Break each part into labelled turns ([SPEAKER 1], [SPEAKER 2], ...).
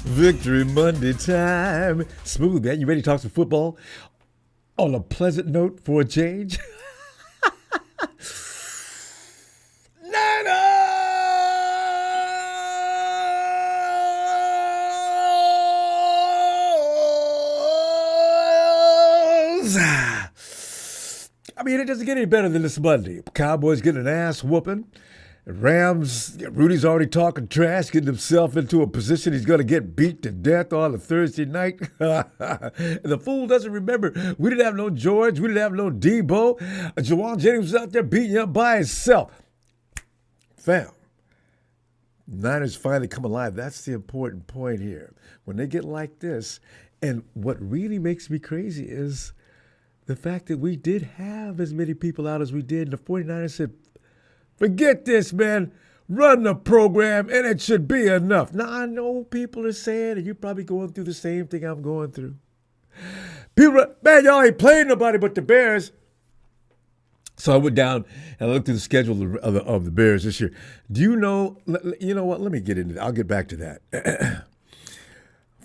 [SPEAKER 1] Victory Monday time. Smooth, man. You ready to talk some football? On a pleasant note for a change? Niners! I mean, it doesn't get any better than this Monday. Cowboys getting an ass whooping. Rams, Rudy's already talking trash, getting himself into a position he's going to get beat to death on a Thursday night. And the fool doesn't remember. We didn't have no George. We didn't have no Debo. Jawan Jennings was out there beating up by himself. Fam, Niners finally come alive. That's the important point here. When they get like this, and what really makes me crazy is the fact that we did have as many people out as we did, and the 49ers said, forget this, man. Run the program, and it should be enough. Now, I know people are saying, and you're probably going through the same thing I'm going through. People, man, y'all ain't playing nobody but the Bears. So I went down and I looked through the schedule of the Bears this year. Do you know what? Let me get into that. I'll get back to that.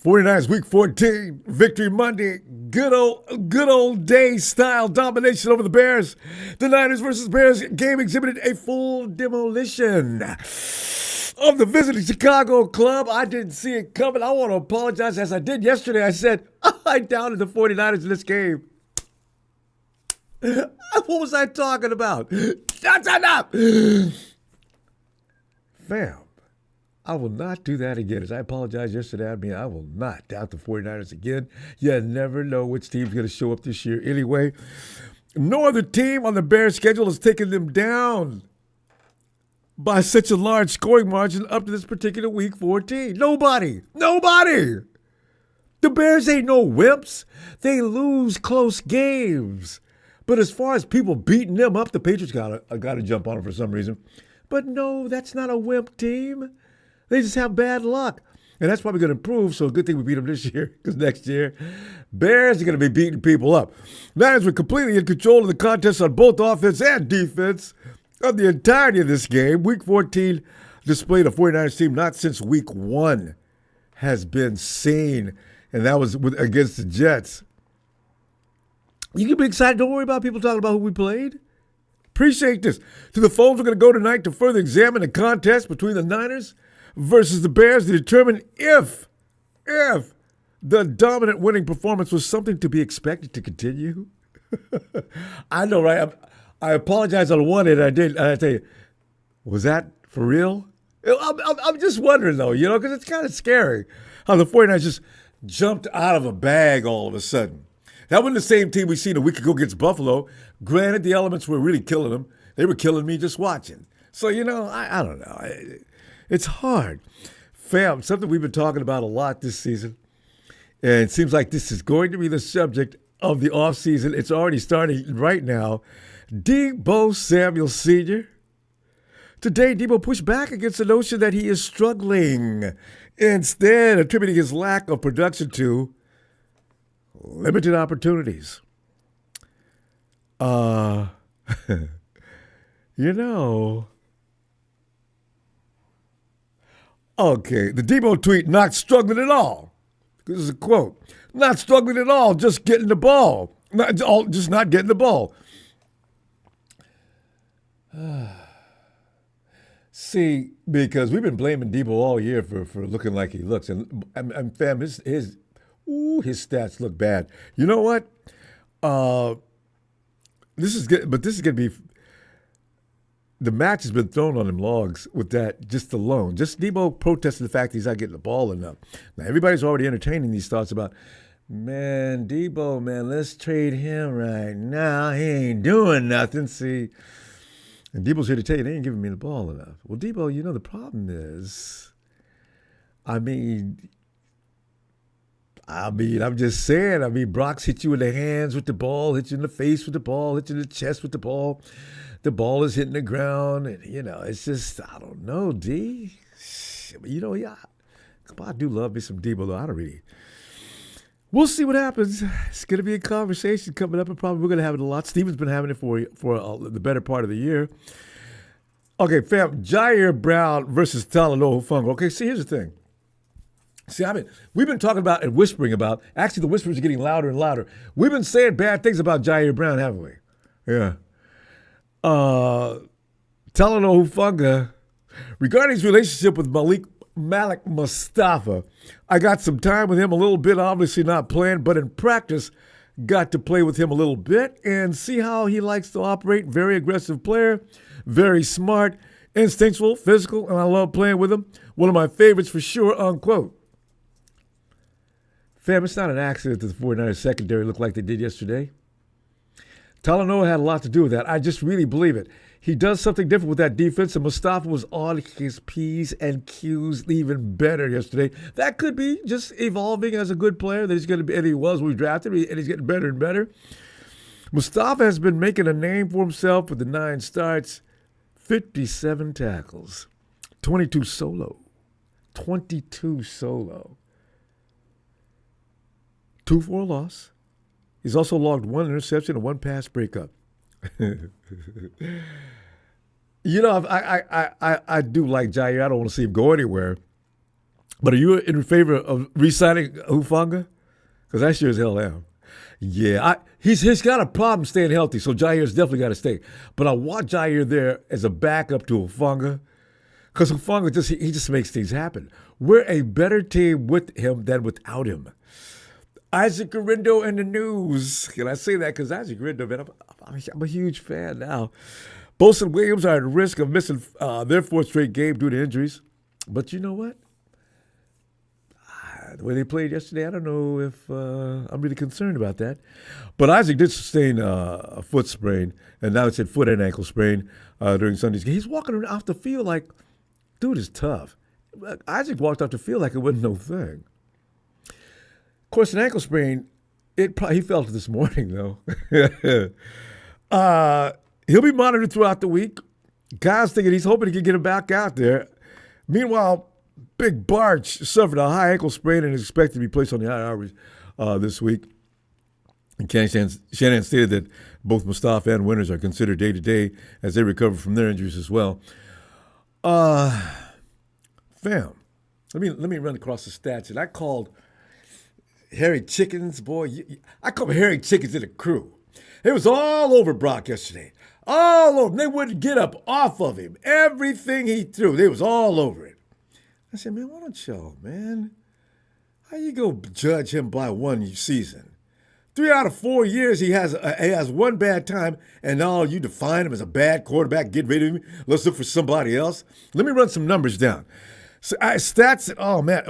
[SPEAKER 1] 49ers Week 14, Victory Monday, good old day style domination over the Bears. The Niners versus Bears game exhibited a full demolition of the visiting Chicago club. I didn't see it coming. I want to apologize. As I did yesterday, I said, I doubted the 49ers in this game. What was I talking about? That's enough! Fam. I will not do that again. As I apologized yesterday, I will not doubt the 49ers again. You never know which team's going to show up this year anyway. No other team on the Bears schedule has taken them down by such a large scoring margin up to this particular Week 14. Nobody. The Bears ain't no wimps. They lose close games. But as far as people beating them up, the Patriots got to jump on them for some reason. But no, that's not a wimp team. They just have bad luck. And that's probably going to improve, so a good thing we beat them this year, because next year, Bears are going to be beating people up. Niners were completely in control of the contest on both offense and defense of the entirety of this game. Week 14 displayed a 49ers team not since Week 1 has been seen, and that was against the Jets. You can be excited. Don't worry about people talking about who we played. Appreciate this. To the phones, we're going to go tonight to further examine the contest between the Niners versus the Bears to determine if the dominant winning performance was something to be expected to continue. I know, right? I apologize on one end. I tell you, was that for real? I'm just wondering, though, because it's kind of scary how the 49ers just jumped out of a bag all of a sudden. That wasn't the same team we seen a week ago against Buffalo. Granted, the elements were really killing them. They were killing me just watching. So, I don't know. It's hard. Fam, something we've been talking about a lot this season, and it seems like this is going to be the subject of the offseason. It's already starting right now. Debo Samuel Sr. Today, Debo pushed back against the notion that he is struggling, instead attributing his lack of production to limited opportunities. Okay, the Debo tweet, not struggling at all. This is a quote. Not struggling at all, just getting the ball. Just not getting the ball. See, because we've been blaming Debo all year for looking like he looks. And fam, his stats look bad. You know what? This is good, but this is going to be. The match has been thrown on him logs with that just alone. Just Debo protesting the fact that he's not getting the ball enough. Now, everybody's already entertaining these thoughts about, man, Debo, man, let's trade him right now. He ain't doing nothing. See, and Debo's here to tell you they ain't giving me the ball enough. Well, Debo, the problem is, I'm just saying, Brock's hit you in the hands with the ball, hit you in the face with the ball, hit you in the chest with the ball. The ball is hitting the ground, and, it's just, I don't know, D. Yeah. Come on, I do love me some Debo, though. I don't really. We'll see what happens. It's going to be a conversation coming up, and probably we're going to have it a lot. Steven's been having it for the better part of the year. Okay, fam, Jair Brown versus Talanoa Hufanga. Okay, see, here's the thing. See, we've been talking about and whispering about, actually the whispers are getting louder and louder. We've been saying bad things about Jair Brown, haven't we? Yeah. Talanoa Hufanga, regarding his relationship with Malik Mustafa, I got some time with him a little bit, obviously not playing, but in practice, got to play with him a little bit and see how he likes to operate. Very aggressive player, very smart, instinctual, physical, and I love playing with him. One of my favorites for sure, unquote. Fam, it's not an accident that the 49ers secondary looked like they did yesterday. Talanoa had a lot to do with that. I just really believe it. He does something different with that defense, and Mustafa was on his P's and Q's even better yesterday. That could be just evolving as a good player that he's going to be, and he was when we drafted him, and he's getting better and better. Mustafa has been making a name for himself with the 9 starts, 57 tackles, 22 solo. 22 solo. 2 for a loss. He's also logged 1 interception and 1 pass breakup. You know, I do like Jair. I don't want to see him go anywhere. But are you in favor of re-signing Hufanga? Because I sure as hell am. Yeah, he's got a problem staying healthy, so Jair's definitely got to stay. But I want Jair there as a backup to Hufanga, because Hufanga just makes things happen. We're a better team with him than without him. Isaac Garindo in the news. Can I say that? Because Isaac Garindo, man, I'm a huge fan now. Bosa and Williams are at risk of missing their 4th straight game due to injuries. But you know what? The way they played yesterday, I don't know if I'm really concerned about that. But Isaac did sustain a foot sprain, and now it's a foot and ankle sprain during Sunday's game. He's walking around off the field like, dude is tough. Isaac walked off the field like it wasn't no thing. Of course, an ankle sprain, he felt it this morning, though. He'll be monitored throughout the week. Guys thinking he's hoping he can get him back out there. Meanwhile, Big Barch suffered a high ankle sprain and is expected to be placed on the IR this week. And Shanahan stated that both Mustafa and Winters are considered day-to-day as they recover from their injuries as well. Fam, let me run across the stats. And I called Harry Chickens, boy. I called Harry Chickens in the crew. It was all over Brock yesterday. All over him. They wouldn't get up off of him. Everything he threw, they was all over it. I said, man, why don't y'all, man? How you go judge him by one season? 3 out of 4 years he has one bad time, and now you define him as a bad quarterback. Get rid of him. Let's look for somebody else. Let me run some numbers down. So, stats, oh, man.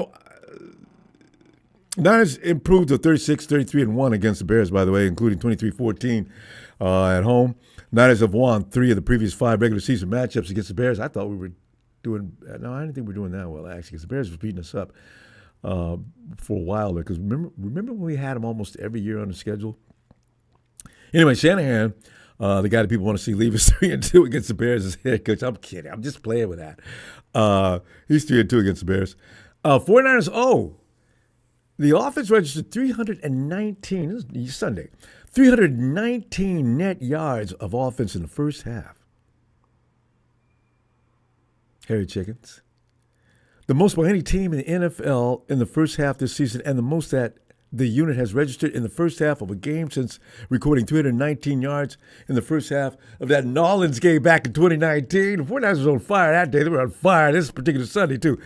[SPEAKER 1] Niners improved to 36-33-1 against the Bears, by the way, including 23-14 at home. Niners have won 3 of the previous 5 regular season matchups against the Bears. I thought we were doing – no, I didn't think we were doing that well, actually, because the Bears was beating us up for a while there. Because remember when we had them almost every year on the schedule? Anyway, Shanahan, the guy that people want to see leave, is 3-2 against the Bears as head coach. I'm kidding. I'm just playing with that. He's 3-2 against the Bears. 49ers, the offense registered 319, this is Sunday, 319 net yards of offense in the first half. Harry Chickens. The most by any team in the NFL in the first half this season, and the most that the unit has registered in the first half of a game since recording 319 yards in the first half of that Nolans game back in 2019. The 49ers was on fire that day. They were on fire this particular Sunday, too.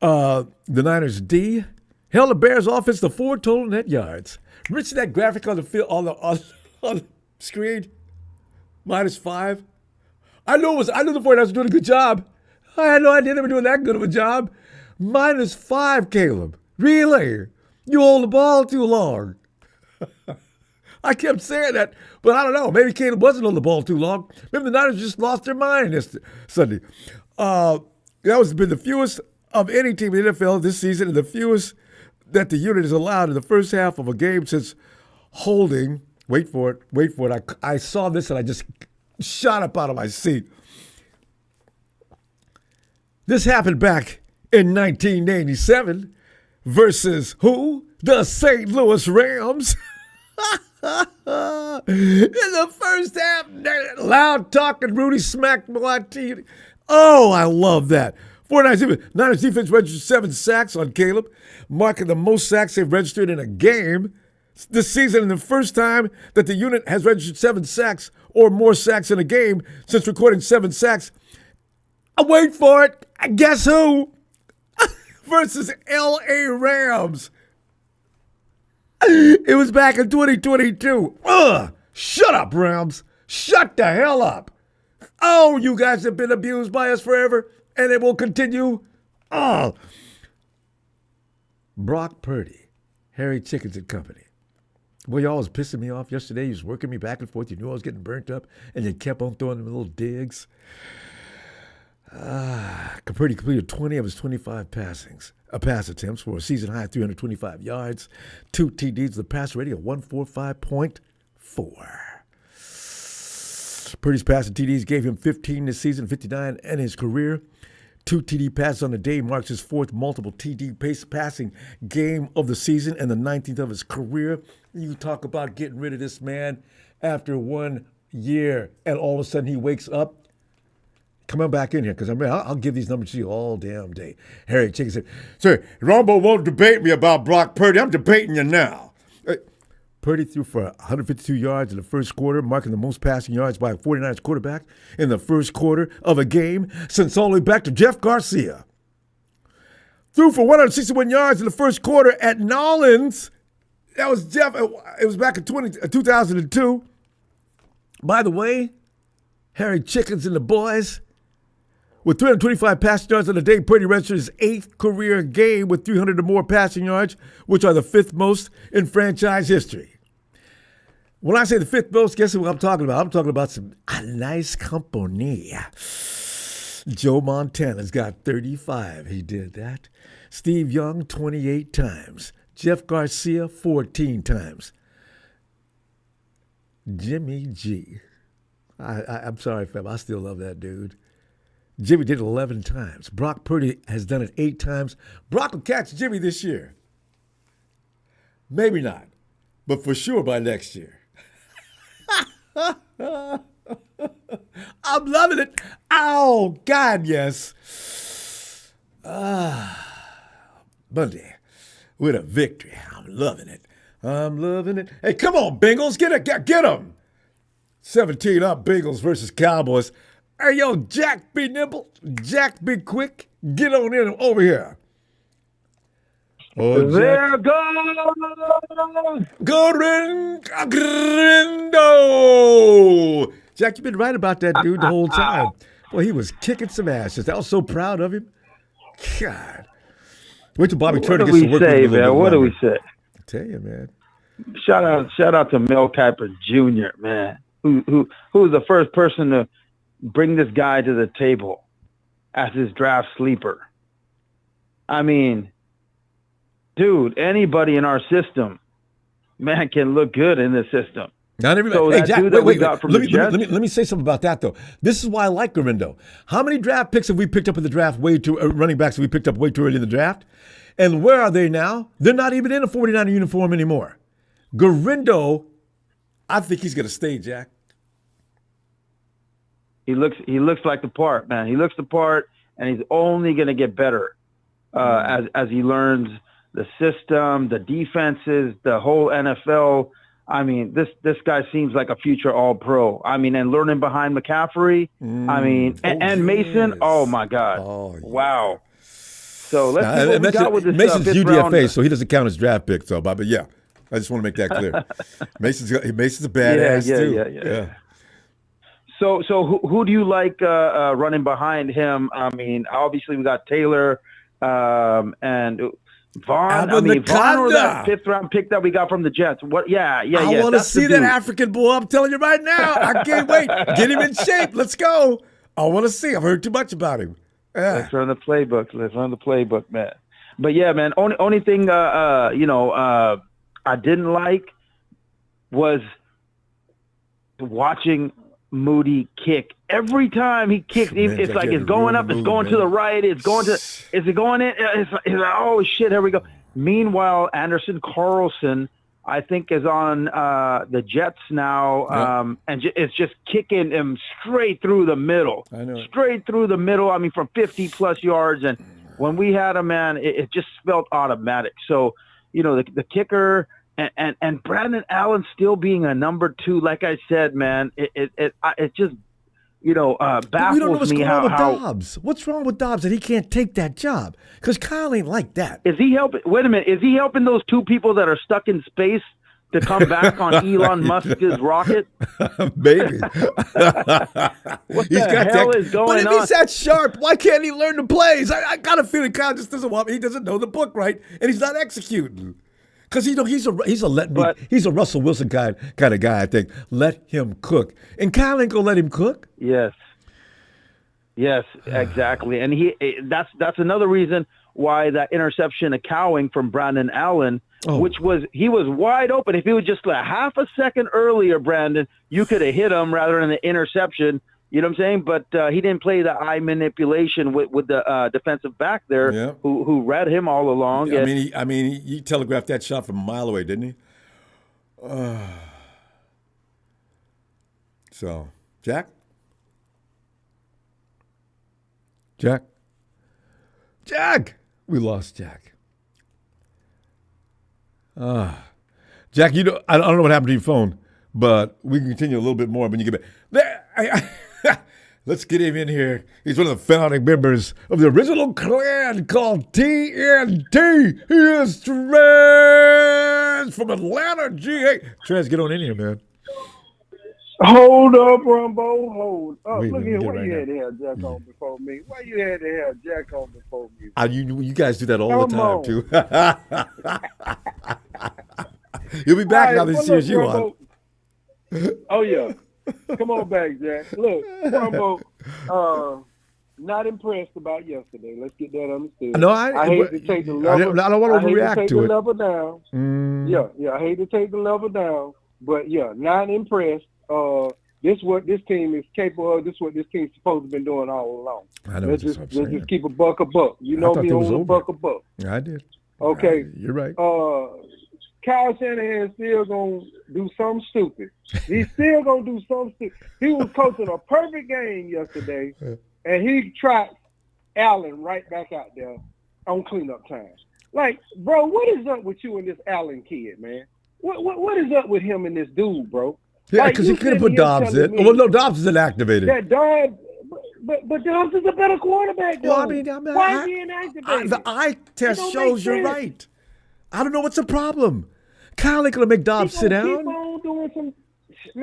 [SPEAKER 1] The Niners D held the Bears offense to 4 total net yards. Remember that graphic on the field on the screen? -5. I knew the 49ers were doing a good job. I had no idea they were doing that good of a job. -5, Caleb. Really? You hold the ball too long. I kept saying that, but I don't know. Maybe Caleb wasn't on the ball too long. Maybe the Niners just lost their mind this Sunday. That has been the fewest of any team in the NFL this season, and the fewest that the unit is allowed in the first half of a game since holding. Wait for it. I saw this and I just shot up out of my seat. This happened back in 1987 versus who? The St. Louis Rams. In the first half, loud talking Rudy smacked my teeth. Oh, I love that. Niners defense registered 7 sacks on Caleb, marking the most sacks they've registered in a game this season and the first time that the unit has registered 7 sacks or more sacks in a game since recording 7 sacks. Wait for it. Guess who? Versus L.A. Rams. It was back in 2022. Shut up, Rams. Shut the hell up. Oh, you guys have been abused by us forever, and it will continue. Brock Purdy, Harry Chickens and Company. Boy, y'all was pissing me off yesterday. You was working me back and forth. You knew I was getting burnt up, and you kept on throwing them little digs. Purdy completed 20 of his 25 pass attempts for a season-high 325 yards, 2 TDs with a passer rating of 145.4. Purdy's passing TDs gave him 15 this season, 59 in his career. 2 TD passes on the day marks his 4th multiple TD passing game of the season and the 19th of his career. You talk about getting rid of this man after 1 year, and all of a sudden he wakes up. Come on back in here, because I'll give these numbers to you all damn day. Harry Chicken said, "Sir, Ronbo won't debate me about Brock Purdy. I'm debating you now." Purdy threw for 152 yards in the first quarter, marking the most passing yards by a 49ers quarterback in the first quarter of a game since all the way back to Jeff Garcia. Threw for 161 yards in the first quarter at Nolans. That was Jeff. It was back in 2002. By the way, Harry Chickens and the boys. With 325 passing yards on the day, Purdy registered his 8th career game with 300 or more passing yards, which are the 5th most in franchise history. When I say the 5th most, guess what I'm talking about? I'm talking about some nice company. Joe Montana's got 35. He did that. Steve Young, 28 times. Jeff Garcia, 14 times. Jimmy G. I'm sorry, fam. I still love that dude. Jimmy did it 11 times. Brock Purdy has done it 8 times. Brock will catch Jimmy this year. Maybe not, but for sure by next year. I'm loving it. Oh, God, yes. Monday with a victory. I'm loving it. I'm loving it. Hey, come on, Bengals. Get them. 17 up, Bengals versus Cowboys. Hey, yo, Jack be nimble, Jack be quick. Get on in over here.
[SPEAKER 2] Oh, there goes
[SPEAKER 1] Grindo. Jack, you've been right about that dude the whole time. Well, he was kicking some asses. I was so proud of him. God. Wait till Bobby Turner gets to work with him.
[SPEAKER 2] What do we say?
[SPEAKER 1] I tell you, man.
[SPEAKER 2] Shout out to Mel Kiper Jr., man, who was the first person to bring this guy to the table as his draft sleeper. I mean, dude, anybody in our system, man, can look good in this system.
[SPEAKER 1] Not everybody.
[SPEAKER 2] So
[SPEAKER 1] hey,
[SPEAKER 2] that
[SPEAKER 1] Jack,
[SPEAKER 2] dude that we got from the Jets.
[SPEAKER 1] Let me say something about that, though. This is why I like Garindo. How many draft picks have we picked up in the draft running backs have we picked up way too early in the draft? And where are they now? They're not even in a 49er uniform anymore. Garindo, I think he's going to stay, Jack.
[SPEAKER 2] He looks like the part, man. He looks the part, and he's only going to get better as he learns the system, the defenses, the whole NFL. I mean, this guy seems like a future All-Pro. I mean, and learning behind McCaffrey. I mean, and Mason. Yes. Oh my God! Oh, yeah. Wow. So let's see what we got with this.
[SPEAKER 1] Mason's UDFA, so he doesn't count as draft pick. So, but yeah, I just want to make that clear. Mason's a badass too. Yeah.
[SPEAKER 2] So who do you like running behind him? I mean, obviously we got Taylor and Vaughn. Vaughn or that 5th round pick that we got from the Jets. What? Yeah.
[SPEAKER 1] I want to see that African boy. I'm telling you right now. I can't wait. Get him in shape. Let's go. I want to see. I've heard too much about him. Yeah.
[SPEAKER 2] Let's run the playbook, man. But yeah, man. Only thing I didn't like was watching Moody kick. Every time he kicks, it's like it's going up, it's going to the right, is it going in? It's like, oh shit, here we go. Meanwhile, Anderson Carlson, I think, is on the Jets now, and it's just kicking him straight through the middle.
[SPEAKER 1] I know.
[SPEAKER 2] Straight through the middle. I mean, from 50-plus yards. And when we had him, man, it just felt automatic. So, the kicker and Brandon Allen still being a number 2, like I said, man, it just baffles
[SPEAKER 1] we don't know what's
[SPEAKER 2] me
[SPEAKER 1] going on with
[SPEAKER 2] how
[SPEAKER 1] Dobbs. What's wrong with Dobbs that he can't take that job? Because Kyle ain't like that.
[SPEAKER 2] is he helping? Wait a minute, is he helping those 2 people that are stuck in space to come back on Elon Musk's rocket?
[SPEAKER 1] Maybe.
[SPEAKER 2] What the hell is going
[SPEAKER 1] but if
[SPEAKER 2] on?
[SPEAKER 1] he's that sharp, why can't he learn the plays? I got a feeling Kyle just doesn't want. He doesn't know the book right, and he's not executing. Because he's a Russell Wilson kind of guy. I think let him cook, and Kyle ain't gonna let him cook.
[SPEAKER 2] Yes, exactly, and that's another reason why that interception of Cowing from Brandon Allen, he was wide open. If he was just a half a second earlier, Brandon, you could have hit him rather than the interception. You know what I'm saying? But he didn't play the eye manipulation with the defensive back there, who read him all along.
[SPEAKER 1] Yeah, I mean, he telegraphed that shot from a mile away, didn't he? So, Jack, we lost Jack. Jack, I don't know what happened to your phone, but we can continue a little bit more when you get back. Let's get him in here. He's one of the founding members of the original clan called TNT. He is Trez from Atlanta, GA. Trez, get on in here, man.
[SPEAKER 3] Hold up, Ronbo. Hold up.
[SPEAKER 1] Wait,
[SPEAKER 3] Look here. Why you had to have Jack on
[SPEAKER 1] Mm.
[SPEAKER 3] before me? Why you had to have Jack on before me?
[SPEAKER 1] You guys do that all the
[SPEAKER 3] Come
[SPEAKER 1] time, too. You'll be back now this year's you on.
[SPEAKER 3] Oh, yeah. Come on back, Jack. Look, Ronbo, not impressed about yesterday. Let's get that understood.
[SPEAKER 1] No,
[SPEAKER 3] I hate to take the level.
[SPEAKER 1] I don't want to overreact
[SPEAKER 3] take
[SPEAKER 1] to
[SPEAKER 3] the
[SPEAKER 1] it.
[SPEAKER 3] level down. Yeah, I hate to take the level down. But, yeah, not impressed. This is what this team is capable of. This is what this team's supposed to have been doing all along.
[SPEAKER 1] I know.
[SPEAKER 3] Let's just keep a buck. You know me on a buck.
[SPEAKER 1] I did.
[SPEAKER 3] Okay.
[SPEAKER 1] You're right.
[SPEAKER 3] Kyle Shanahan's still gonna do something stupid. He's still gonna do something stupid. He was coaching a perfect game yesterday, and he tracked Allen right back out there on cleanup time. Like, bro, what is up with you and this Allen kid, man? What is up with him and this dude, bro?
[SPEAKER 1] Yeah, because he could have put Dobbs in. Well, no, Dobbs is inactivated.
[SPEAKER 3] That Dobbs, but Dobbs is a better quarterback, though.
[SPEAKER 1] Well, I mean,
[SPEAKER 3] why is he inactivated?
[SPEAKER 1] The eye test shows you're right. I don't know what's the problem. Kyle ain't going to make Dobbs sit down.
[SPEAKER 3] Keep on doing some...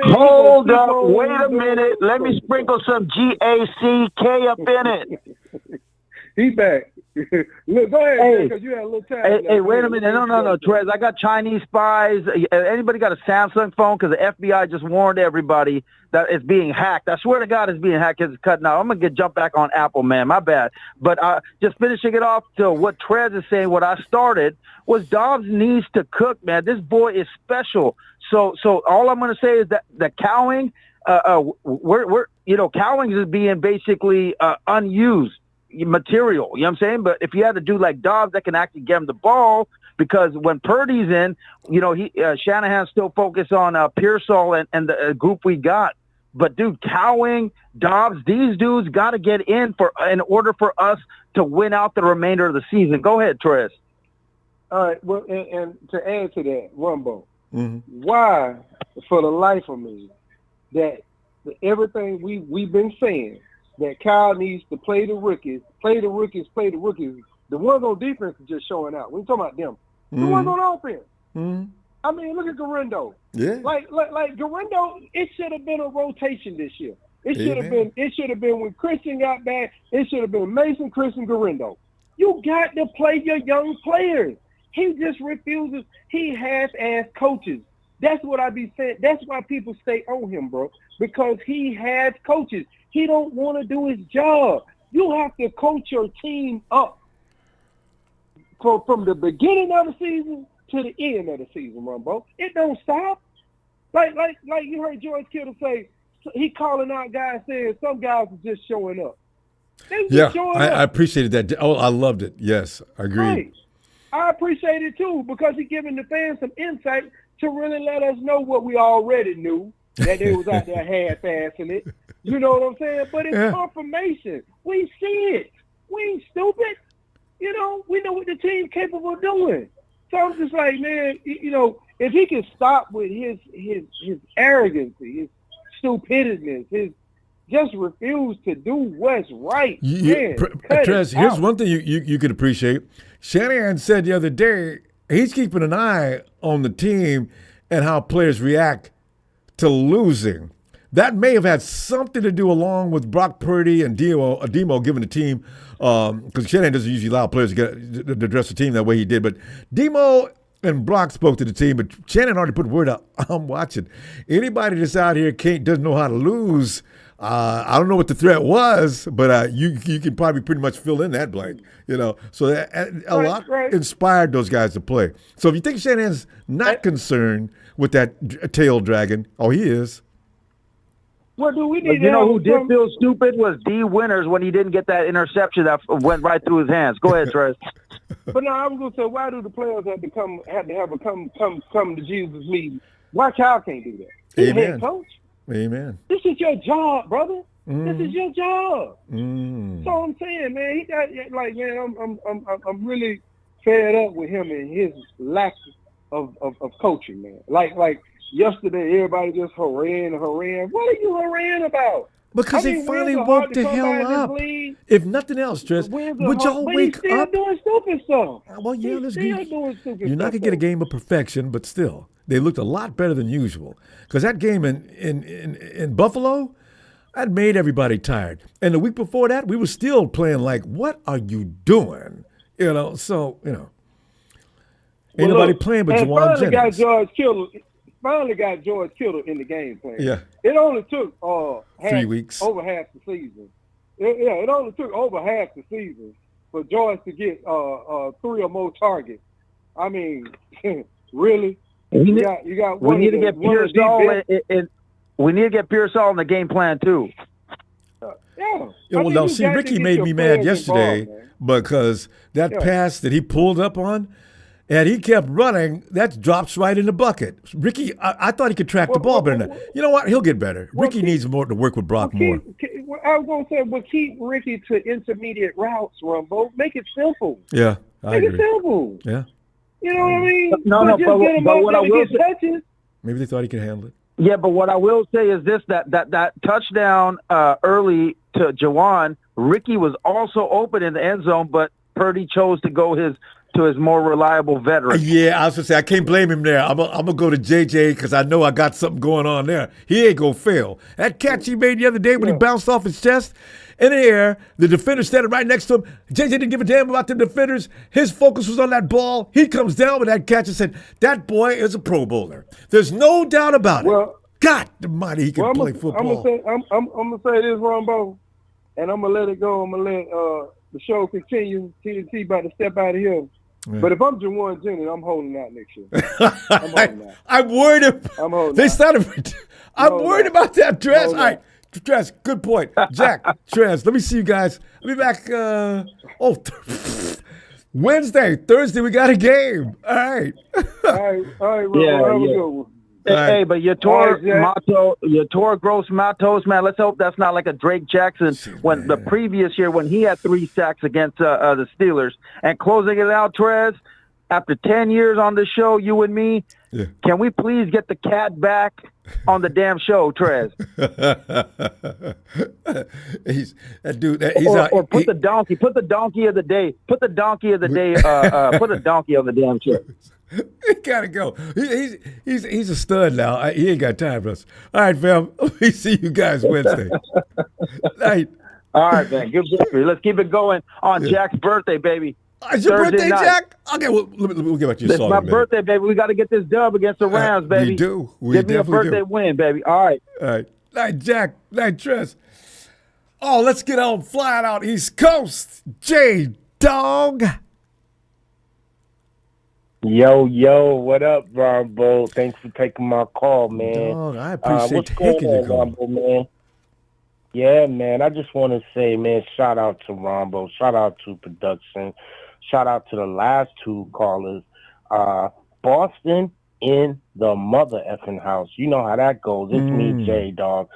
[SPEAKER 2] Hold up. Wait a minute. Let me sprinkle some GACK up in it.
[SPEAKER 3] He back. Look, go ahead, because you had a little time.
[SPEAKER 2] Hey, wait a minute. No, Trez. I got Chinese spies. Anybody got a Samsung phone? Because the FBI just warned everybody that it's being hacked. I swear to God it's being hacked because it's cutting out. I'm going to jump back on Apple, man. My bad. But just finishing it off to what Trez is saying, what I started was Dobbs needs to cook, man. This boy is special. So all I'm going to say is that the Cowing, Cowing is being basically unused material, you know what I'm saying? But if you had to do like Dobbs, that can actually get him the ball, because when Purdy's in, Shanahan's still focused on Pearsall and the group we got. But dude, Cowing, Dobbs, these dudes got to get in order for us to win out the remainder of the season. Go ahead, Trez.
[SPEAKER 3] All right. Well, and to add to that, Ronbo, why, for the life of me, that everything we've been saying, that Kyle needs to play the rookies. The ones on defense are just showing out. We're talking about them. The ones on offense. I mean, look at Garindo.
[SPEAKER 1] Yeah.
[SPEAKER 3] Like Garindo, it should have been a rotation this year. It should have been when Christian got back. It should have been Mason, Christian, Garindo. You got to play your young players. He just refuses. He half-ass coaches. That's what I be saying. That's why people stay on him, bro, because he has coaches. He don't want to do his job. You have to coach your team up from the beginning of the season to the end of the season, Ronbo. It don't stop. Like you heard George Kittle say, he calling out guys saying some guys are just showing up.
[SPEAKER 1] I appreciated that. Oh, I loved it. Yes, I agree.
[SPEAKER 3] Right. I appreciate it too, because he's giving the fans some insight to really let us know what we already knew, that they was out there half-assing it. You know what I'm saying? But it's confirmation. We see it. We ain't stupid. You know, we know what the team's capable of doing. So I'm just like, man, you know, if he can stop with his arrogance, his stupidity, his just refuse to do what's right.
[SPEAKER 1] Trez, here's one thing you could appreciate. Shanahan said the other day he's keeping an eye on the team and how players react to losing. That may have had something to do along with Brock Purdy and Demo giving the team, because Shanahan doesn't usually allow players to address the team that way he did. But Demo and Brock spoke to the team, but Shanahan already put word out. I'm watching. Anybody that's out here doesn't know how to lose. I don't know what the threat was, but you can probably pretty much fill in that blank, you know. So a lot inspired those guys to play. So if you think Shanahan's not concerned with that tail dragon, he is.
[SPEAKER 3] What do we need?
[SPEAKER 2] You know who did feel stupid was D. Winters when he didn't get that interception that went right through his hands. Go ahead, Trez.
[SPEAKER 3] But no, I was gonna say, why do the players have to have a come to Jesus meeting? Why Kyle can't do that? He's the head coach.
[SPEAKER 1] Amen.
[SPEAKER 3] This is your job, brother. This is your job.
[SPEAKER 1] Mm.
[SPEAKER 3] So I'm saying, man, he got like, man, I'm really fed up with him and his lack of coaching, man. Like yesterday, everybody just haranguing. What are you haranguing about?
[SPEAKER 1] Because they finally woke the hell up. If nothing else, Trez, would y'all wake up?
[SPEAKER 3] Still doing stupid stuff.
[SPEAKER 1] Well, yeah,
[SPEAKER 3] He's still doing stupid
[SPEAKER 1] you're not gonna get a game of perfection, but still, they looked a lot better than usual. Because that game in Buffalo, that made everybody tired. And the week before that, we were still playing like, what are you doing? You know, so ain't nobody playing but Juwan Jennings.
[SPEAKER 3] Finally got George Kittle in the game plan.
[SPEAKER 1] Yeah.
[SPEAKER 3] It only took
[SPEAKER 1] 3 weeks.
[SPEAKER 3] Over half the season. It only took over half the season for George to get 3 or more targets. I mean, really?
[SPEAKER 2] We need to get Pearsall in the game plan too.
[SPEAKER 1] Well, now see, Ricky made me mad yesterday because that pass that he pulled up on, and he kept running, that drops right in the bucket. Ricky, I thought he could track the ball better than that. You know what? He'll get better. Ricky needs more to work with Brock more.
[SPEAKER 3] I was going to say, keep Ricky to intermediate routes, Ronbo. Make it simple.
[SPEAKER 1] Yeah, I agree.
[SPEAKER 3] Make it simple.
[SPEAKER 1] Yeah.
[SPEAKER 3] You know what I mean?
[SPEAKER 2] But what I will say,
[SPEAKER 1] maybe they thought he could handle it.
[SPEAKER 2] Yeah, but what I will say is this: that touchdown early to Juwan, Ricky was also open in the end zone, but Purdy chose to go to his more reliable veteran.
[SPEAKER 1] Yeah, I was going to say, I can't blame him there. I'm going to go to JJ because I know I got something going on there. He ain't going to fail. That catch he made the other day when he bounced off his chest in the air, the defender standing right next to him. JJ didn't give a damn about the defenders. His focus was on that ball. He comes down with that catch and said, that boy is a Pro Bowler. There's no doubt about it. God almighty, he can play football.
[SPEAKER 3] I'm going to say this, Ronbo, and I'm going to let it go. I'm going to let the show continue. TNT about to step out of here. Yeah. But if I'm Juwan Jennings, I'm holding out next year. I'm holding out.
[SPEAKER 1] I'm worried.
[SPEAKER 3] I'm holding
[SPEAKER 1] they
[SPEAKER 3] out.
[SPEAKER 1] Started. I'm worried about that, Trez. All right, Trez, good point. Jack, Trez, let me see you guys. I'll be back. Wednesday, Thursday, we got a game. All right.
[SPEAKER 3] All right, Rob.
[SPEAKER 2] Hey, but you tore Gross Matos, man. Let's hope that's not like a Drake Jackson the previous year when he had 3 sacks against the Steelers. And closing it out, Trez, after 10 years on the show, you and me, can we please get the cat back on the damn show, Trez? Put the donkey. Put the donkey of the day. Put the donkey of the day. Put a donkey on the damn show.
[SPEAKER 1] He gotta go. He's a stud now. He ain't got time for us. All right, fam. We see you guys Wednesday. Night.
[SPEAKER 2] All right, man. Good victory. Let's keep it going on Jack's birthday, baby.
[SPEAKER 1] It's your birthday, night. Jack? Okay, we'll get back to your song.
[SPEAKER 2] It's my birthday, baby. We got to get this dub against the Rams, baby.
[SPEAKER 1] We do.
[SPEAKER 2] Give me a birthday win, baby. All right.
[SPEAKER 1] All right. Night, Jack. Night, Trez. Oh, let's get on flying out East Coast. J-Dog.
[SPEAKER 4] Yo, what up, Ronbo? Thanks for taking my call, man.
[SPEAKER 1] Dog, I appreciate taking your call.
[SPEAKER 4] Ronbo, man? Yeah, man, I just want to say, man, shout out to Ronbo, shout out to production, shout out to the last 2 callers. Boston in the mother effing house. You know how that goes. It's me, J Dog,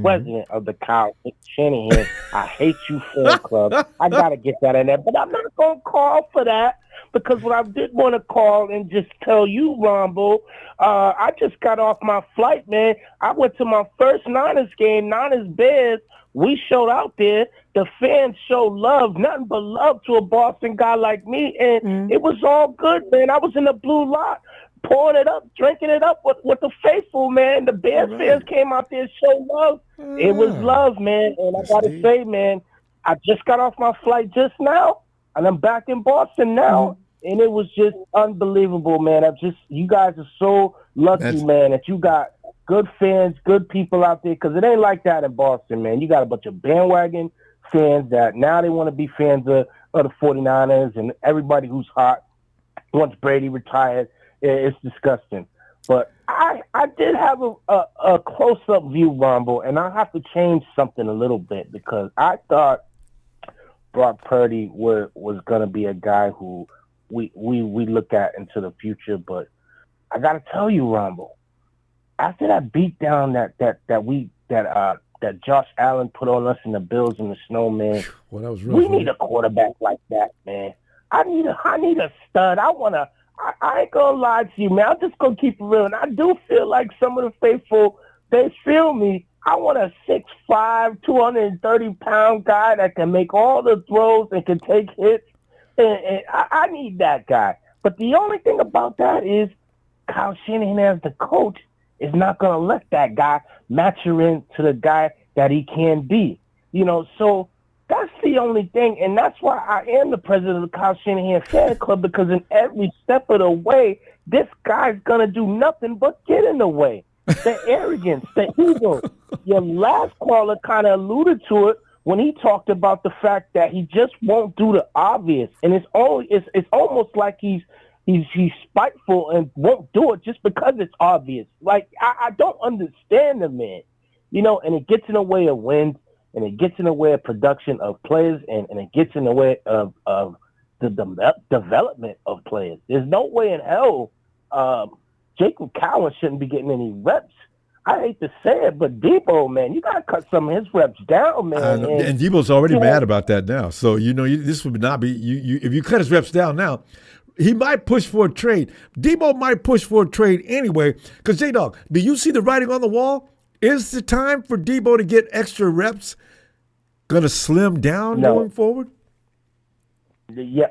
[SPEAKER 4] president of the Kyle Shanahan I Hate You Fan Club. I gotta get that in there, but I'm not gonna call for that because what I did want to call and just tell you, Ronbo, I just got off my flight, man. I went to my first Niners game, Niners Bears. We showed out there. The fans showed love, nothing but love to a Boston guy like me, and it was all good, man. I was in the blue lot, pouring it up, drinking it up with the faithful, man. The Bears fans came out there and showed love. It was love, man. And I got to say, man, I just got off my flight just now, and I'm back in Boston now, and it was just unbelievable, man. You guys are so lucky, man, that you got good fans, good people out there, because it ain't like that in Boston, man. You got a bunch of bandwagon fans that now they want to be fans of the 49ers, and everybody who's hot once Brady retired. It's disgusting. But I did have a close-up view, Ronbo, and I have to change something a little bit because I thought Brock Purdy was going to be a guy who we look at into the future. But I got to tell you, Ronbo, after that beatdown that Josh Allen put on us in the Bills and the Snowman,
[SPEAKER 1] well, that was rough,
[SPEAKER 4] we need a quarterback like that, man. I need a stud. I ain't gonna lie to you, man. I'm just gonna keep it real. And I do feel like some of the faithful, they feel me. I want a 6'5", 230-pound guy that can make all the throws and can take hits. And I need that guy. But the only thing about that is Kyle Shanahan as the coach is not going to let that guy mature into the guy that he can be. So that's the only thing. And that's why I am the president of the Kyle Shanahan Fan Club, because in every step of the way, this guy's going to do nothing but get in the way. The arrogance, the ego. Your last caller kind of alluded to it when he talked about the fact that he just won't do the obvious. And it's almost like he's spiteful and won't do it just because it's obvious. Like, I don't understand the man, and it gets in the way of wins, and it gets in the way of production of players, and it gets in the way of the development of players. There's no way in hell Jacob Cowan shouldn't be getting any reps. I hate to say it, but Debo, man, you got to cut some of his reps down, man.
[SPEAKER 1] And Debo's already mad about that now. So, this would not be if you cut his reps down now, he might push for a trade. Debo might push for a trade anyway. Because, J-Dog, do you see the writing on the wall? Is the time for Debo to get extra reps going to slim down going forward?
[SPEAKER 4] Yeah,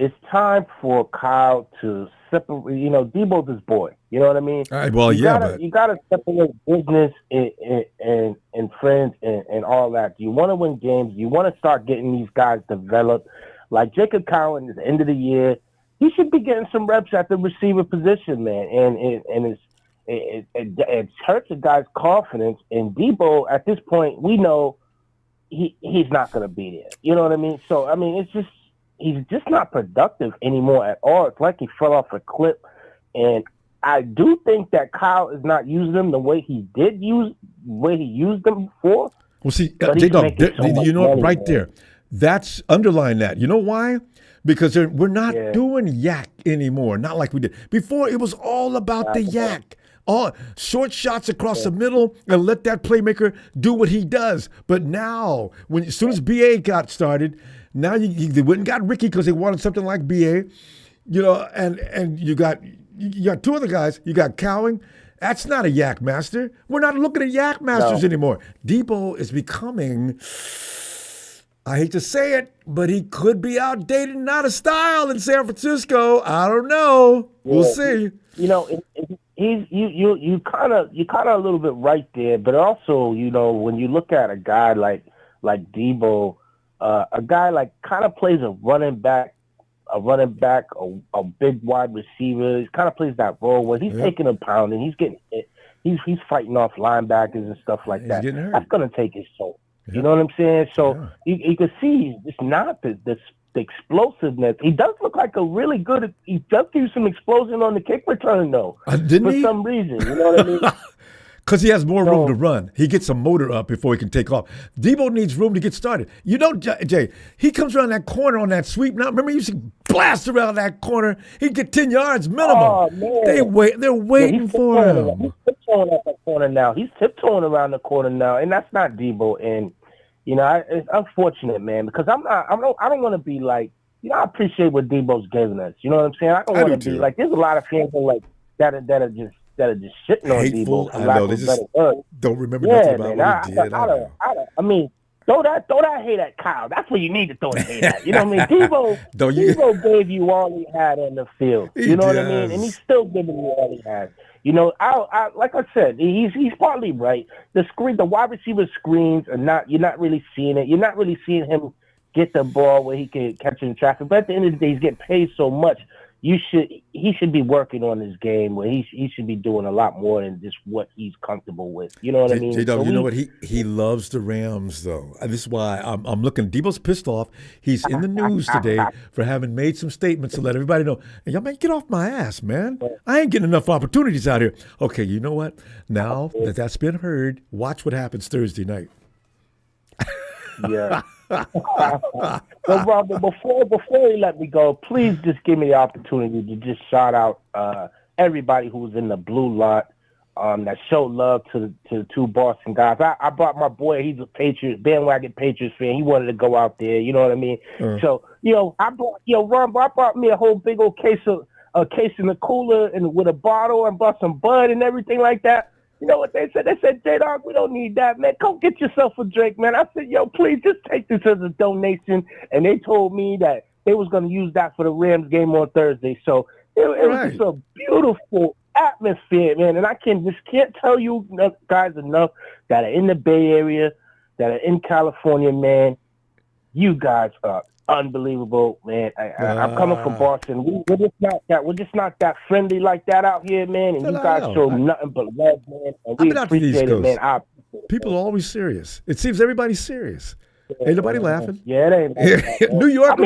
[SPEAKER 4] it's time for Kyle to separate. Debo's his boy. You know what I mean?
[SPEAKER 1] All right, well,
[SPEAKER 4] you gotta separate business and friends and all that. You want to win games. You want to start getting these guys developed. Like Jacob Cowan at the end of the year, he should be getting some reps at the receiver position, man. And it hurts a guy's confidence. And Debo, at this point, we know he's not going to be there. You know what I mean? So, I mean, he's just not productive anymore at all. It's like he fell off a cliff. And I do think that Kyle is not using them the way he used them before.
[SPEAKER 1] Well, see, J-Dog, right there. That's underline that. You know why? Because we're not doing yak anymore. Not like we did before. It was all about the yak. All short shots across the middle and let that playmaker do what he does. But now, as soon as BA got started, now they went and got Ricky because they wanted something like BA. And you got two other guys. You got Cowing. That's not a yak master. We're not looking at yak masters anymore. Debo is becoming, I hate to say it, but he could be outdated and out of style in San Francisco. I don't know. We'll see.
[SPEAKER 4] You kind of a little bit right there, but also, when you look at a guy like Debo, a guy like kind of plays a running back, a big wide receiver. He kind of plays that role where he's taking a pound and he's getting hit. He's fighting off linebackers and stuff like that. That's going to take his toll. You know what I'm saying? So you can see it's not the explosiveness. He does look like a really good. He does give some explosion on the kick return though.
[SPEAKER 1] Didn't
[SPEAKER 4] for
[SPEAKER 1] he?
[SPEAKER 4] some reason? You know what I mean?
[SPEAKER 1] Because he has more room to run. He gets a motor up before he can take off. Debo needs room to get started. You know, Jay, he comes around that corner on that sweep. Now, remember, he used to blast around that corner. He'd get 10 yards minimum.
[SPEAKER 4] Oh, man.
[SPEAKER 1] They're waiting for him.
[SPEAKER 4] He's tiptoeing up that corner now. He's tiptoeing around the corner now, and that's not Debo. And, you know, it's unfortunate, man, because I don't want to be like, you know, I appreciate what Debo's giving us. You know what I'm saying? I don't want to be like, there's a lot of fans that are just shitting on
[SPEAKER 1] Hateful.
[SPEAKER 4] Debo.
[SPEAKER 1] I know. They just don't remember nothing about what he did.
[SPEAKER 4] I mean, throw that hate at Kyle. That's what you need to throw the hate at. You know what I mean? Debo gave you all he had on the field. You know what I mean? And he's still giving you all he has. You know, I like I said, he's partly right. The wide receiver screens you're not really seeing it. You're not really seeing him get the ball where he can catch it in traffic. But at the end of the day, he's getting paid so much. He should be working on his game where he should be doing a lot more than just what he's comfortable with. You know what I mean?
[SPEAKER 1] You know what? He loves the Rams, though. And this is why I'm looking. Debo's pissed off. He's in the news today for having made some statements to let everybody know, hey, y'all, man, get off my ass, man. I ain't getting enough opportunities out here. Okay, you know what? Now that's been heard, watch what happens Thursday night.
[SPEAKER 4] Yeah. So, Robert, before you let me go, please just give me the opportunity to just shout out everybody who was in the blue lot that showed love to the two Boston guys. I brought my boy. He's a bandwagon Patriots fan. He wanted to go out there. You know what I mean? So, you know, Ronbo, I brought me a whole big old case in the cooler and with a bottle and brought some bud and everything like that. You know what they said? They said, J-Dog, we don't need that, man. Go get yourself a drink, man. I said, yo, please just take this as a donation. And they told me that they was going to use that for the Rams game on Thursday. So it was just a beautiful atmosphere, man. And I can't tell you guys enough that are in the Bay Area, that are in California, man. You guys are unbelievable, man. I'm coming from Boston. We're just not that friendly like that out here, man. And you guys show nothing but love, man. And we appreciate it, man.
[SPEAKER 1] People are always serious. It seems everybody's serious. Ain't nobody laughing.
[SPEAKER 4] Yeah, it ain't.
[SPEAKER 1] New York.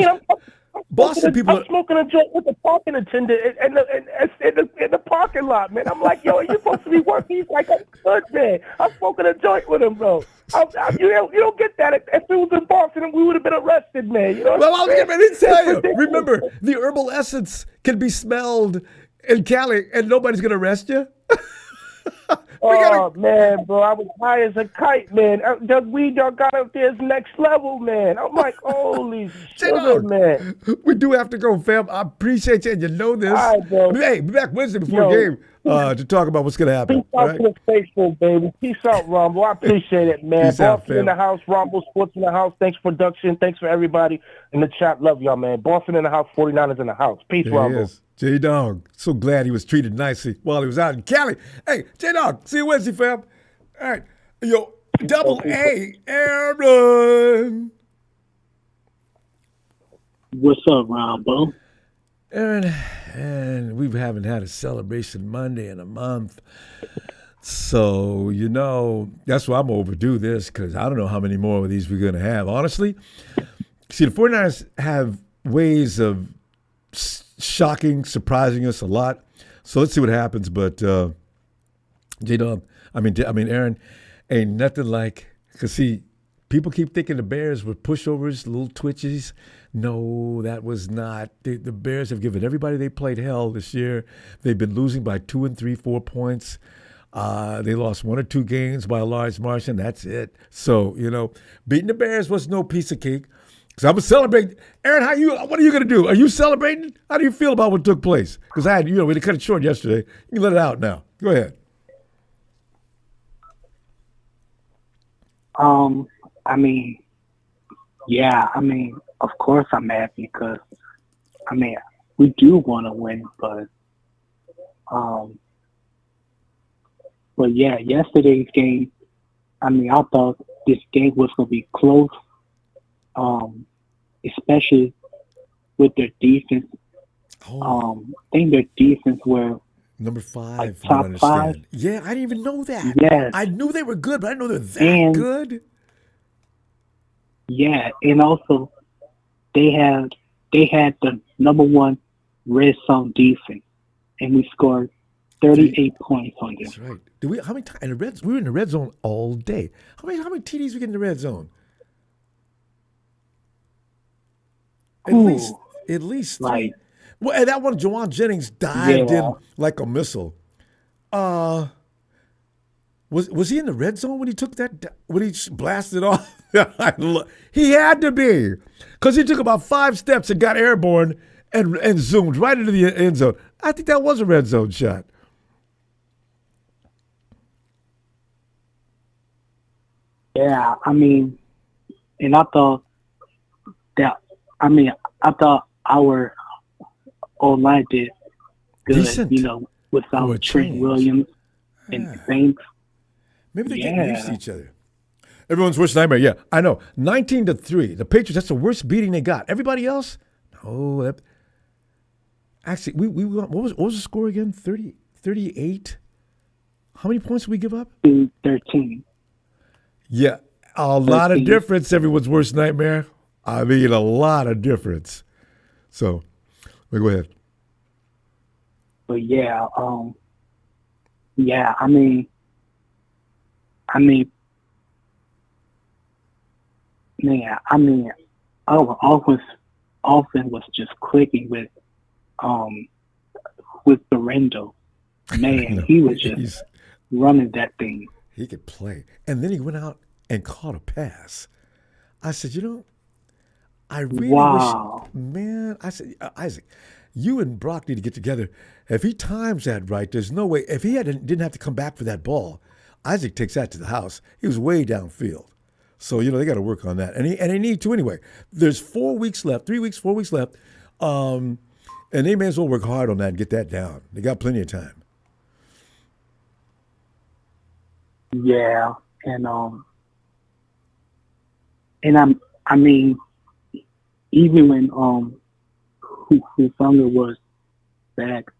[SPEAKER 1] Boston people.
[SPEAKER 4] I'm smoking a joint with the parking attendant in the parking lot, man. I'm like, yo, you're supposed to be working. He's like, I'm good, man. I'm smoking a joint with him, bro. You don't get that. If it was in Boston, we would have been arrested, man. You know
[SPEAKER 1] well, I was getting ready to tell you. Remember, the herbal essence can be smelled in Cali, and nobody's going to arrest you?
[SPEAKER 4] Man, bro, I was high as a kite, man. The weed y'all got up there is next level, man. I'm like, holy shit, man.
[SPEAKER 1] We do have to go, fam. I appreciate you, and you know this.
[SPEAKER 4] All right, bro.
[SPEAKER 1] Hey, be back Wednesday before the game to talk about what's going to happen.
[SPEAKER 4] Peace out to the faithful, baby. Peace out, Ronbo. I appreciate it, man.
[SPEAKER 1] Peace out,
[SPEAKER 4] Boston in the house, Ronbo Sports in the house. Thanks, production. Thanks for everybody in the chat. Love y'all, man. Boston in the house, 49ers in the house. Peace, Ronbo.
[SPEAKER 1] J-Dog, so glad he was treated nicely while he was out in Cali. Hey, J-Dog, see you Wednesday, fam. All right. Yo, Double A, Aaron.
[SPEAKER 5] What's up, Ronbo?
[SPEAKER 1] Aaron, and we haven't had a celebration Monday in a month. So, you know, that's why I'm overdue this because I don't know how many more of these we're going to have. Honestly, see, the 49ers have ways of shocking, surprising us a lot. So let's see what happens. But J-Dog, I mean, Aaron, ain't nothing like, because see, people keep thinking the Bears were pushovers, little twitches. No, that was not. The Bears have given everybody they played hell this year. They've been losing by 2 and 3, 4 points. They lost 1 or 2 games by a large margin. That's it. So, you know, beating the Bears was no piece of cake. Because I'm going to celebrate. Aaron, what are you going to do? Are you celebrating? How do you feel about what took place? Because we cut it short yesterday. You can let it out now. Go ahead.
[SPEAKER 5] Of course I'm happy because, we do want to win, but yeah, yesterday's game, I thought this game was going to be close, especially with their defense. I think their defense were
[SPEAKER 1] number 5,
[SPEAKER 5] like top 5.
[SPEAKER 1] Yeah, I didn't even know that.
[SPEAKER 5] Yes.
[SPEAKER 1] I knew they were good, but I didn't know they're that good.
[SPEAKER 5] Yeah, and also they had the number 1 red zone defense, and we scored 38 points on them.
[SPEAKER 1] That's right. Do we? How many times in the red? We were in the red zone all day. How many TDs we get in the red zone? At least three.
[SPEAKER 5] Like,
[SPEAKER 1] Well, and that one, Jawan Jennings dived
[SPEAKER 5] Yeah.
[SPEAKER 1] in like a missile. Was he in the red zone when he took that? When he blasted off? He had to be, because he took about 5 steps and got airborne and zoomed right into the end zone. I think that was a red zone shot.
[SPEAKER 5] yeah, I mean, and I thought I thought our O-line did good,
[SPEAKER 1] Decent.
[SPEAKER 5] you know,
[SPEAKER 1] For a
[SPEAKER 5] without Trent
[SPEAKER 1] change.
[SPEAKER 5] Williams and
[SPEAKER 1] Yeah.
[SPEAKER 5] Banks.
[SPEAKER 1] Maybe they're getting used to
[SPEAKER 5] Yeah.
[SPEAKER 1] each other. Everyone's worst nightmare. Yeah, I know. 19-3. The Patriots. That's the worst beating they got. Everybody else. No. Actually, what was the score again? 30, 38. How many points did we give up?
[SPEAKER 5] 13.
[SPEAKER 1] Yeah, a lot of
[SPEAKER 5] 13.
[SPEAKER 1] difference. Everyone's worst nightmare. I mean, a lot of difference. So, go ahead.
[SPEAKER 5] But yeah, I mean, man, our offense was just clicking with Dorinda. Man,
[SPEAKER 1] No,
[SPEAKER 5] he was just
[SPEAKER 1] he's-
[SPEAKER 5] running that thing.
[SPEAKER 1] He could play. And then he went out and caught a pass. I said, I really
[SPEAKER 5] Wow.
[SPEAKER 1] wish, man, I said, Isaac, you and Brock need to get together. If he times that right, there's no way. If he didn't have to come back for that ball, Isaac takes that to the house. He was way downfield. So, they got to work on that. And they need to anyway. There's 4 weeks left, 4 weeks left. And they may as well work hard on that and get that down. They got plenty of time.
[SPEAKER 5] Yeah, and I mean, even when Hufanga was back,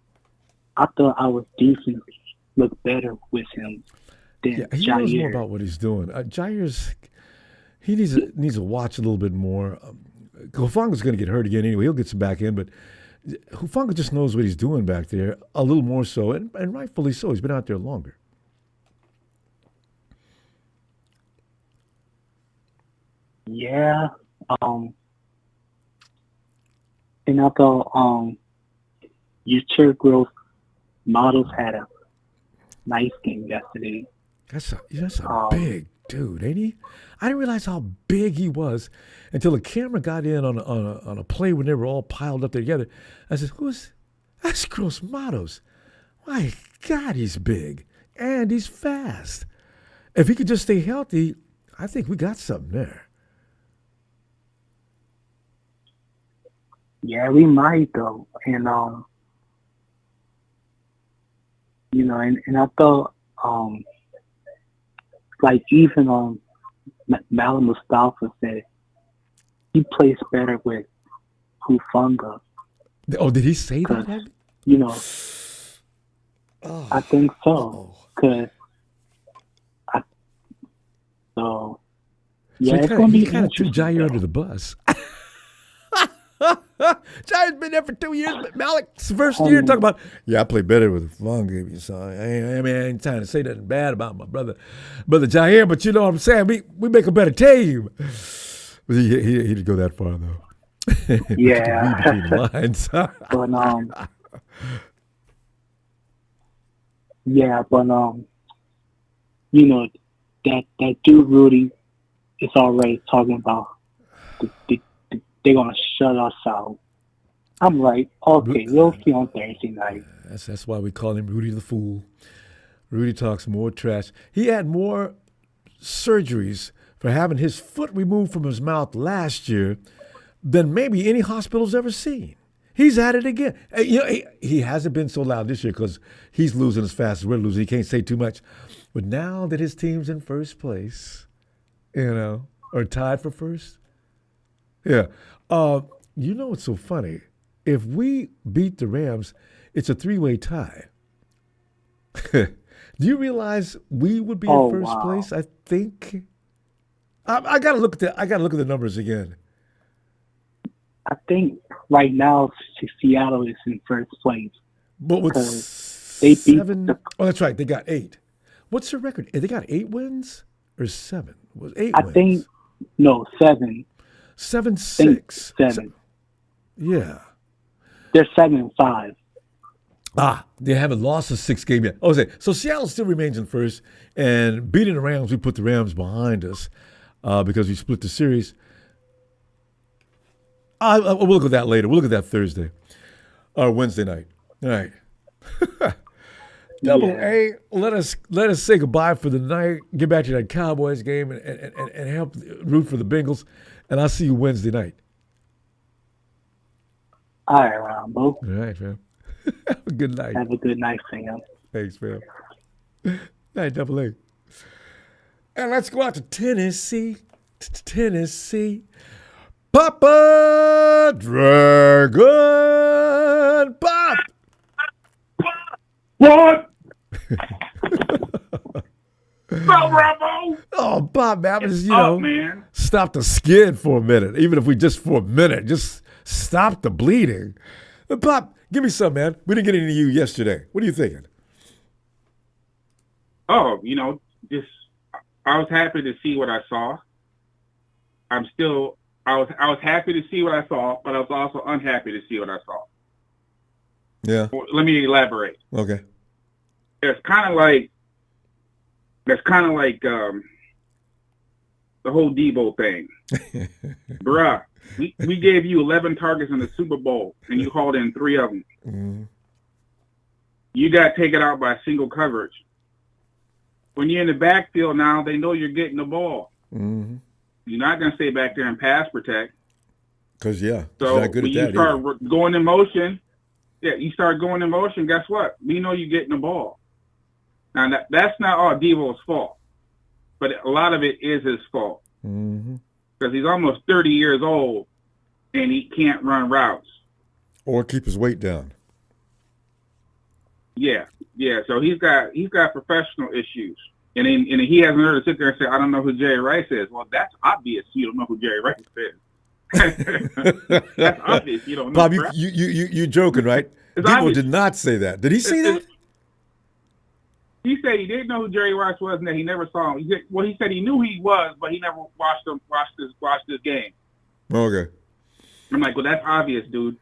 [SPEAKER 5] I thought our defense looked better with him than
[SPEAKER 1] Yeah, he knows more
[SPEAKER 5] Jair.
[SPEAKER 1] about what he's doing. Jair's, he needs to watch a little bit more. Hufanga's going to get hurt again anyway. He'll get some back in, but Hufanga just knows what he's doing back there a little more so, and rightfully so. He's been out there longer.
[SPEAKER 5] Yeah, and I thought your church growth models had a nice game yesterday.
[SPEAKER 1] That's a big dude, ain't he? I didn't realize how big he was until the camera got in on a play when they were all piled up together. I said, that's Gross Matos. My God, he's big and he's fast. If he could just stay healthy, I think we got something there.
[SPEAKER 5] Yeah, we might though, and and I thought like even Malam Mustafa said he plays better with Hufanga.
[SPEAKER 1] Oh, did he say that?
[SPEAKER 5] I think so. So it's gonna be
[SPEAKER 1] he kind of threw
[SPEAKER 5] interesting.
[SPEAKER 1] Jair under the bus. Jair's been there for 2 years, but Malik's first year talking about, I play better with Hufanga. So I ain't trying to say nothing bad about my brother Jair, but you know what I'm saying? We make a better team. But he didn't go that far though.
[SPEAKER 5] Yeah.
[SPEAKER 1] Between the lines.
[SPEAKER 5] That dude Rudy is already talking about they're gonna shut us out. I'm like, okay, we'll see on Thursday night.
[SPEAKER 1] That's why we call him Rudy the Fool. Rudy talks more trash. He had more surgeries for having his foot removed from his mouth last year than maybe any hospital's ever seen. He's at it again. He hasn't been so loud this year because he's losing as fast as we're losing. He can't say too much. But now that his team's in first place, or tied for first, what's so funny? If we beat the Rams, it's a 3-way tie. Do you realize we would be in first place? I think. I gotta look at the numbers again.
[SPEAKER 5] I think right now Seattle is in first place.
[SPEAKER 1] But with
[SPEAKER 5] They beat
[SPEAKER 1] 7. Oh, that's right. They got 8. What's their record? They got 8 wins or 7? Was 8
[SPEAKER 5] I
[SPEAKER 1] wins?
[SPEAKER 5] think no 7.
[SPEAKER 1] 7-6.
[SPEAKER 5] 7.
[SPEAKER 1] Yeah.
[SPEAKER 5] They're 7-5.
[SPEAKER 1] They haven't lost a 6 game yet. Oh, so Seattle still remains in first, and beating the Rams, we put the Rams behind us because we split the series. We'll look at that later. We'll look at that Thursday or Wednesday night. All right. Double A, let us say goodbye for the night. Get back to that Cowboys game and help root for the Bengals. And I'll see you Wednesday night.
[SPEAKER 5] All right, Ronbo.
[SPEAKER 1] All right, fam. Have a good night.
[SPEAKER 5] Have a good night, fam.
[SPEAKER 1] Thanks, fam. Night, Double A. And let's go out to Tennessee. Tennessee. Papa Dragon Pop.
[SPEAKER 3] What? Ronbo?
[SPEAKER 1] Oh, Bob, man,
[SPEAKER 3] man.
[SPEAKER 1] stop the skid for a minute. Even if we just for a minute, just stop the bleeding. Bob, give me some, man. We didn't get into you yesterday. What are you thinking?
[SPEAKER 6] Oh, just I was happy to see what I saw. I was happy to see what I saw, but I was also unhappy to see what I saw.
[SPEAKER 1] Yeah.
[SPEAKER 6] Let me elaborate.
[SPEAKER 1] Okay.
[SPEAKER 6] It's kind of like the whole Debo thing. Bruh, we gave you 11 targets in the Super Bowl, and you hauled in 3 of them.
[SPEAKER 1] Mm-hmm.
[SPEAKER 6] You got taken out by single coverage. When you're in the backfield now, they know you're getting the ball.
[SPEAKER 1] Mm-hmm.
[SPEAKER 6] You're not going to stay back there and pass protect.
[SPEAKER 1] Because, yeah,
[SPEAKER 6] so
[SPEAKER 1] not good
[SPEAKER 6] when
[SPEAKER 1] at
[SPEAKER 6] you
[SPEAKER 1] that
[SPEAKER 6] start
[SPEAKER 1] either.
[SPEAKER 6] going in motion, you start going in motion, guess what? We know you're getting the ball. Now, that's not all Devo's fault, but a lot of it is his fault.
[SPEAKER 1] Mm-hmm.
[SPEAKER 6] Because he's almost 30 years old, and he can't run routes.
[SPEAKER 1] Or keep his weight down.
[SPEAKER 6] Yeah. So he's got professional issues. And he hasn't heard to sit there and say, I don't know who Jerry Rice is. Well, that's obvious you don't know who Jerry Rice is. That's obvious you don't know.
[SPEAKER 1] Bob, you're joking, right? People did not say that. Did he say that?
[SPEAKER 6] He said he didn't know who Jerry Rice was and that he never saw him. He said he knew who he was, but he never watched this game.
[SPEAKER 1] Okay.
[SPEAKER 6] I'm like, well, that's obvious, dude.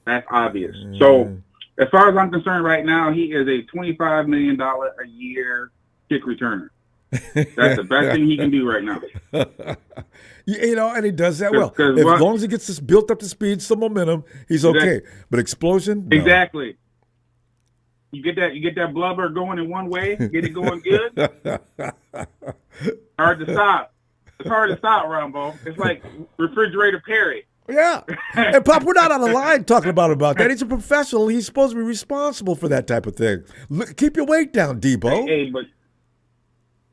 [SPEAKER 6] That's obvious. So as far as I'm concerned right now, he is a $25 million a year kick returner. That's the best thing he can do right now.
[SPEAKER 1] And he does that well. As long as he gets this built up to speed, some momentum, he's okay. But explosion? No.
[SPEAKER 6] Exactly. You get that blubber going in one way, get it going good. Hard to stop. It's hard to stop, Ronbo. It's like refrigerator Perry.
[SPEAKER 1] Yeah. And Pop, we're not on the line talking about that. He's a professional. He's supposed to be responsible for that type of thing. Look, keep your weight down, Debo.
[SPEAKER 6] Hey, but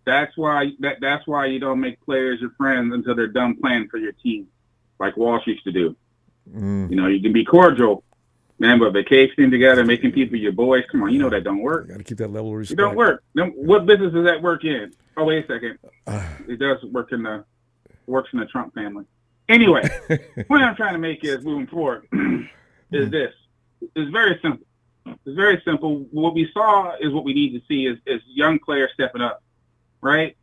[SPEAKER 6] that's why you don't make players your friends until they're done playing for your team, like Walsh used to do. You can be cordial, man, but vacationing together, making people your boys, come on, that don't work.
[SPEAKER 1] You got to keep that level of respect.
[SPEAKER 6] It don't work. What business does that work in? Oh, wait a second. It does work works in the Trump family. Anyway, what I'm trying to make is moving forward is this. It's very simple. It's very simple. What we saw is what we need to see is young players stepping up, right?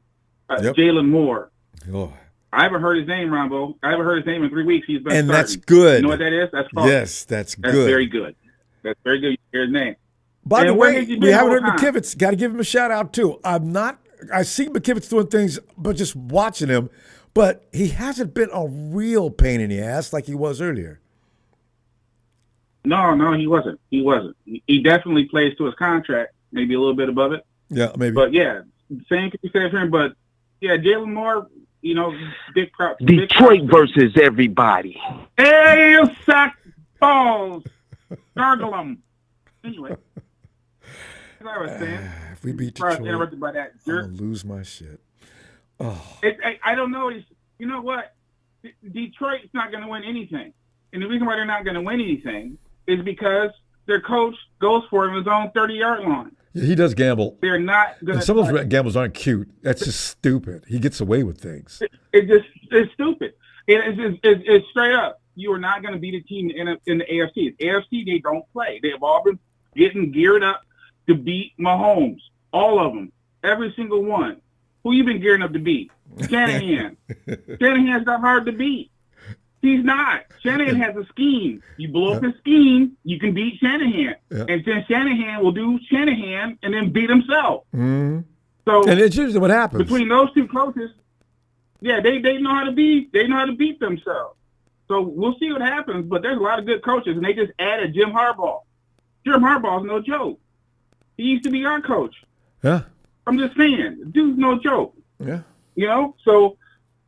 [SPEAKER 6] Jalen Moore.
[SPEAKER 1] Oh.
[SPEAKER 6] I haven't heard his name, Ronbo. I haven't heard his name in 3 weeks. He's been
[SPEAKER 1] and
[SPEAKER 6] starting.
[SPEAKER 1] That's good.
[SPEAKER 6] You know what that is? That's false.
[SPEAKER 1] Yes, that's good.
[SPEAKER 6] That's very good. That's very good. You hear his name.
[SPEAKER 1] By the way, we haven't heard McKivitz. Got to give him a shout out too. I see McKivitz doing things, but just watching him. But he hasn't been a real pain in the ass like he was earlier.
[SPEAKER 6] No, he wasn't. He definitely plays to his contract, maybe a little bit above it.
[SPEAKER 1] Yeah, maybe.
[SPEAKER 6] But yeah, same can be said for him. But yeah, Jalen Moore, big props.
[SPEAKER 2] Detroit versus everybody.
[SPEAKER 6] Hey, you sack balls. Gargle them. Anyway, as I was saying,
[SPEAKER 1] if we beat Detroit,
[SPEAKER 6] interrupted by that jerk.
[SPEAKER 1] I'm gonna lose my shit. Oh.
[SPEAKER 6] I don't know. You know what? Detroit's not going to win anything. And the reason why they're not going to win anything is because their coach goes for him his own 30-yard line.
[SPEAKER 1] Yeah, he does gamble.
[SPEAKER 6] They're not going to.
[SPEAKER 1] Some of those gambles aren't cute. That's just stupid. He gets away with things.
[SPEAKER 6] It's stupid. It's straight up. You are not going to beat a team in the AFC. AFC, they don't play. They have all been getting geared up to beat Mahomes. All of them. Every single one. Who you been gearing up to beat? Shanahan. Shanahan's not hard to beat. He's not. Shanahan has a scheme. You blow up his scheme, you can beat Shanahan.
[SPEAKER 1] Yeah.
[SPEAKER 6] And then Shanahan will do Shanahan and then beat himself.
[SPEAKER 1] Mm-hmm.
[SPEAKER 6] So
[SPEAKER 1] and it's usually what happens.
[SPEAKER 6] Between those two coaches, yeah, they know how to beat themselves. So we'll see what happens, but there's a lot of good coaches, and they just added Jim Harbaugh. Jim Harbaugh's no joke. He used to be our coach.
[SPEAKER 1] Yeah.
[SPEAKER 6] I'm just saying, the dude's no joke.
[SPEAKER 1] Yeah.
[SPEAKER 6] So,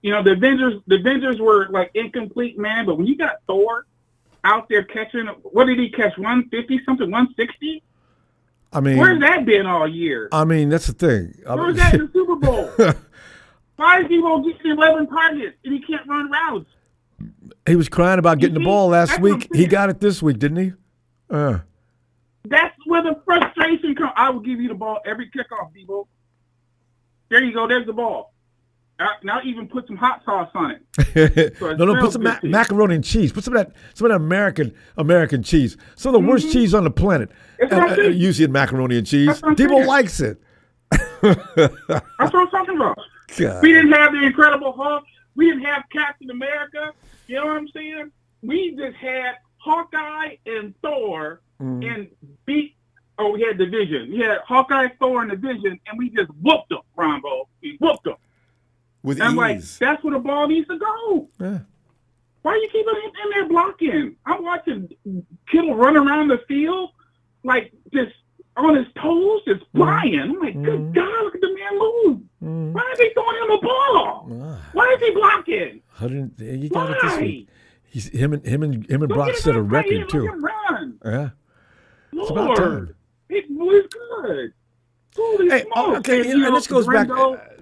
[SPEAKER 6] the Avengers were like incomplete, man, but when you got Thor out there catching, what did he catch, 150 something, 160?
[SPEAKER 1] I mean,
[SPEAKER 6] where's that been all year?
[SPEAKER 1] I mean, that's the thing.
[SPEAKER 6] Where's that in the Super Bowl? Why is he getting 11 targets and he can't run routes?
[SPEAKER 1] He was crying about getting the ball last week. He got it this week, didn't he?
[SPEAKER 6] That's where the frustration comes. I will give you the ball every kickoff, Debo. There you go. There's the ball. Now even put some hot sauce on it. So
[SPEAKER 1] no, put some macaroni and cheese. Put some of that American cheese. Some of the worst cheese on the planet. Usually in macaroni and cheese. Debo likes it.
[SPEAKER 6] That's what I'm talking about. God. We didn't have the Incredible Hulk. We didn't have Captain America. You know what I'm saying? We just had Hawkeye and Thor and we had Division. We had Hawkeye, Thor, and Division, and we just whooped them, Ronbo. We whooped them.
[SPEAKER 1] With
[SPEAKER 6] I'm
[SPEAKER 1] ease.
[SPEAKER 6] like, that's where the ball needs to go.
[SPEAKER 1] Yeah.
[SPEAKER 6] Why are you keeping him in there blocking? I'm watching Kittle run around the field like just on his toes, just flying. I'm like, good God, look at the man move. Why is he throwing him the ball? Why is he blocking?
[SPEAKER 1] You got it this week. Him and Brock set a record too. Yeah.
[SPEAKER 6] Lord,
[SPEAKER 1] it's about time.
[SPEAKER 6] It's good.
[SPEAKER 1] Hey, okay, and this goes back,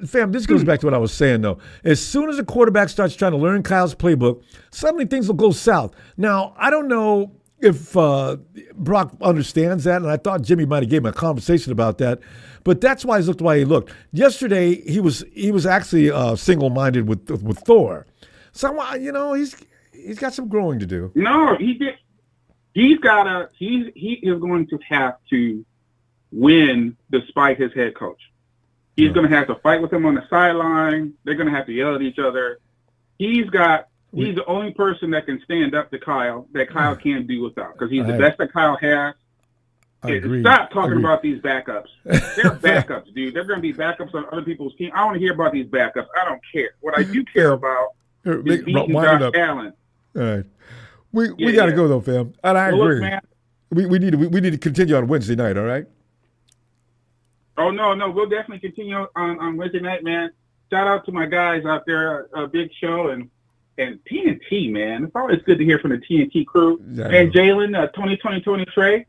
[SPEAKER 1] fam. This goes back to what I was saying, though. As soon as a quarterback starts trying to learn Kyle's playbook, suddenly things will go south. Now, I don't know if Brock understands that, and I thought Jimmy might have gave him a conversation about that, but that's why he looked the way he looked. Yesterday, he was actually single-minded with Thor. So he's got some growing to do.
[SPEAKER 6] No, he did. He is going to have to win despite his head coach. He's going to have to fight with him on the sideline. They're going to have to yell at each other. He's the only person that can stand up to Kyle that Kyle can't do without, because he's the best that Kyle has. Stop talking about these backups. They're backups, dude. They're going to be backups on other people's team. I don't want to hear about these backups. I don't care. What I do care about is beating Josh Allen.
[SPEAKER 1] All right. We got to go, though, fam. And I agree. Look, man, we need to continue on Wednesday night, all right?
[SPEAKER 6] Oh, no. We'll definitely continue on Wednesday night, man. Shout out to my guys out there, a big show, and TNT, man. It's always good to hear from the TNT crew. And Jalen, Tony, Trey.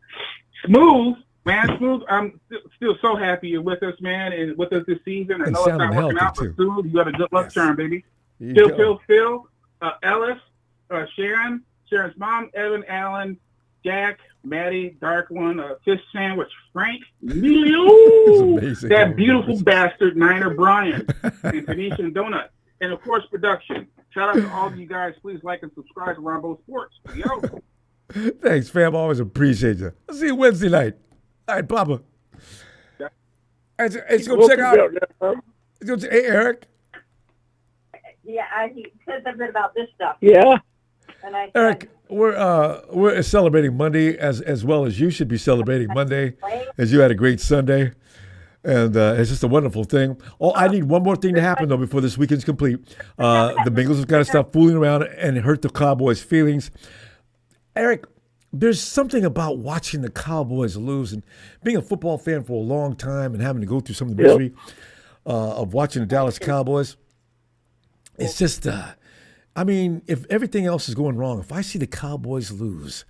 [SPEAKER 6] Smooth, man. Smooth. I'm still so happy you're with us, man, and with us this season. I know it's not working out, but Smooth, you got a good luck charm, baby. Phil, Ellis, Sharon's mom, Evan, Allen, Jack, Maddie, Dark One, Fish Sandwich, Frank, Emilio, that beautiful bastard, Niner Brian, and Venetian Donut, and of course, production. Shout out to all of you guys. Please like and subscribe to Ronbo Sports. Yo.
[SPEAKER 1] Thanks, fam. Always appreciate you. I'll see you Wednesday night. All right, Papa. Yeah. Let's go check out. Hey, Eric.
[SPEAKER 7] Yeah, he said something about this stuff.
[SPEAKER 3] Yeah.
[SPEAKER 7] And I
[SPEAKER 1] Eric, we're celebrating Monday as well as you should be celebrating Monday, as you had a great Sunday. And it's just a wonderful thing. I need one more thing to happen, though, before this weekend's complete. The Bengals have got to stop fooling around and hurt the Cowboys' feelings. Eric, there's something about watching the Cowboys lose and being a football fan for a long time and having to go through some of the misery of watching the Dallas Cowboys. It's just, if everything else is going wrong, if I see the Cowboys lose,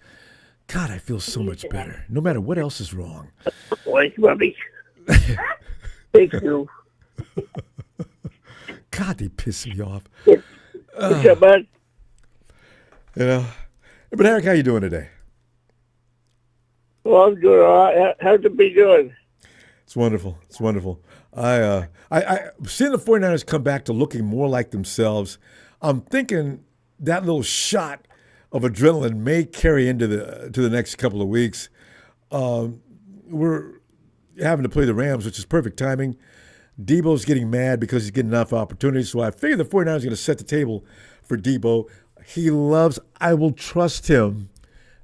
[SPEAKER 1] God, I feel so much better, no matter what else is wrong.
[SPEAKER 3] Boy, Bobby. Thank you.
[SPEAKER 1] God, they piss me off.
[SPEAKER 3] What's up, bud?
[SPEAKER 1] But Eric, how you doing today?
[SPEAKER 3] Well, I'm doing all right. How's it be doing?
[SPEAKER 1] It's wonderful. It's wonderful. I seeing the 49ers come back to looking more like themselves, I'm thinking that little shot of adrenaline may carry into the next couple of weeks. we're having to play the Rams, which is perfect timing. Debo's getting mad because he's getting enough opportunities. So I figure the 49ers are going to set the table for Debo. I will trust him.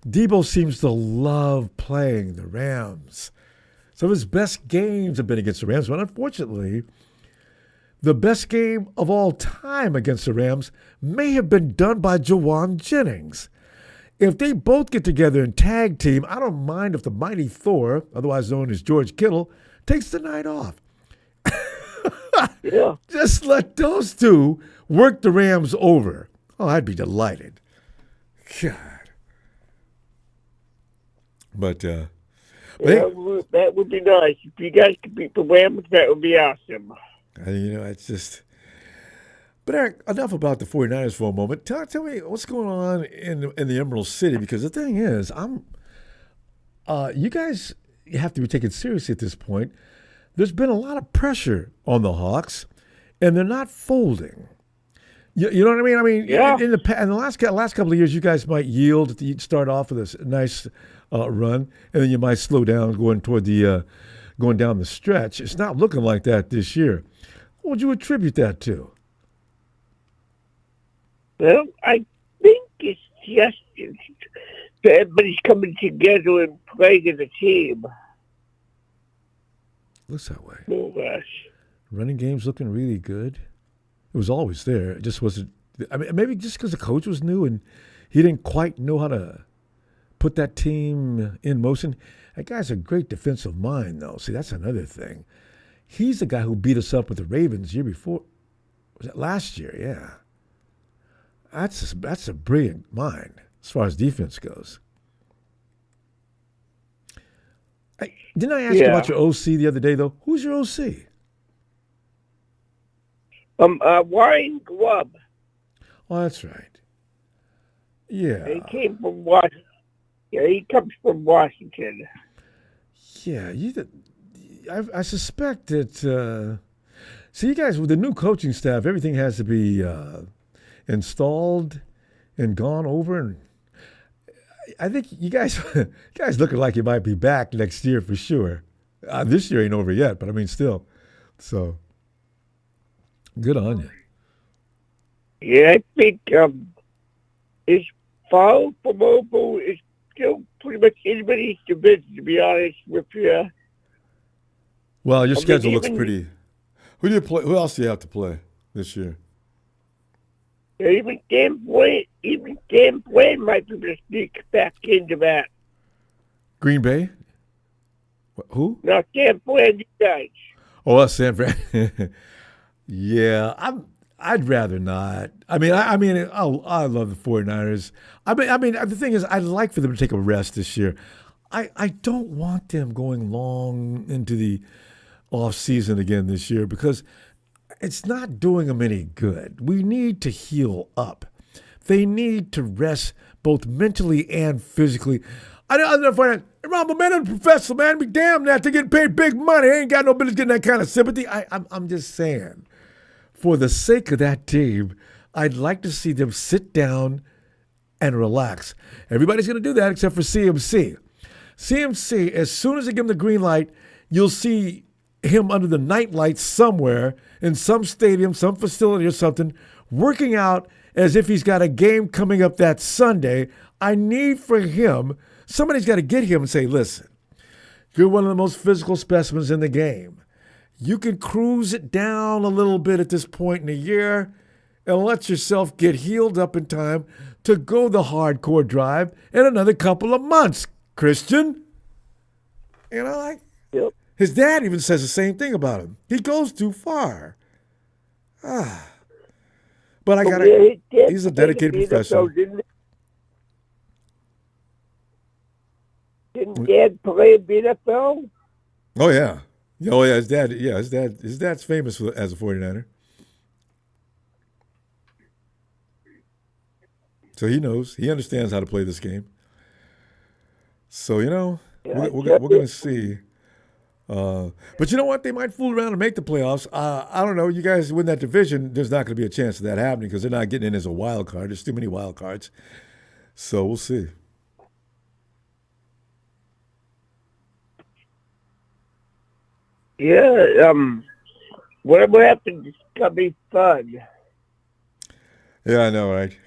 [SPEAKER 1] Debo seems to love playing the Rams. Some of his best games have been against the Rams, but unfortunately, the best game of all time against the Rams may have been done by Jawan Jennings. If they both get together and tag team, I don't mind if the mighty Thor, otherwise known as George Kittle, takes the night off.
[SPEAKER 8] Yeah.
[SPEAKER 1] Just let those two work the Rams over. Oh, I'd be delighted. God. But hey,
[SPEAKER 8] that would be nice. If you guys could beat the Rams, that would be awesome.
[SPEAKER 1] It's just. But Eric, enough about the 49ers for a moment. Tell me what's going on in the Emerald City, because the thing is, you guys have to be taken seriously at this point. There's been a lot of pressure on the Hawks, and they're not folding. You know what I mean? I mean,
[SPEAKER 8] yeah.
[SPEAKER 1] in the last couple of years, you guys might yield. You'd start off with a nice run, and then you might slow down going down the stretch. It's not looking like that this year. What would you attribute that to?
[SPEAKER 8] Well, I think it's just everybody's coming together and playing as a team.
[SPEAKER 1] Looks that way.
[SPEAKER 8] More or less.
[SPEAKER 1] Running game's looking really good. It was always there. It just wasn't. I mean, maybe just because the coach was new and he didn't quite know how to put that team in motion. That guy's a great defensive mind, though. See, that's another thing. He's the guy who beat us up with the Ravens year before. Was that last year? Yeah. That's a brilliant mind as far as defense goes. Didn't I ask you about your OC the other day, though? Who's your OC?
[SPEAKER 8] Warren Grubb.
[SPEAKER 1] Oh, that's right. Yeah.
[SPEAKER 8] He came from Washington. Yeah, he comes from Washington.
[SPEAKER 1] Yeah, I suspect that. See, you guys with the new coaching staff, everything has to be installed and gone over, and I think you guys looking like you might be back next year for sure. This year ain't over yet, but I mean still. So good on you.
[SPEAKER 8] Yeah, I think it's far from over. It's still pretty much anybody's division, to be honest with you.
[SPEAKER 1] Well, your schedule looks pretty. Who do you play? Who else do you have to play this year?
[SPEAKER 8] Even Dan Blaine might be able to sneak back into that.
[SPEAKER 1] Green Bay? Who?
[SPEAKER 8] No, Dan Blaine, you guys.
[SPEAKER 1] Oh, us, San Fran. Yeah, I'd rather not. I love the 49ers. I mean, the thing is, I'd like for them to take a rest this year. I don't want them going long into the off season again this year because it's not doing them any good. We need to heal up. They need to rest both mentally and physically. I don't find that. Ronbo, man, I'm a professional, man. Be damned that they're getting paid big money. I ain't got no business getting that kind of sympathy. I'm just saying, for the sake of that team, I'd like to see them sit down and relax. Everybody's going to do that except for CMC. CMC, as soon as they give him the green light, you'll see him under the night lights somewhere in some stadium, some facility or something, working out as if he's got a game coming up that Sunday. I need for him, somebody's got to get him and say, listen, you're one of the most physical specimens in the game. You can cruise it down a little bit at this point in the year and let yourself get healed up in time to go the hardcore drive in another couple of months, Christian.
[SPEAKER 8] Yep.
[SPEAKER 1] His dad even says the same thing about him. He goes too far. But he's a dedicated professional.
[SPEAKER 8] Didn't Dad play in NFL?
[SPEAKER 1] Oh yeah. His dad's famous as a 49er. So he knows. He understands how to play this game. So, we're going to see. But you know what? They might fool around and make the playoffs. I don't know. You guys win that division, there's not going to be a chance of that happening because they're not getting in as a wild card. There's too many wild cards. So we'll see.
[SPEAKER 8] Yeah. Whatever happens, it's gonna be fun.
[SPEAKER 1] Yeah, I know, right?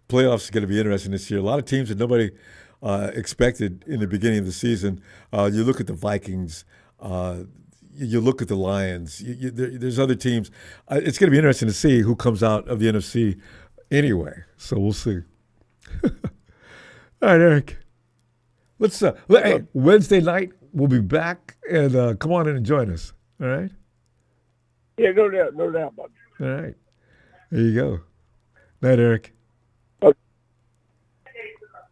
[SPEAKER 1] Playoffs are going to be interesting this year. A lot of teams that nobody expected in the beginning of the season. You look at the Vikings. You look at the Lions. There's other teams. It's going to be interesting to see who comes out of the NFC anyway. So we'll see. All right, Eric. Let's hey, Wednesday night we'll be back and come on in and join us. All right.
[SPEAKER 8] Yeah, no doubt, buddy.
[SPEAKER 1] All right. There you go. Night, Eric.
[SPEAKER 8] Okay.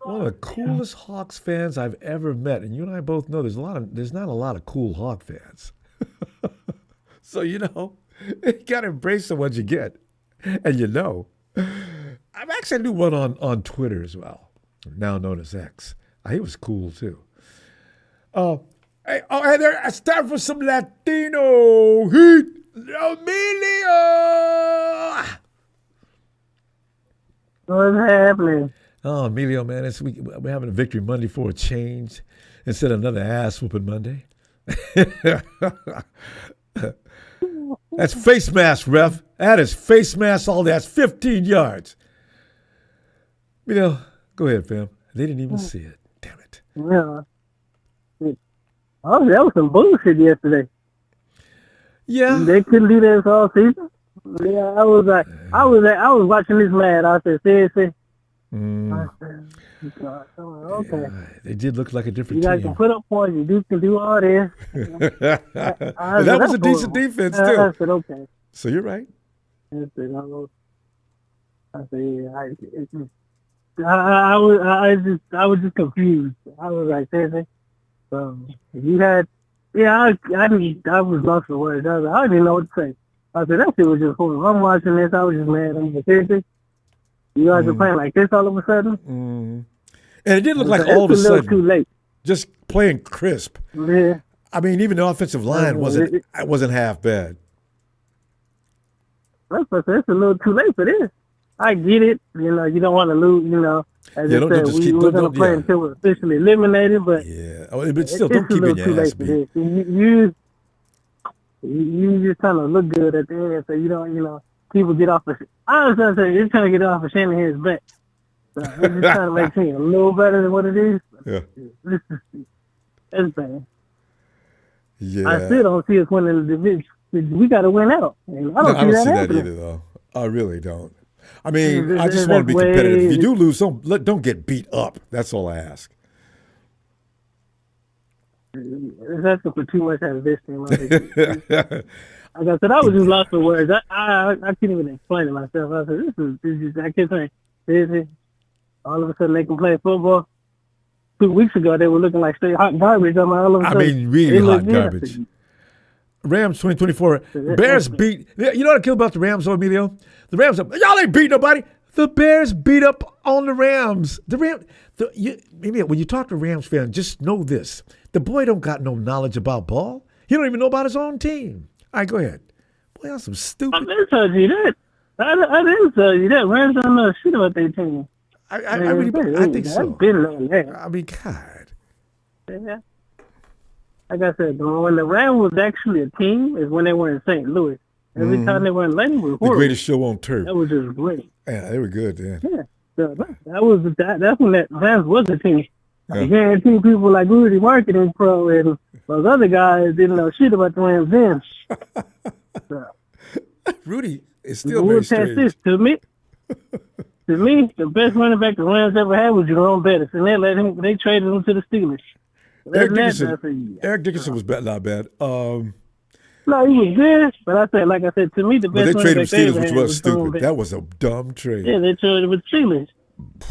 [SPEAKER 1] One of the coolest Hawks fans I've ever met, and you and I both know there's not a lot of cool Hawk fans. So you gotta embrace the ones you get, and I've actually knew one on Twitter as well, now known as X. He was cool too. Hey there! It's time for some Latino heat. Emilio.
[SPEAKER 9] What's happening?
[SPEAKER 1] Oh, Emilio, man, we're having a Victory Monday for a change instead of another ass-whooping Monday. That's face mask, ref. That is face mask all day. That's 15 yards. Go ahead, fam. They didn't even see it. Damn it.
[SPEAKER 9] Yeah. Oh, that was some bullshit yesterday.
[SPEAKER 1] Yeah.
[SPEAKER 9] They couldn't do this all season. Yeah, I was watching this lad. I said, seriously. I said, okay.
[SPEAKER 1] Yeah, they did look like a different
[SPEAKER 9] you guys
[SPEAKER 1] team.
[SPEAKER 9] can put up points. You can do all this.
[SPEAKER 1] That was a decent defense too.
[SPEAKER 9] I said, okay.
[SPEAKER 1] So you're right.
[SPEAKER 9] I was just confused. I was like, seriously. You had, I was lost for words. I didn't even know what to say. I said, that shit was just horrible. I'm watching this. I was just mad. I'm like, seriously? You guys are playing like this all of a sudden?
[SPEAKER 1] And it did look like all of a sudden,
[SPEAKER 9] too late.
[SPEAKER 1] just playing crisp.
[SPEAKER 9] Yeah.
[SPEAKER 1] I mean, even the offensive line wasn't half bad.
[SPEAKER 9] It's a little too late for this. I get it. You don't want to lose, As I said, we're going to play until we're officially eliminated, but
[SPEAKER 1] but still, don't keep in your ass beat.
[SPEAKER 9] You just trying to look good at the end, so you don't, people get off of. I was going to say, you're trying to get off of Shanahan's back. So I'm just trying to make things a little better than what it is.
[SPEAKER 1] Yeah.
[SPEAKER 9] It's bad.
[SPEAKER 1] Yeah.
[SPEAKER 9] I still don't see us winning the division. We got to win out. And I don't see that either,
[SPEAKER 1] though. I really don't. I mean, I just want to be competitive. If you do lose, don't get beat up. That's all I ask.
[SPEAKER 9] It's asking for too much out of this team. Like I said, I was just lost for words. I can't even explain it myself. I said, this is I can't say. Seriously, all of a sudden they can play football. 2 weeks ago they were looking like straight hot garbage. All of a sudden,
[SPEAKER 1] really hot garbage. Rams 2024. Bears beat. You know what I kill about the Rams, Emilio? The Rams, y'all ain't beat nobody. The Bears beat up on the Rams. Emilio, when you talk to Rams fans, just know this. The boy don't got no knowledge about ball. He don't even know about his own team. All right, go ahead. Boy, that's some stupid.
[SPEAKER 9] I didn't tell you that. I didn't tell you that. Rams don't know shit about their team.
[SPEAKER 1] I think so. I mean, God.
[SPEAKER 9] Yeah. Like I said, when the Rams was actually a team is when they were in St. Louis. Every time they were in London was horrible.
[SPEAKER 1] The greatest show on turf.
[SPEAKER 9] That was just great.
[SPEAKER 1] Yeah, they were good, yeah.
[SPEAKER 9] Yeah. So that's when that Rams was a team. I guarantee people like Rudy Marketing Pro and those other guys didn't know shit about the Rams then. So,
[SPEAKER 1] Rudy is still very strange.
[SPEAKER 9] To me, the best running back the Rams ever had was Jerome Bettis, and they traded him to the Steelers.
[SPEAKER 1] Eric Dickerson was not bad.
[SPEAKER 9] No, he was good, but like I said, to me, the best.
[SPEAKER 1] But they traded
[SPEAKER 9] Steelers,
[SPEAKER 1] which was stupid. That was a dumb trade.
[SPEAKER 9] Yeah, they traded with Steelers.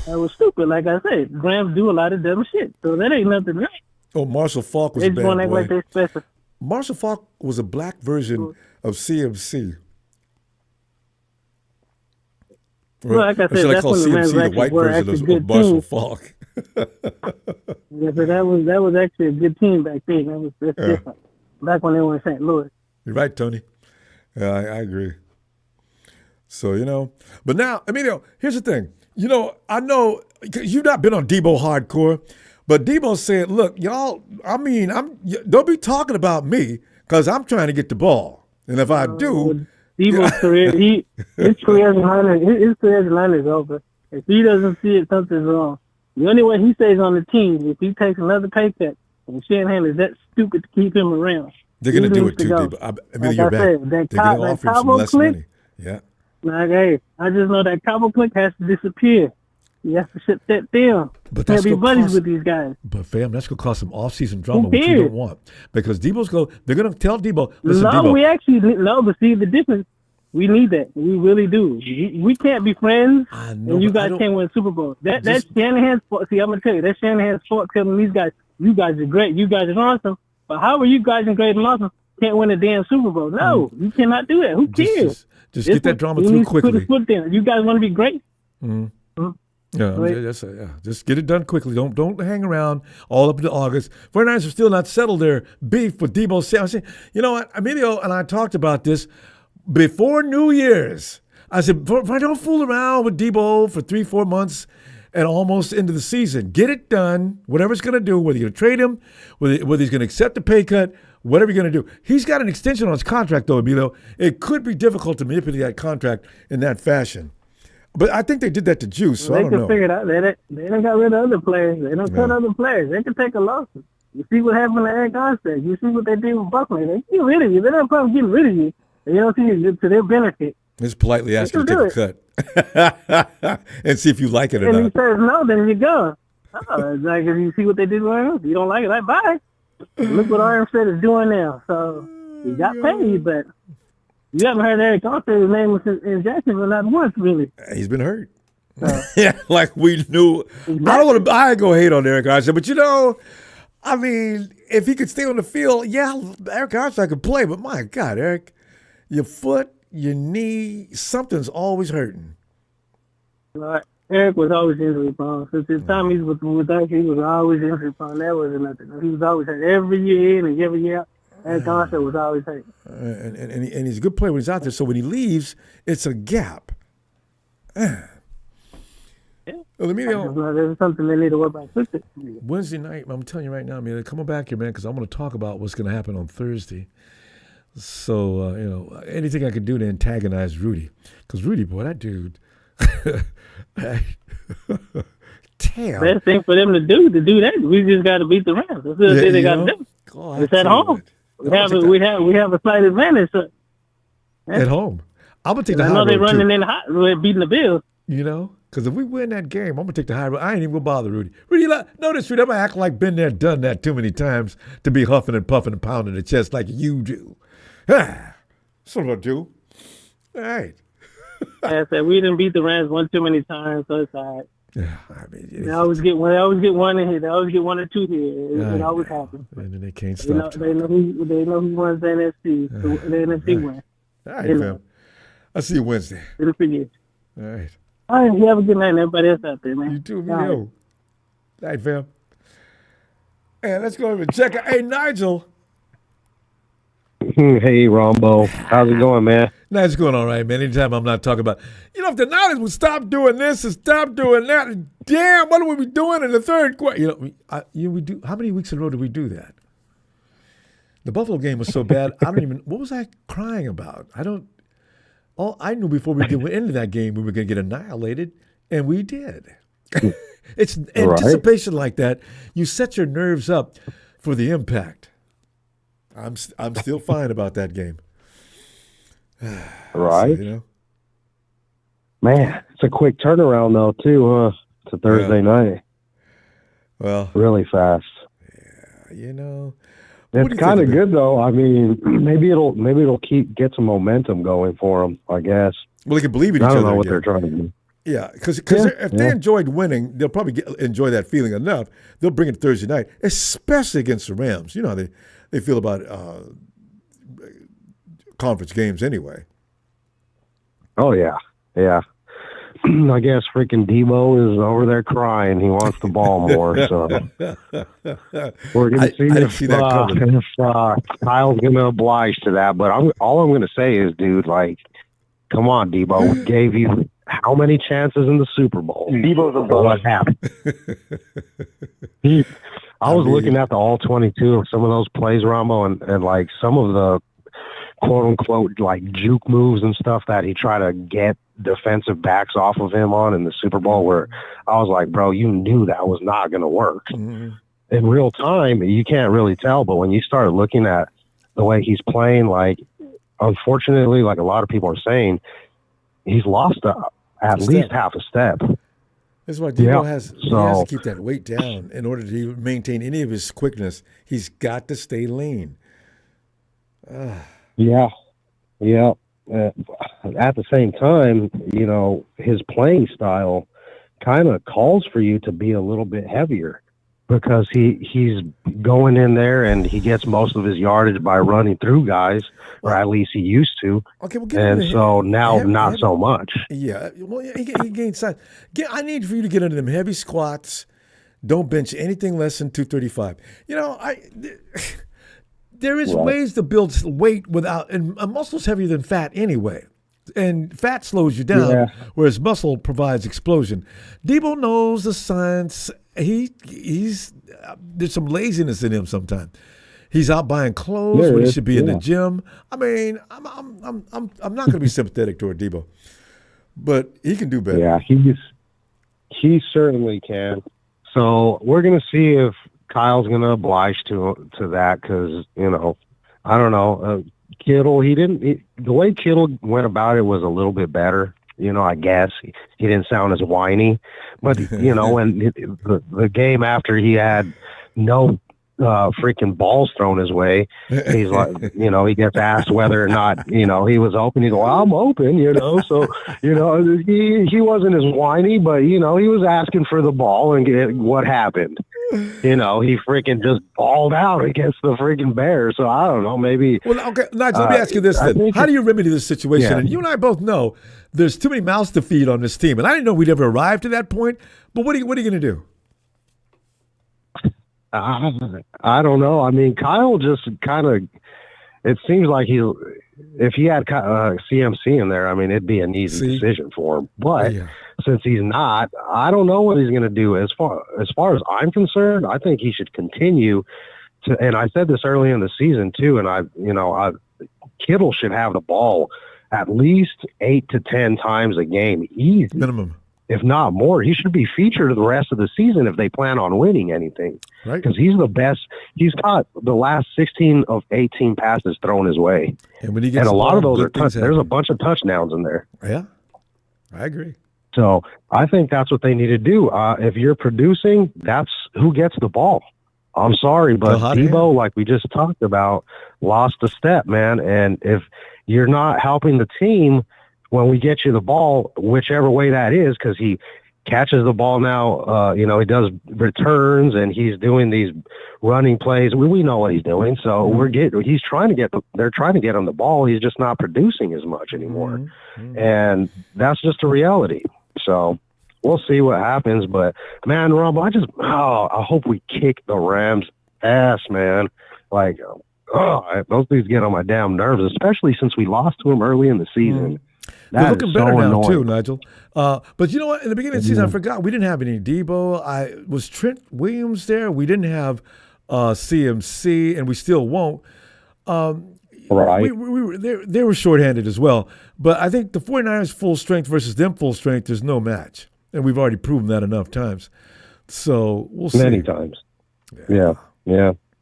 [SPEAKER 9] That was stupid. Like I said, Rams do a lot of dumb shit, so that ain't nothing right.
[SPEAKER 1] Oh, Marshall Faulk was a bad boy.
[SPEAKER 9] Like they special.
[SPEAKER 1] Marshall Faulk was a black version of CMC.
[SPEAKER 9] Well, like I said,
[SPEAKER 1] I call CMC the white version of Marshall Faulk.
[SPEAKER 9] Yeah, but that was actually a good team back then. That's different. Back when they were in St. Louis.
[SPEAKER 1] You're right, Tony. Yeah, I agree. So, but now, Emilio, here's the thing. I know you've not been on Debo hardcore, But Debo said, "Look, y'all. I mean, don't be talking about me because I'm trying to get the ball, and if I do,
[SPEAKER 9] Debo's career, his career as a Atlanta is over. If he doesn't see it, something's wrong. The only way he stays on the team if he takes another pay cut, and Shanahan is that stupid to keep him around.
[SPEAKER 1] They're going to do it too, Debo. I mean, you're back. They're going to offer him some less money. Yeah.
[SPEAKER 9] Like, hey, I just know that Cabo Click has to disappear. You have to shut that down.
[SPEAKER 1] But
[SPEAKER 9] can't be buddies with these guys.
[SPEAKER 1] But fam, that's gonna cause some off-season drama, which you don't want. Because they're gonna tell Debo, listen, Debo.
[SPEAKER 9] But see the difference. We need that. We really do. We can't be friends, and you guys can't win Super Bowl. That's Shanahan's fault. See, I'm gonna tell you, that's Shanahan's fault. Telling these guys, you guys are great, you guys are awesome. But how are you guys great and awesome? Can't win a damn Super Bowl. No, you cannot do that. Who cares?
[SPEAKER 1] Just get that drama through quickly.
[SPEAKER 9] Put his foot down. You guys want to be great?
[SPEAKER 1] Yeah, just get it done quickly. Don't hang around all up into August. 49ers are still not settled their beef with Debo Samuel. You know what? Emilio and I talked about this before New Year's. I said, don't fool around with Debo for 3-4 months and almost into the season. Get it done, whatever it's going to do, whether you're going to trade him, whether he's going to accept the pay cut, whatever you're going to do. He's got an extension on his contract, though, Emilio. It could be difficult to manipulate that contract in that fashion. But I think they did that to Juice, so I don't know.
[SPEAKER 9] They can figure it out. They don't got rid of other players. They don't cut other players. They can take a loss. You see what happened to Eric Armstead. You see what they did with Buckley. They get rid of you. They don't problem getting rid of you. They don't see you to their benefit.
[SPEAKER 1] Just politely ask you to take a cut and see if you like it or not.
[SPEAKER 9] And he says no, then you're gone. Oh, it's like if you see what they did with him, if you don't like it, like bye. Look what Armstead is doing now. So he got paid, but you haven't heard Eric Armstead's name was in Jacksonville not once, really.
[SPEAKER 1] He's been hurt. Yeah, like we knew. Exactly. I go hate on Eric Armstead, but I mean, if he could stay on the field, Eric Armstead could play. But my God, Eric, your foot, your knee, something's always hurting.
[SPEAKER 9] Eric was always injury prone. Since the time he was with us, he was always injury prone. That wasn't nothing. He was always hurt every year in and every year out. Eric Armstead was always hurt.
[SPEAKER 1] And he's a good player when he's out there. So when he leaves, it's a gap.
[SPEAKER 9] Yeah. There's something they need to work on.
[SPEAKER 1] Wednesday night, I'm telling you right now, man, coming back here, man, because I'm going to talk about what's going to happen on Thursday. So, anything I could do to antagonize Rudy. Because Rudy, boy, that dude. Damn.
[SPEAKER 9] Best thing for them to do that, we just got to beat the Rams. That's the thing they got to do. It's at home. We have a slight advantage. So.
[SPEAKER 1] At home. I'm going to take the high road,
[SPEAKER 9] I know they're running in hot, beating the Bills.
[SPEAKER 1] Because if we win that game, I'm going to take the high road. I ain't even going to bother Rudy. Rudy, notice, Rudy, I'm going to act like been there, done that too many times to be huffing and puffing and pounding the chest like you do. That's what I'm going to do. All right.
[SPEAKER 9] I said we didn't beat the Rams one too many times, so it's all right.
[SPEAKER 1] Yeah, I mean,
[SPEAKER 9] they always get one in here. They always get one or two here. It always happens.
[SPEAKER 1] And then they can't stop.
[SPEAKER 9] They know who wins the NFC. The NFC wins.
[SPEAKER 1] All right, fam. I'll see you Wednesday.
[SPEAKER 9] It'll be good.
[SPEAKER 1] All right.
[SPEAKER 9] All right. You have a good night, and everybody else out there, man.
[SPEAKER 1] You too, man. All right, fam. Hey, let's go over and check it. Hey, Nigel.
[SPEAKER 10] Hey, Ronbo. How's it going, man?
[SPEAKER 1] Nah, it's going all right, man. Anytime I'm not talking about, if the Niners would stop doing this and stop doing that, damn, what would we be doing in the third quarter? We do. How many weeks in a row did we do that? The Buffalo game was so bad. What was I crying about? All I knew before we went into that game, we were going to get annihilated, and we did. It's anticipation like that. You set your nerves up for the impact. I'm still fine about that game.
[SPEAKER 10] Right.
[SPEAKER 1] So,
[SPEAKER 10] Man, it's a quick turnaround though too, huh? It's a Thursday night.
[SPEAKER 1] Well,
[SPEAKER 10] really fast.
[SPEAKER 1] Yeah,
[SPEAKER 10] it's kind of good though. I mean, maybe it'll get some momentum going for them, I guess.
[SPEAKER 1] Well, they can believe in each other.
[SPEAKER 10] I don't know what they're trying to do.
[SPEAKER 1] Yeah, because if they enjoyed winning, they'll probably enjoy that feeling enough. They'll bring it Thursday night, especially against the Rams. You know how they feel about conference games anyway.
[SPEAKER 10] Oh, yeah. I guess freaking Debo is over there crying. He wants the ball more. So we're going to see if Kyle's going to oblige to that. But all I'm going to say is, dude, come on, Debo. We gave you how many chances in the Super Bowl?
[SPEAKER 4] Debo's a bust.
[SPEAKER 10] What happened? I was looking at the all 22 of some of those plays, Ronbo, and like some of the quote unquote like juke moves and stuff that he tried to get defensive backs off of him on in the Super Bowl, where I was like, bro, you knew that was not going to work. In real time, you can't really tell, but when you start looking at the way he's playing, like, unfortunately, like a lot of people are saying, he's lost at least half a step.
[SPEAKER 1] That's why Debo has to keep that weight down in order to maintain any of his quickness. He's got to stay lean.
[SPEAKER 10] Yeah. At the same time, you know, his playing style kind of calls for you to be a little bit heavier, because he's going in there and he gets most of his yardage by running through guys, or at least he used to.
[SPEAKER 1] Okay, well,
[SPEAKER 10] and so now not so much.
[SPEAKER 1] Yeah, well, he gained size. I need for you to get into them heavy squats. Don't bench anything less than 235. You know, there is ways to build weight without, and a muscle's heavier than fat anyway. And fat slows you down, whereas muscle provides explosion. Debo knows the science. He's there's some laziness in him sometimes. He's out buying clothes when he should be in the gym. I mean, I'm not going to be sympathetic toward Debo, but he can do better.
[SPEAKER 10] Yeah, he certainly can. So we're going to see if Kyle's going to oblige to that, because, you know, I don't know. Kittle, the way Kittle went about it was a little bit better. You know, I guess he didn't sound as whiny, but you know, when the game after he had no freaking balls thrown his way, he's like, you know, he gets asked whether or not, you know, he was open. He goes, well, I'm open, you know. So, you know, he wasn't as whiny, but, you know, he was asking for the ball, and what happened? You know, he freaking just balled out against the freaking Bears. So I don't know, maybe.
[SPEAKER 1] Well, okay, Nigel, let me ask you this then. How do you remedy this situation? And you and I both know there's too many mouths to feed on this team. And I didn't know we'd ever arrive to that point. But what are you going to do?
[SPEAKER 10] I don't know. I mean, Kyle just kind of, it seems like if he had CMC in there, I mean, it'd be an easy decision for him. But since he's not, I don't know what he's going to do. As far as I'm concerned, I think he should continue to, and I said this early in the season too, and Kittle should have the ball at least 8 to 10 times a game, easy.
[SPEAKER 1] Minimum.
[SPEAKER 10] If not more. He should be featured the rest of the season if they plan on winning anything.
[SPEAKER 1] Right.
[SPEAKER 10] Because he's the best. He's got the last 16 of 18 passes thrown his way.
[SPEAKER 1] And when he gets
[SPEAKER 10] a lot of those there's a bunch of touchdowns in there.
[SPEAKER 1] Yeah, I agree.
[SPEAKER 10] So I think that's what they need to do. If you're producing, that's who gets the ball. I'm sorry, but Debo, like we just talked about, lost a step, man. And if you're not helping the team when we get you the ball, whichever way that is, because he catches the ball now, he does returns and he's doing these running plays. We know what he's doing. So they're trying to get him the ball. He's just not producing as much anymore. And that's just a reality. So we'll see what happens. But man, Rob, I hope we kick the Rams ass, man. Like, those things get on my damn nerves, especially since we lost to them early in the season.
[SPEAKER 1] They're looking better now, too, Nigel. But you know what? In the beginning of the season, I forgot we didn't have any Debo. Was Trent Williams there? We didn't have CMC, and we still won't.
[SPEAKER 10] Right.
[SPEAKER 1] They were shorthanded as well. But I think the 49ers full strength versus them full strength, there's no match. And we've already proven that enough times. So we'll see.
[SPEAKER 10] Many times. Yeah.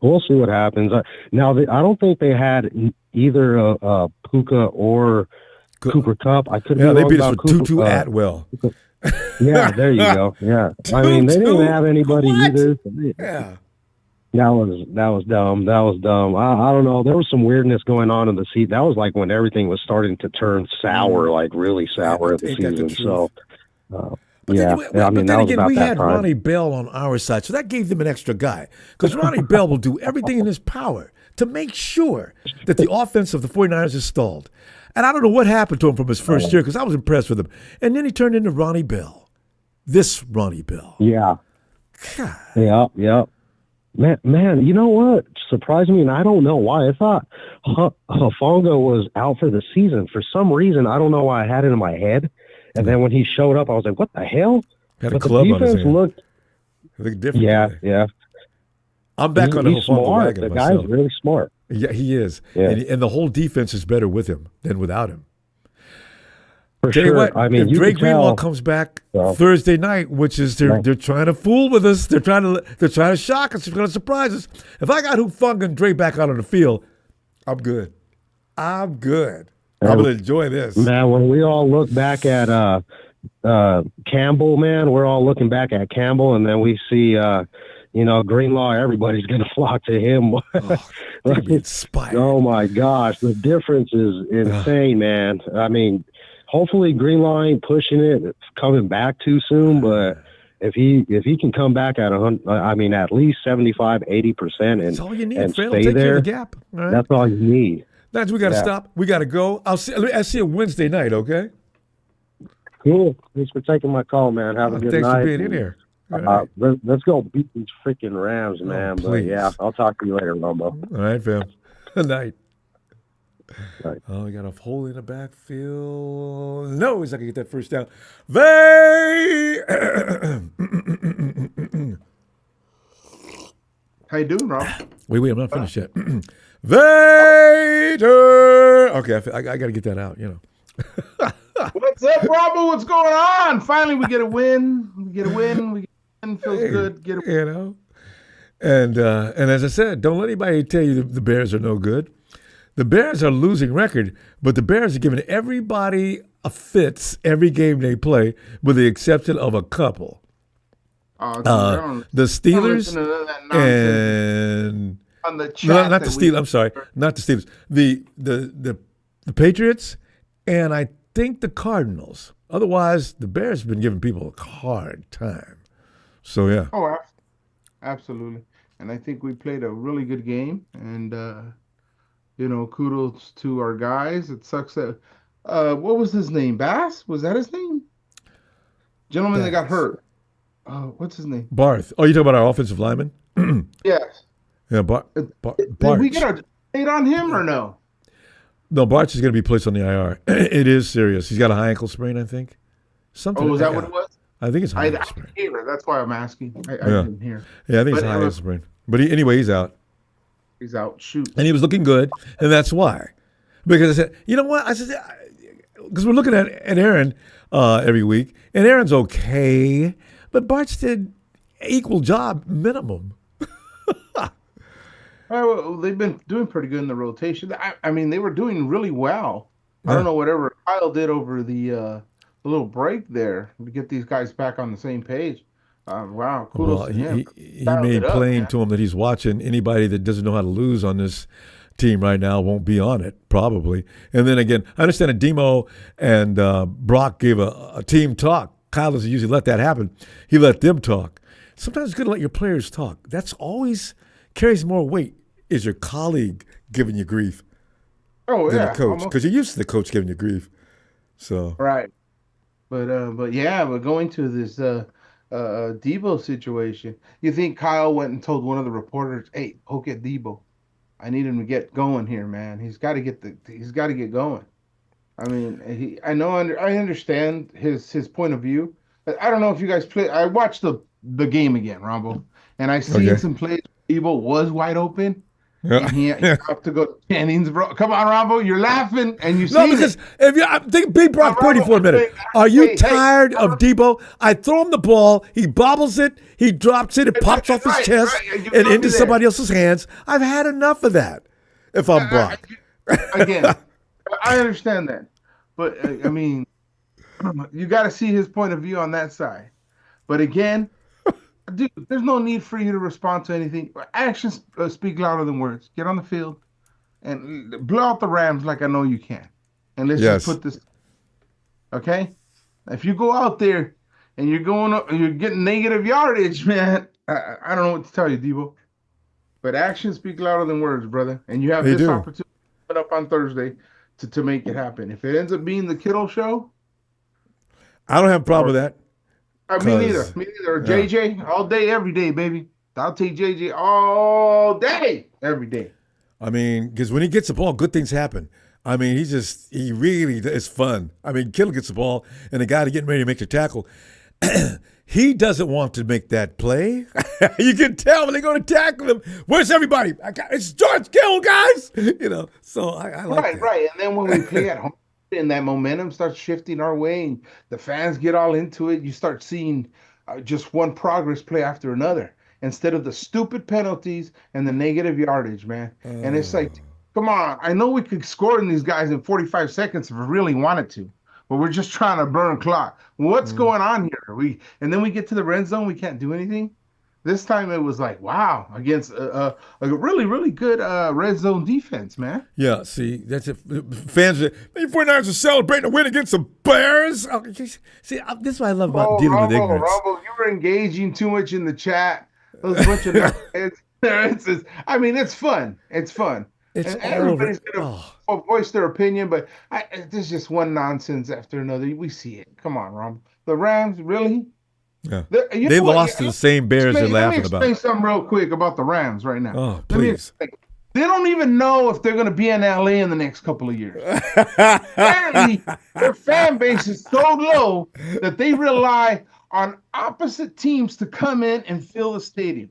[SPEAKER 10] We'll see what happens. Now, I don't think they had either Puka or Cooper Kupp. I couldn't.
[SPEAKER 1] Yeah, they beat us with Tutu Atwell.
[SPEAKER 10] Yeah, there you go. Yeah, I mean they didn't have anybody either.
[SPEAKER 1] Yeah,
[SPEAKER 10] that was dumb. That was dumb. I don't know. There was some weirdness going on in the seat. That was like when everything was starting to turn sour, like really sour at the season. So.
[SPEAKER 1] But then again, we had Ronnie Bell on our side, so that gave them an extra guy. Because Ronnie Bell will do everything in his power to make sure that the offense of the 49ers is stalled. And I don't know what happened to him from his first year, because I was impressed with him. And then he turned into Ronnie Bell. This Ronnie Bell.
[SPEAKER 10] Yeah.
[SPEAKER 1] God.
[SPEAKER 10] Yeah. Man, you know what surprised me, and I don't know why. I thought Hufanga was out for the season. For some reason, I don't know why I had it in my head And then when he showed up, I was like, what the hell?
[SPEAKER 1] Had a
[SPEAKER 10] But
[SPEAKER 1] club
[SPEAKER 10] the
[SPEAKER 1] on his
[SPEAKER 10] defense
[SPEAKER 1] hand.
[SPEAKER 10] looked
[SPEAKER 1] different.
[SPEAKER 10] Yeah.
[SPEAKER 1] I'm back on the whole
[SPEAKER 10] He's smart.
[SPEAKER 1] wagon
[SPEAKER 10] The
[SPEAKER 1] myself.
[SPEAKER 10] guy's really smart.
[SPEAKER 1] Yeah, he is.
[SPEAKER 10] Yeah.
[SPEAKER 1] And the whole defense is better with him than without him.
[SPEAKER 10] For
[SPEAKER 1] Tell you
[SPEAKER 10] sure.
[SPEAKER 1] what,
[SPEAKER 10] I mean,
[SPEAKER 1] if
[SPEAKER 10] you
[SPEAKER 1] Dre
[SPEAKER 10] can tell.
[SPEAKER 1] Greenlaw comes back Thursday night, which is they're trying to fool with us. They're trying to shock us. They're trying to surprise us. If I got Hufanga and Dre back out on the field, I'm good. I'm gonna enjoy this.
[SPEAKER 10] Man, when we all look back at Campbell, man, we're all looking back at Campbell, and then we see Greenlaw. Everybody's gonna flock to him. Oh my gosh, the difference is insane, man. I mean, hopefully Greenlaw ain't pushing it, coming back too soon, but if he can come back at at least 75, 80%, and
[SPEAKER 1] that's all you need.
[SPEAKER 10] and
[SPEAKER 1] Fail,
[SPEAKER 10] stay
[SPEAKER 1] take
[SPEAKER 10] there,
[SPEAKER 1] care of the gap. All right?
[SPEAKER 10] that's all you need.
[SPEAKER 1] That's we got to stop. We got to go. I'll see you Wednesday night. Okay.
[SPEAKER 10] Cool. Thanks for taking my call, man. Have a good
[SPEAKER 1] thanks
[SPEAKER 10] night.
[SPEAKER 1] for being in here. Right.
[SPEAKER 10] Let's go beat these freaking Rams, man. But yeah, I'll talk to you later, Ronbo.
[SPEAKER 1] All right, fam. Good night.
[SPEAKER 10] Right.
[SPEAKER 1] Oh, we got a hole in the backfield. No, he's not going to get that first down.
[SPEAKER 11] How you doing, Rob?
[SPEAKER 1] Wait, I'm not finished yet. Vader. Okay, I got to get that out,
[SPEAKER 11] What's up, Ronbo? What's going on? Finally, we get a win. Feels good. Get a win.
[SPEAKER 1] And as I said, don't let anybody tell you the Bears are no good. The Bears are losing record, but the Bears are giving everybody a fits every game they play, with the exception of a couple. The Steelers and
[SPEAKER 11] on the chat
[SPEAKER 1] not the Steelers. I'm sorry, not the Steelers. The Patriots and I think the Cardinals. Otherwise, the Bears have been giving people a hard time. So yeah.
[SPEAKER 11] Oh, absolutely. And I think we played a really good game. And kudos to our guys. It sucks that what was his name? Bass? Was that his name? Gentleman that got hurt. What's his name?
[SPEAKER 1] Barth. Oh, you talking about our offensive lineman?
[SPEAKER 11] Yes.
[SPEAKER 1] Yeah,
[SPEAKER 11] Did we get a date on him or no?
[SPEAKER 1] No, Barch is going to be placed on the IR. It is serious. He's got a high ankle sprain, I think. Something.
[SPEAKER 11] Oh, is that what it was?
[SPEAKER 1] I think it's high ankle sprain.
[SPEAKER 11] I hear it. That's why I'm asking. I didn't hear.
[SPEAKER 1] Yeah, I think it's high ankle sprain. But anyway, he's out.
[SPEAKER 11] He's out. Shoot.
[SPEAKER 1] And he was looking good, and that's why. Because I said, you know what? I said, because we're looking at Aaron every week, and Aaron's okay, but Barch did equal job minimum.
[SPEAKER 11] Well, they've been doing pretty good in the rotation. I mean, they were doing really well. I don't know whatever Kyle did over the little break there to get these guys back on the same page. Wow, kudos to him.
[SPEAKER 1] He made plain to him that he's watching. Anybody that doesn't know how to lose on this team right now won't be on it, probably. And then again, I understand that Demo and Brock gave a team talk. Kyle doesn't usually let that happen. He let them talk. Sometimes it's good to let your players talk. That's always carries more weight. Is your colleague giving you grief than the coach? Because you're used to the coach giving you grief. So
[SPEAKER 11] right. But going to this Debo situation, you think Kyle went and told one of the reporters, "Hey, poke at Debo. I need him to get going here, man. He's got to get going." I mean, I understand his point of view, but I don't know if you guys play. I watched the game again, Ronbo, and I seen some plays. Debo was wide open. Yeah. And he have to go to Jennings, bro. Come on, Ronbo, you're laughing and you see
[SPEAKER 1] because if you think Big Brock Purdy for a minute. Are you tired of Debo? I throw him the ball, he bobbles it, he drops it, it pops off his chest and into somebody else's hands. I've had enough of that. If I'm Brock,
[SPEAKER 11] again, I understand that, but I mean, you got to see his point of view on that side. But again. Dude, there's no need for you to respond to anything. Actions speak louder than words. Get on the field and blow out the Rams like I know you can. And let's just put this. Okay? If you go out there and you're getting negative yardage, man, I don't know what to tell you, Debo. But actions speak louder than words, brother. And you have this opportunity coming up on Thursday to make it happen. If it ends up being the Kittle show,
[SPEAKER 1] I don't have a problem with that.
[SPEAKER 11] Me neither. JJ, all day, every day, baby. I'll take JJ all day, every day.
[SPEAKER 1] I mean, because when he gets the ball, good things happen. I mean, he really is fun. I mean, Kittle gets the ball, and the guy getting ready to make the tackle, he doesn't want to make that play. You can tell when they go to tackle him. Where's everybody? It's George Kittle, guys. So I like that.
[SPEAKER 11] Right. And then when we play at home, and that momentum starts shifting our way, and the fans get all into it, you start seeing just one progress play after another instead of the stupid penalties and the negative yardage, man. And it's like, come on, I know we could score in these guys in 45 seconds if we really wanted to, but we're just trying to burn clock. What's going on here? And then we get to the red zone, we can't do anything. This time it was like, wow, against a really, really good red zone defense, man.
[SPEAKER 1] Yeah, see, that's it. Fans, the 49ers are celebrating a win against the Bears. See, this is what I love about dealing with ignorance.
[SPEAKER 11] Ronbo, you were engaging too much in the chat. Those bunch of I mean, it's fun. It's fun.
[SPEAKER 1] It's
[SPEAKER 11] and everybody's going to voice their opinion, but there's just one nonsense after another. We see it. Come on, Ronbo. The Rams, really?
[SPEAKER 1] Yeah. They lost to the same Bears they're laughing about.
[SPEAKER 11] Let me explain something real quick about the Rams right now.
[SPEAKER 1] Oh, please.
[SPEAKER 11] They don't even know if they're going to be in LA in the next couple of years. Apparently, their fan base is so low that they rely on opposite teams to come in and fill the stadium.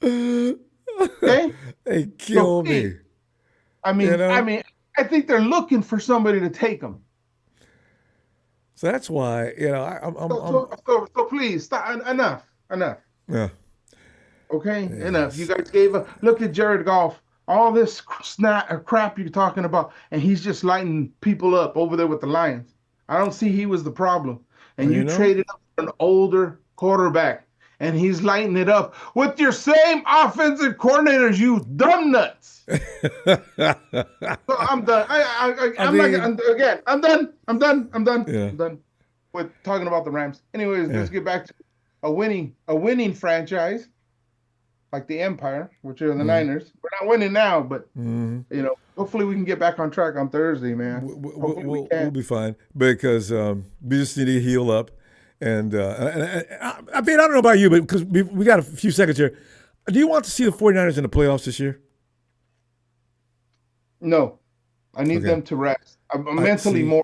[SPEAKER 11] Okay?
[SPEAKER 1] They kill me.
[SPEAKER 11] I mean, I think they're looking for somebody to take them.
[SPEAKER 1] So that's why,
[SPEAKER 11] So please stop. Enough.
[SPEAKER 1] Yeah.
[SPEAKER 11] Okay, enough. You guys look at Jared Goff. All this crap you're talking about, and he's just lighting people up over there with the Lions. I don't see he was the problem. And you traded up for an older quarterback, and he's lighting it up with your same offensive coordinators, you dumb nuts. So I'm done. I'm done. I'm done with talking about the Rams. Anyways, let's get back to a winning franchise like the Empire, which are the Niners. We're not winning now, but hopefully we can get back on track on Thursday, man.
[SPEAKER 1] We'll be fine because we just need to heal up. And I mean, I don't know about you, but because we got a few seconds here. Do you want to see the 49ers in the playoffs this year?
[SPEAKER 11] No, I need them to rest. Mentally more.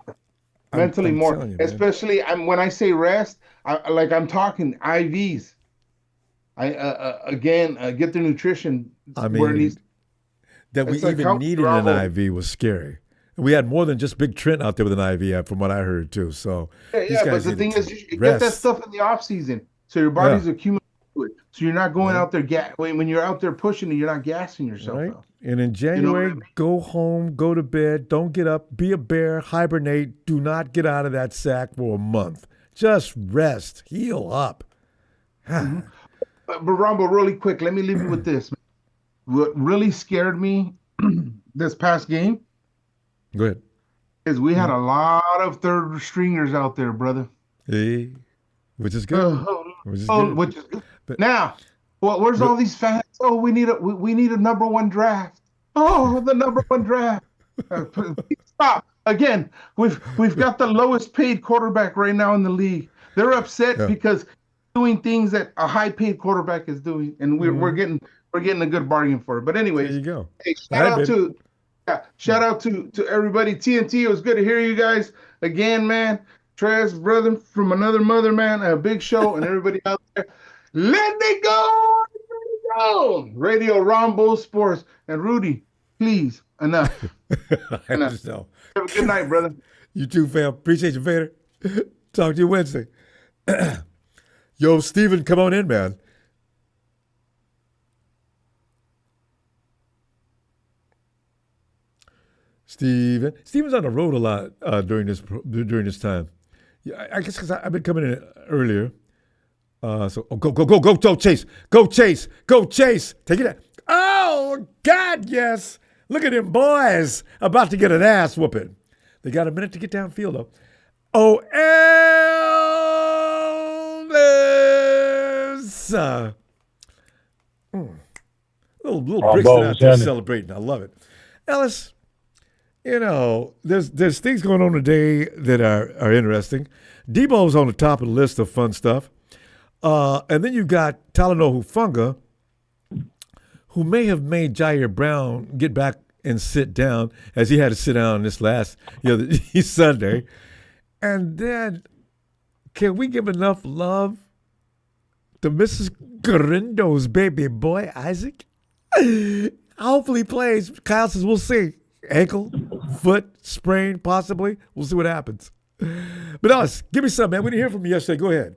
[SPEAKER 11] You, especially when I say rest, I'm talking IVs. Get their nutrition.
[SPEAKER 1] I mean, that we even needed an IV was scary. We had more than just Big Trent out there with an IV, from what I heard too. So
[SPEAKER 11] but the thing is, you get that stuff in the off season, so your body's accumulating it. So you're not going out there when you're out there pushing it, you're not gassing yourself.
[SPEAKER 1] Right. And in January, go home, go to bed, don't get up, be a bear, hibernate. Do not get out of that sack for a month. Just rest, heal up.
[SPEAKER 11] But Ronbo, really quick, let me leave you with this. What really scared me this past game is we had a lot of third stringers out there, brother.
[SPEAKER 1] Hey, which is good. Which is good. But
[SPEAKER 11] now, where's all these fans? Oh, we need a number one draft. Oh, the number one draft. Stop. Again, we've got the lowest paid quarterback right now in the league. They're upset because doing things that a high paid quarterback is doing, and we're getting a good bargain for it. But anyways,
[SPEAKER 1] there you go.
[SPEAKER 11] Hey, shout out to everybody. TNT, it was good to hear you guys again, man. Trez, brother from another mother, man. A big show, and everybody out there. Let it go! Radio Ronbo Sports. And Rudy, please, enough. Enough. Have a good night, brother.
[SPEAKER 1] You too, fam. Appreciate you, Vader. Talk to you Wednesday. Yo, Steven, come on in, man. Steven's on the road a lot during this time. Yeah, I guess because I've been coming in earlier. So go Chase, go Chase, take it out. Oh God, yes! Look at them boys about to get an ass whooping. They got a minute to get downfield though. Oh, Elvis! Little Brixton out there celebrating. I love it, Ellis. You know, there's things going on today that are interesting. Debo's on the top of the list of fun stuff. And then you've got Talanoa Hufanga, who may have made Jair Brown get back and sit down, as he had to sit down this last Sunday. And then, can we give enough love to Mrs. Garindo's baby boy, Isaac? Hopefully he plays. Kyle says, we'll see. Ankle, foot, sprain, possibly. We'll see what happens. But Ellis, give me some, man. We didn't hear from you yesterday. Go ahead.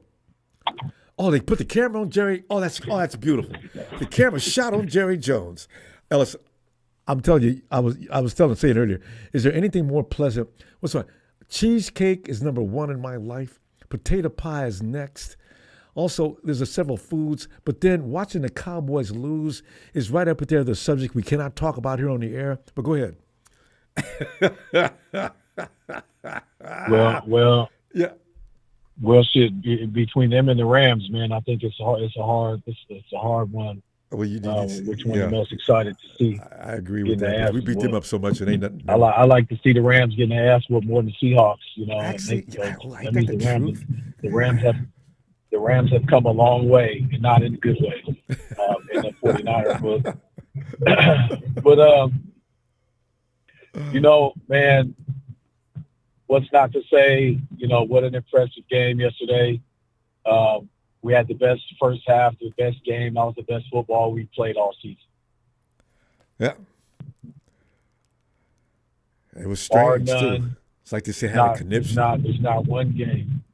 [SPEAKER 1] Oh, they put the camera on Jerry. Oh, that's beautiful. The camera shot on Jerry Jones. Ellis, I'm telling you, I was saying earlier, is there anything more pleasant? What's one? Cheesecake is number one in my life. Potato pie is next. Also, there's several foods, but then watching the Cowboys lose is right up there, the subject we cannot talk about here on the air. But go ahead.
[SPEAKER 12] Well,
[SPEAKER 1] yeah.
[SPEAKER 12] Well, shit. Between them and the Rams, man, I think it's a hard one.
[SPEAKER 1] Well,
[SPEAKER 12] which one you're most excited to see?
[SPEAKER 1] I agree with that. We beat them up so much, it ain't nothing.
[SPEAKER 12] I like to see the Rams getting their ass whooped more than the Seahawks.
[SPEAKER 1] Actually,
[SPEAKER 12] the Rams have come a long way, and not in a good way, in the 49ers book. But man, what's not to say? What an impressive game yesterday. We had the best first half, the best game. That was the best football we played all season.
[SPEAKER 1] Yeah. It was strange, too. It's like they say had a conniption.
[SPEAKER 12] There's not one game.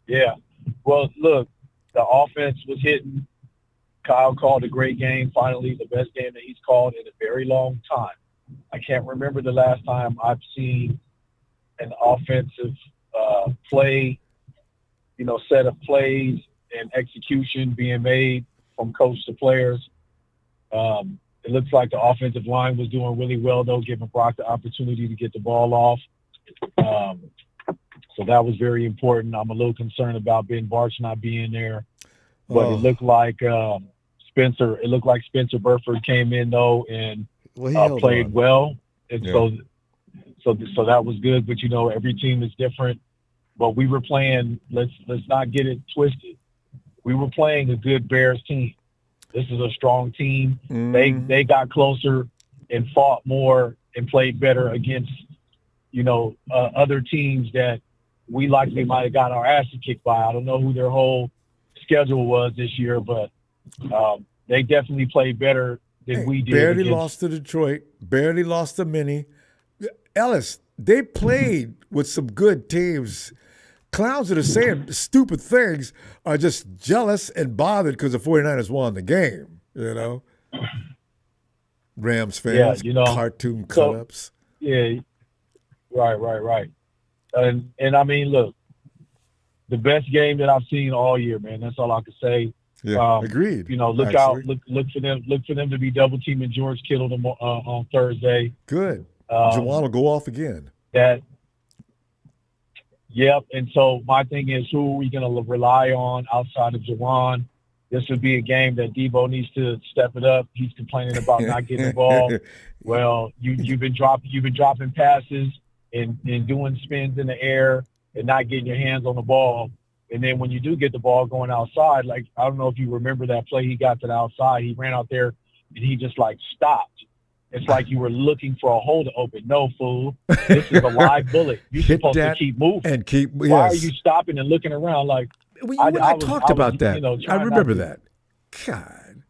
[SPEAKER 12] Yeah. Well, look, the offense was hitting. Kyle called a great game, finally, the best game that he's called in a very long time. I can't remember the last time I've seen an offensive play, set of plays and execution being made from coach to players. It looks like the offensive line was doing really well, though, giving Brock the opportunity to get the ball off. So that was very important. I'm a little concerned about Ben Barch not being there, but it looked like Spencer Burford came in though and played well, and so that was good. But every team is different. But we were playing. Let's not get it twisted. We were playing a good Bears team. This is a strong team. Mm-hmm. They got closer and fought more and played better against other teams that we likely might have got our asses kicked by. I don't know who their whole schedule was this year, but they definitely played better than we did.
[SPEAKER 1] Barely lost to Detroit, barely lost to Minnie. Ellis, they played with some good teams. Clowns that are saying stupid things are just jealous and bothered because the 49ers won the game, Rams fans, cartoon cut-ups.
[SPEAKER 12] Yeah, right. And I mean, look, the best game that I've seen all year, man. That's all I can say.
[SPEAKER 1] Yeah, agreed.
[SPEAKER 12] Look out, look for them to be double teaming George Kittle on Thursday.
[SPEAKER 1] Good. Juwan will go off again.
[SPEAKER 12] Yep. And so my thing is, who are we going to rely on outside of Juwan? This would be a game that Debo needs to step it up. He's complaining about not getting the ball. Well, you've been dropping passes and doing spins in the air and not getting your hands on the ball. And then when you do get the ball going outside, like, I don't know if you remember that play he got to the outside. He ran out there and he just stopped. It's like you were looking for a hole to open. No, fool. This is a live bullet. You're supposed to keep moving.
[SPEAKER 1] And keep. Yes.
[SPEAKER 12] Why are you stopping and looking around like?
[SPEAKER 1] I talked about that. I remember that. God.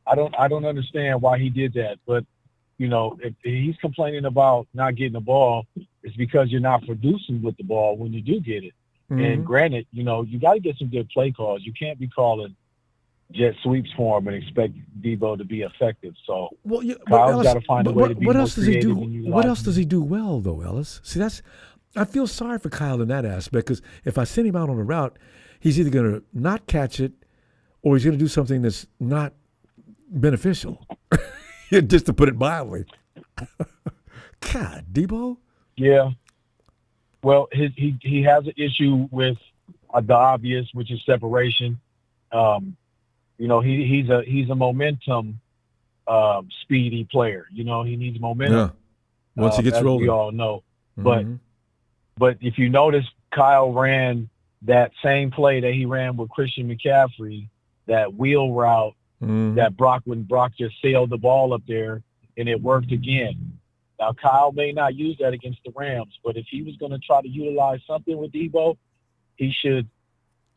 [SPEAKER 12] I don't understand why he did that, but if he's complaining about not getting the ball, it's because you're not producing with the ball when you do get it. Mm-hmm. And granted, you got to get some good play calls. You can't be calling jet sweeps for him and expect Debo to be effective. So Kyle's got to find a way to be more creative.
[SPEAKER 1] What else does he do well, though, Ellis? See, I feel sorry for Kyle in that aspect, because if I send him out on a route, he's either going to not catch it or he's going to do something that's not beneficial, just to put it mildly. God, Debo?
[SPEAKER 12] Yeah. Well, he has an issue with the obvious, which is separation. He's a momentum speedy player. He needs momentum.
[SPEAKER 1] Yeah. Once he gets rolling,
[SPEAKER 12] we all know. But if you notice, Kyle ran that same play that he ran with Christian McCaffrey, that wheel route that when Brock just sailed the ball up there, and it worked again. Now, Kyle may not use that against the Rams, but if he was going to try to utilize something with Debo, he should,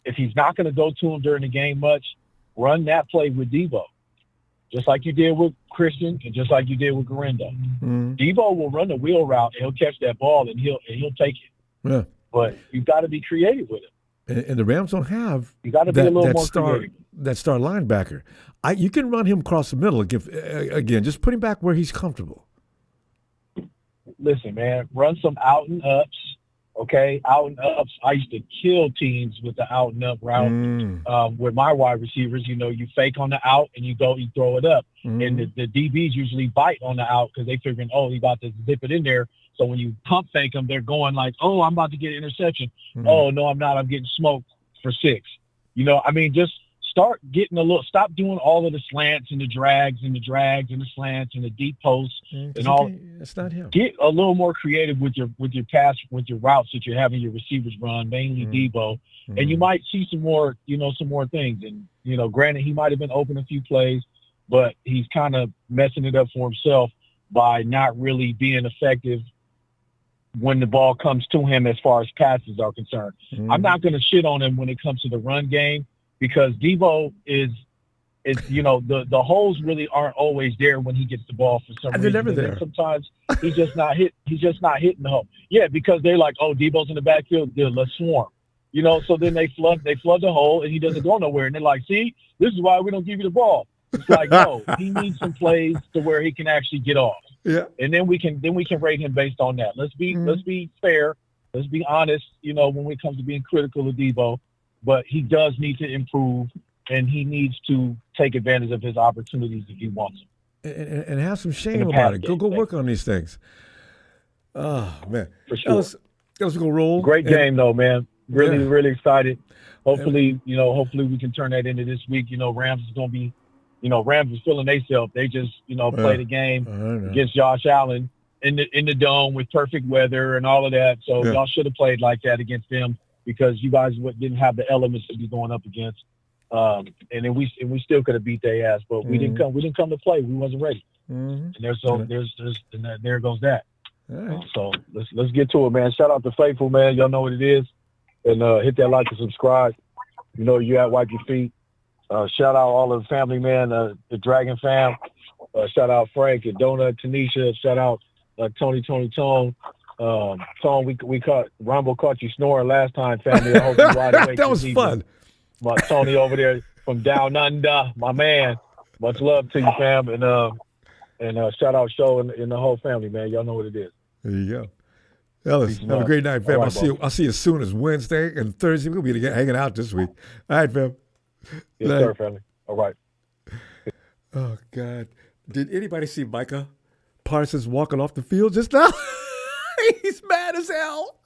[SPEAKER 12] if he's not going to go to him during the game much, run that play with Debo, just like you did with Christian and just like you did with Garindo.
[SPEAKER 1] Mm-hmm.
[SPEAKER 12] Debo will run the wheel route, and he'll catch that ball, and he'll take it.
[SPEAKER 1] Yeah.
[SPEAKER 12] But you've got to be creative with it.
[SPEAKER 1] And the Rams don't have
[SPEAKER 12] you got to be a little more creative.
[SPEAKER 1] That star linebacker. You can run him across the middle again. Just put him back where he's comfortable.
[SPEAKER 12] Listen, man, run some out and ups. Okay, out and ups. I used to kill teams with the out and up route. With my wide receivers, you fake on the out and you throw it up. And the DBs usually bite on the out because they figuring, he about to zip it in there. So when you pump fake them, they're going like, I'm about to get an interception. Oh, no, I'm not. I'm getting smoked for 6. Just start getting stop doing all of the slants and the drags and the slants and the deep posts and all.
[SPEAKER 1] That's not him.
[SPEAKER 12] Get a little more creative with your routes that you're having your receivers run, mainly Debo, and you might see some more things. And granted, he might have been open a few plays, but he's kind of messing it up for himself by not really being effective when the ball comes to him as far as passes are concerned. I'm not going to shit on him when it comes to the run game, because Debo is the holes really aren't always there when he gets the ball for some reason.
[SPEAKER 1] They're never there.
[SPEAKER 12] Sometimes he's just not hitting the hole. Yeah, because they're like, Debo's in the backfield, good, let's swarm. So then they flood the hole and he doesn't go nowhere. And they're like, see, this is why we don't give you the ball. It's like, no, he needs some plays to where he can actually get off.
[SPEAKER 1] Yeah.
[SPEAKER 12] And then we can rate him based on that. Let's be fair. Let's be honest, when it comes to being critical of Debo. But he does need to improve, and he needs to take advantage of his opportunities if he wants them.
[SPEAKER 1] And have some shame about it. Go work on these things. Oh, man.
[SPEAKER 12] For sure.
[SPEAKER 1] Let's go roll.
[SPEAKER 12] Great game, though, man. Really excited. Hopefully, hopefully we can turn that into this week. Rams is going to be, Rams is feeling themselves. They just, played a game against Josh Allen in the dome with perfect weather and all of that. So y'all should have played like that against them, because you guys didn't have the elements to be going up against. And then we still could have beat their ass, but we didn't come to play. We wasn't ready. And there goes that.
[SPEAKER 1] Right.
[SPEAKER 12] So let's get to it, man. Shout out to Faithful, man. Y'all know what it is. And hit that like and subscribe. You at Wipe Your Feet. Shout out all of the family, man, the Dragon fam. Shout out Frank and Donut, Tanisha. Shout out Tony. Tone, Ronbo caught you snoring last time, family. I hope you wide awake.
[SPEAKER 1] That was fun.
[SPEAKER 12] My Tony over there from down under, my man. Much love to you, fam, and shout out Show and the whole family, man. Y'all know what it is.
[SPEAKER 1] There you go. Ellis, have a great night, fam.
[SPEAKER 12] Right,
[SPEAKER 1] I'll see you as soon as Wednesday and Thursday. We'll be hanging out this week. All right, fam.
[SPEAKER 12] Yes, sir, family. All right.
[SPEAKER 1] Oh, God. Did anybody see Micah Parsons walking off the field just now? He's mad as hell.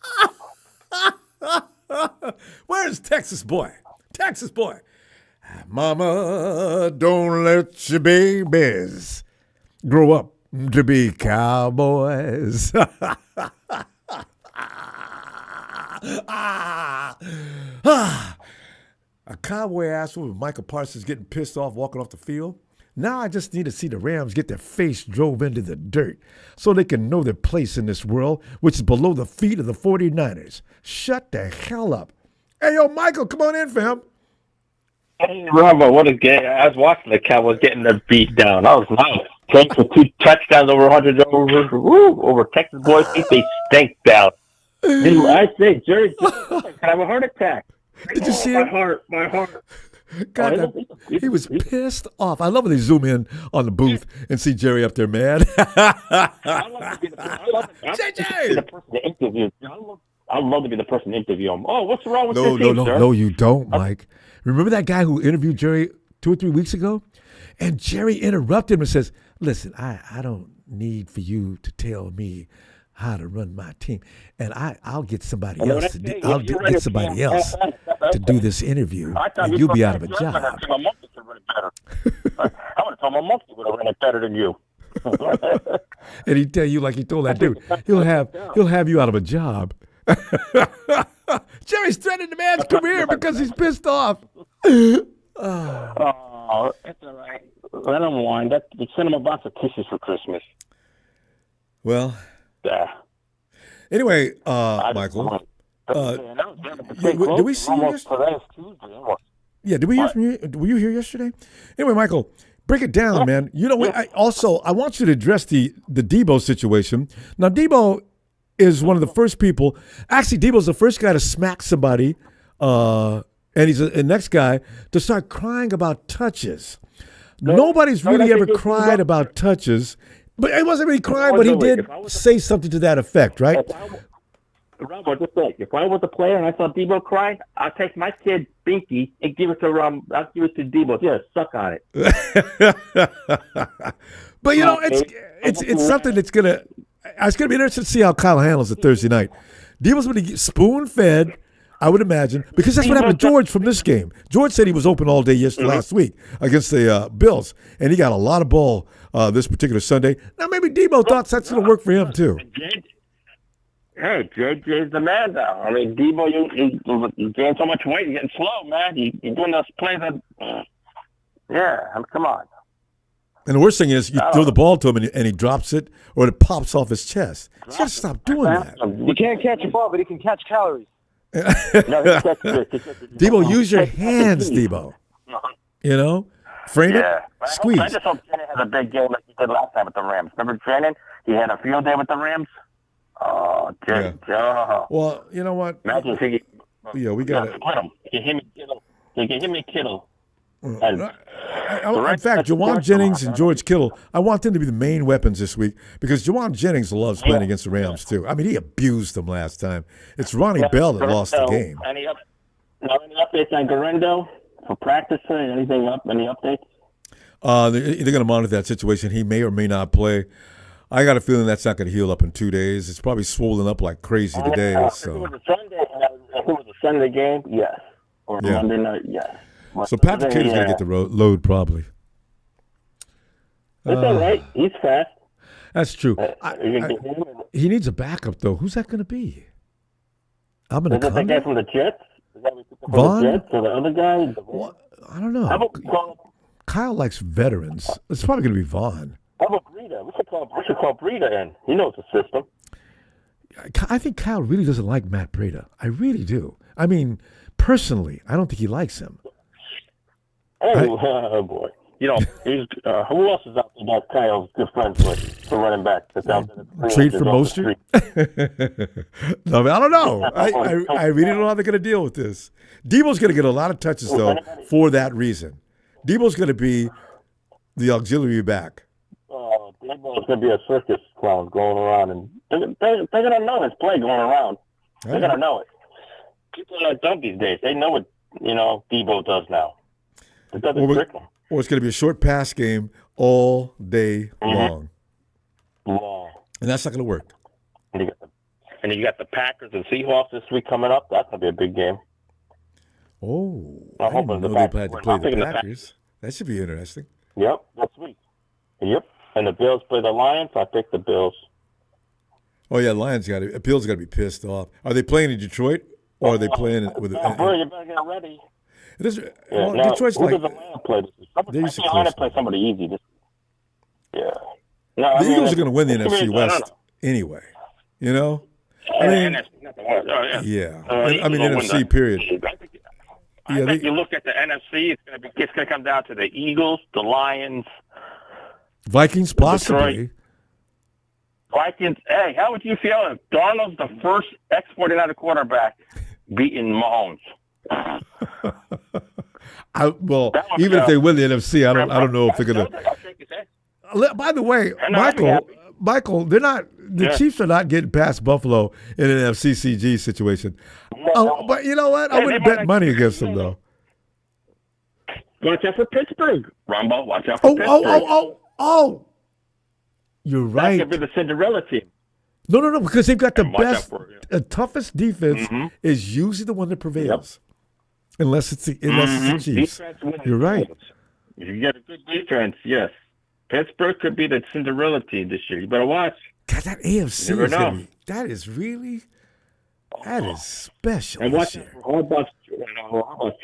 [SPEAKER 1] Where's Texas boy? Texas boy. Mama, don't let your babies grow up to be cowboys. A cowboy asshole with Micah Parsons getting pissed off walking off the field. Now I just need to see the Rams get their face drove into the dirt so they can know their place in this world, which is below the feet of the 49ers. Shut the hell up. Hey, yo, Michael, come on in, fam.
[SPEAKER 13] Hey, Ronbo, what a game. I was watching the Cowboys getting their beat down. I was nice. Thanks for 2 touchdowns over 100 over Texas boys. They stink down. Dude, I say, Jerry, can I have a heart attack?
[SPEAKER 1] Did you see him?
[SPEAKER 13] My heart.
[SPEAKER 1] God, he was pissed off. I love when they zoom in on the booth and see Jerry up there, man.
[SPEAKER 13] I love to be the person to interview. I love to be the person to interview him. Oh, what's wrong with this team, sir?
[SPEAKER 1] No, you don't, Mike. Remember that guy who interviewed Jerry 2 or 3 weeks ago? And Jerry interrupted him and says, listen, I don't need for you to tell me how to run my team, and I'll get somebody else to do, I'll get somebody else to do this interview, and you'll be out of a job.
[SPEAKER 13] I would have told my monkey would have run it better than you.
[SPEAKER 1] And he'd tell you like he told that dude, he'll have you out of a job. Jerry's threatening the man's career because he's pissed off.
[SPEAKER 4] Oh, it's all right. Let him whine. They sent him a box of tissues for Christmas.
[SPEAKER 1] Well.
[SPEAKER 4] Yeah.
[SPEAKER 1] Anyway, Michael. Did we see you yesterday? Yeah, did we hear from you? Were you here yesterday? Anyway, Michael, break it down, man. You know, I want you to address the Debo situation. Now, Debo is one of the first people. Actually, Debo's the first guy to smack somebody, and he's the next guy to start crying about touches. Nobody's really ever cried about touches, but he wasn't really crying, but he did say something to that effect, right?
[SPEAKER 13] Ronbo, just like, if I was a player and I saw Debo crying, I'll take my kid Binky and give it to I'll give it to Debo. Yeah, suck on it.
[SPEAKER 1] But you know, it's something that's gonna. It's gonna be interesting to see how Kyle handles it Thursday night. Debo's gonna get spoon fed, I would imagine, because that's what happened to George from this game. George said he was open all day last week against the Bills, and he got a lot of ball this particular Sunday. Now maybe Debo thought that's gonna work for him too.
[SPEAKER 4] Hey, JJ's the man now. I mean, Debo, you're gaining so much weight, you're getting slow, man. You're doing those plays that, come on.
[SPEAKER 1] And the worst thing is you throw the ball to him and he drops it or it pops off his chest. You got to stop doing that.
[SPEAKER 14] He can't catch a ball, but he can catch calories.
[SPEAKER 1] Debo, use your hands, Debo. You know? Frame it, squeeze.
[SPEAKER 4] I just hope Shannon has a big game like he did last time with the Rams. Remember Shannon? He had a field day with the Rams. Oh,
[SPEAKER 1] well, you know what?
[SPEAKER 4] Imagine if
[SPEAKER 1] we got to
[SPEAKER 4] split him. You can hit me Kittle.
[SPEAKER 1] In fact, Jawan Jennings and George Kittle, I want them to be the main weapons this week because Jawan Jennings loves playing against the Rams too. I mean, he abused them last time. It's Ronnie Bell that lost the game.
[SPEAKER 4] Any updates on Garendo for practice? Anything up? Any updates?
[SPEAKER 1] They're going to monitor that situation. He may or may not play. I got a feeling that's not going to heal up in 2 days. It's probably swollen up like crazy today. So.
[SPEAKER 4] If it was a Sunday game, yes. Or Monday night, yes.
[SPEAKER 1] So Patrick Taylor's going to get the load probably.
[SPEAKER 4] It's all right. He's fast.
[SPEAKER 1] That's true. He needs a backup, though. Who's that going to be? I'm going to come.
[SPEAKER 4] Is that the guy from the Jets? Is that
[SPEAKER 1] Vaughn?
[SPEAKER 4] The Jets or the other guy?
[SPEAKER 1] Well, I don't know. Kyle likes veterans. It's probably going to be Vaughn.
[SPEAKER 4] How about Breida? We should call Breida in. He knows the system.
[SPEAKER 1] I think Kyle really doesn't like Matt Breida. I really do. I mean, personally, I don't think he likes him.
[SPEAKER 4] Oh boy. You know, who else is out there that Kyle's good friends with for running back?
[SPEAKER 1] Trade for Mostert? No, I don't know. I really don't know how they're going to deal with this. Debo's going to get a lot of touches, though, for that reason. Debo's going to be the auxiliary back.
[SPEAKER 4] Debo's going to be a circus clown going around, and they're going to know his play going around. They're going to know it. People are not dumb these days. They know what, Debo does now. It doesn't trick them.
[SPEAKER 1] Or it's going to be a short pass game all day long. And that's not going to work.
[SPEAKER 4] And you got the Packers and Seahawks this week coming up. That's going to be a big game.
[SPEAKER 1] Oh, I didn't know they had to play the Packers. That should be interesting.
[SPEAKER 4] Yep, next week. Yep. And the Bills play the Lions. I pick the Bills.
[SPEAKER 1] Oh, yeah, Bills got to be pissed off. Are they playing in Detroit or are they playing with
[SPEAKER 4] you better get ready.
[SPEAKER 1] Detroit's
[SPEAKER 4] who
[SPEAKER 1] like.
[SPEAKER 4] does the Lions play this week? The Lions play somebody easy.
[SPEAKER 1] The Eagles are going to win the NFC West anyway. I mean, NFC period.
[SPEAKER 4] I think you look at the NFC, it's going to come down to the Eagles, the Lions,
[SPEAKER 1] Vikings, possibly.
[SPEAKER 4] Vikings. Hey, how would you feel if Darnold's the first ex-49er quarterback beating Mahomes?
[SPEAKER 1] Even if they win the NFC, I don't know if they're going to. By the way, Michael, they're not. The Chiefs are not getting past Buffalo in an FCCG situation. But you know what? I wouldn't bet money against them, though.
[SPEAKER 4] Watch out for Pittsburgh, Ronbo. Watch out for Pittsburgh.
[SPEAKER 1] Oh! You're right.
[SPEAKER 4] That could be the Cinderella team.
[SPEAKER 1] No, because they've got the best, the toughest defense is usually the one that prevails. Yep. Unless it's the Chiefs. You're right.
[SPEAKER 4] If you get a good defense, yes. Pittsburgh could be the Cinderella team this year. You better watch.
[SPEAKER 1] God, that AFC that is really, that is special.
[SPEAKER 4] And watch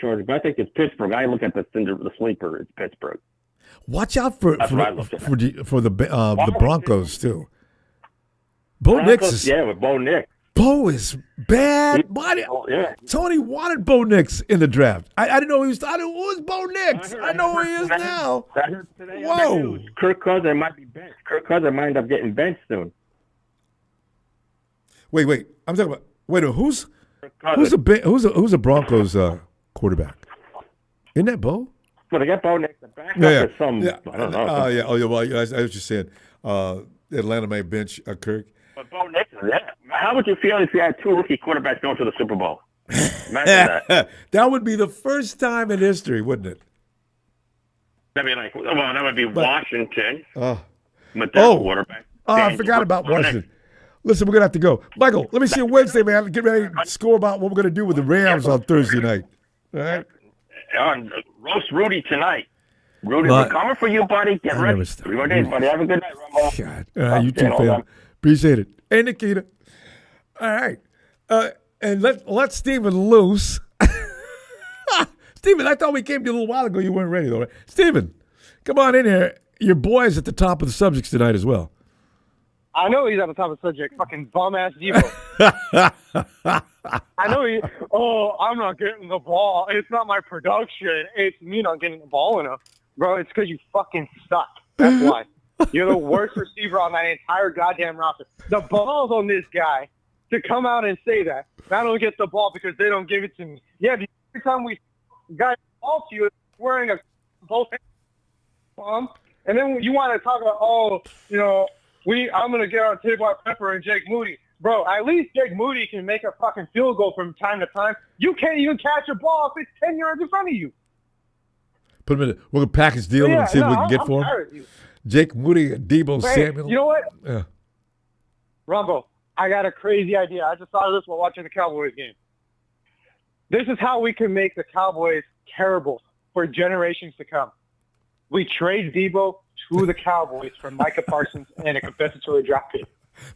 [SPEAKER 13] Chargers, but I think it's Pittsburgh. I look at the sleeper. It's Pittsburgh.
[SPEAKER 1] Watch out for the Broncos too. Bo
[SPEAKER 13] Broncos,
[SPEAKER 1] Nix is
[SPEAKER 13] with Bo Nix.
[SPEAKER 1] Bo is bad. Tony wanted Bo Nix in the draft. I didn't know he was. I didn't know who was Bo Nix. I know who he is now. Whoa!
[SPEAKER 13] Kirk Cousins might be benched. Kirk Cousins might end up getting benched soon.
[SPEAKER 1] Wait. I'm talking about. Wait, who's a Broncos quarterback? Isn't that Bo?
[SPEAKER 13] Well, they got Bo Nix. The backup is some. I don't know.
[SPEAKER 1] Well, I was just saying. Atlanta may bench Kirk.
[SPEAKER 13] But Bo Nix, how would you feel if you had two rookie quarterbacks going to the Super Bowl? Imagine that.
[SPEAKER 1] That would be the first time in history, wouldn't it?
[SPEAKER 13] That'd be that would be Washington. Quarterback.
[SPEAKER 1] I forgot about Washington. Listen, we're going to have to go. Michael, let me see you Wednesday, man. Get ready to score about what we're going to do with the Rams on Thursday night. All right?
[SPEAKER 13] Roast Rudy tonight. Rudy, we're coming for you, buddy. Get ready. 3 more days, buddy. Have a good night, Ronbo.
[SPEAKER 1] God. You too, fam. Appreciate it. Hey, Nikita. All right. And let Steven loose. Steven, I thought we came to you a little while ago. You weren't ready, though, right? Steven, come on in here. Your boy's at the top of the subjects tonight as well.
[SPEAKER 14] I know he's at the top of the subject. Fucking bum-ass Devo. I know I'm not getting the ball. It's not my production. It's me not getting the ball enough. Bro, it's because you fucking suck. That's why. You're the worst receiver on that entire goddamn roster. The ball's on this guy to come out and say that. I don't get the ball because they don't give it to me. Yeah, every time we got the ball to you, it's wearing a both hands. And then you want to talk about, I'm going to get on T.Y. Pepper and Jake Moody. Bro, at least Jake Moody can make a fucking field goal from time to time. You can't even catch a ball if it's 10 yards in front of you.
[SPEAKER 1] Put him in. We're going to package deal and see what we can get for him. Jake Moody, Debo Samuel.
[SPEAKER 14] You know what?
[SPEAKER 1] Yeah.
[SPEAKER 14] Ronbo, I got a crazy idea. I just thought of this while watching the Cowboys game. This is how we can make the Cowboys terrible for generations to come. We trade Debo to the Cowboys for Micah Parsons and a compensatory draft pick.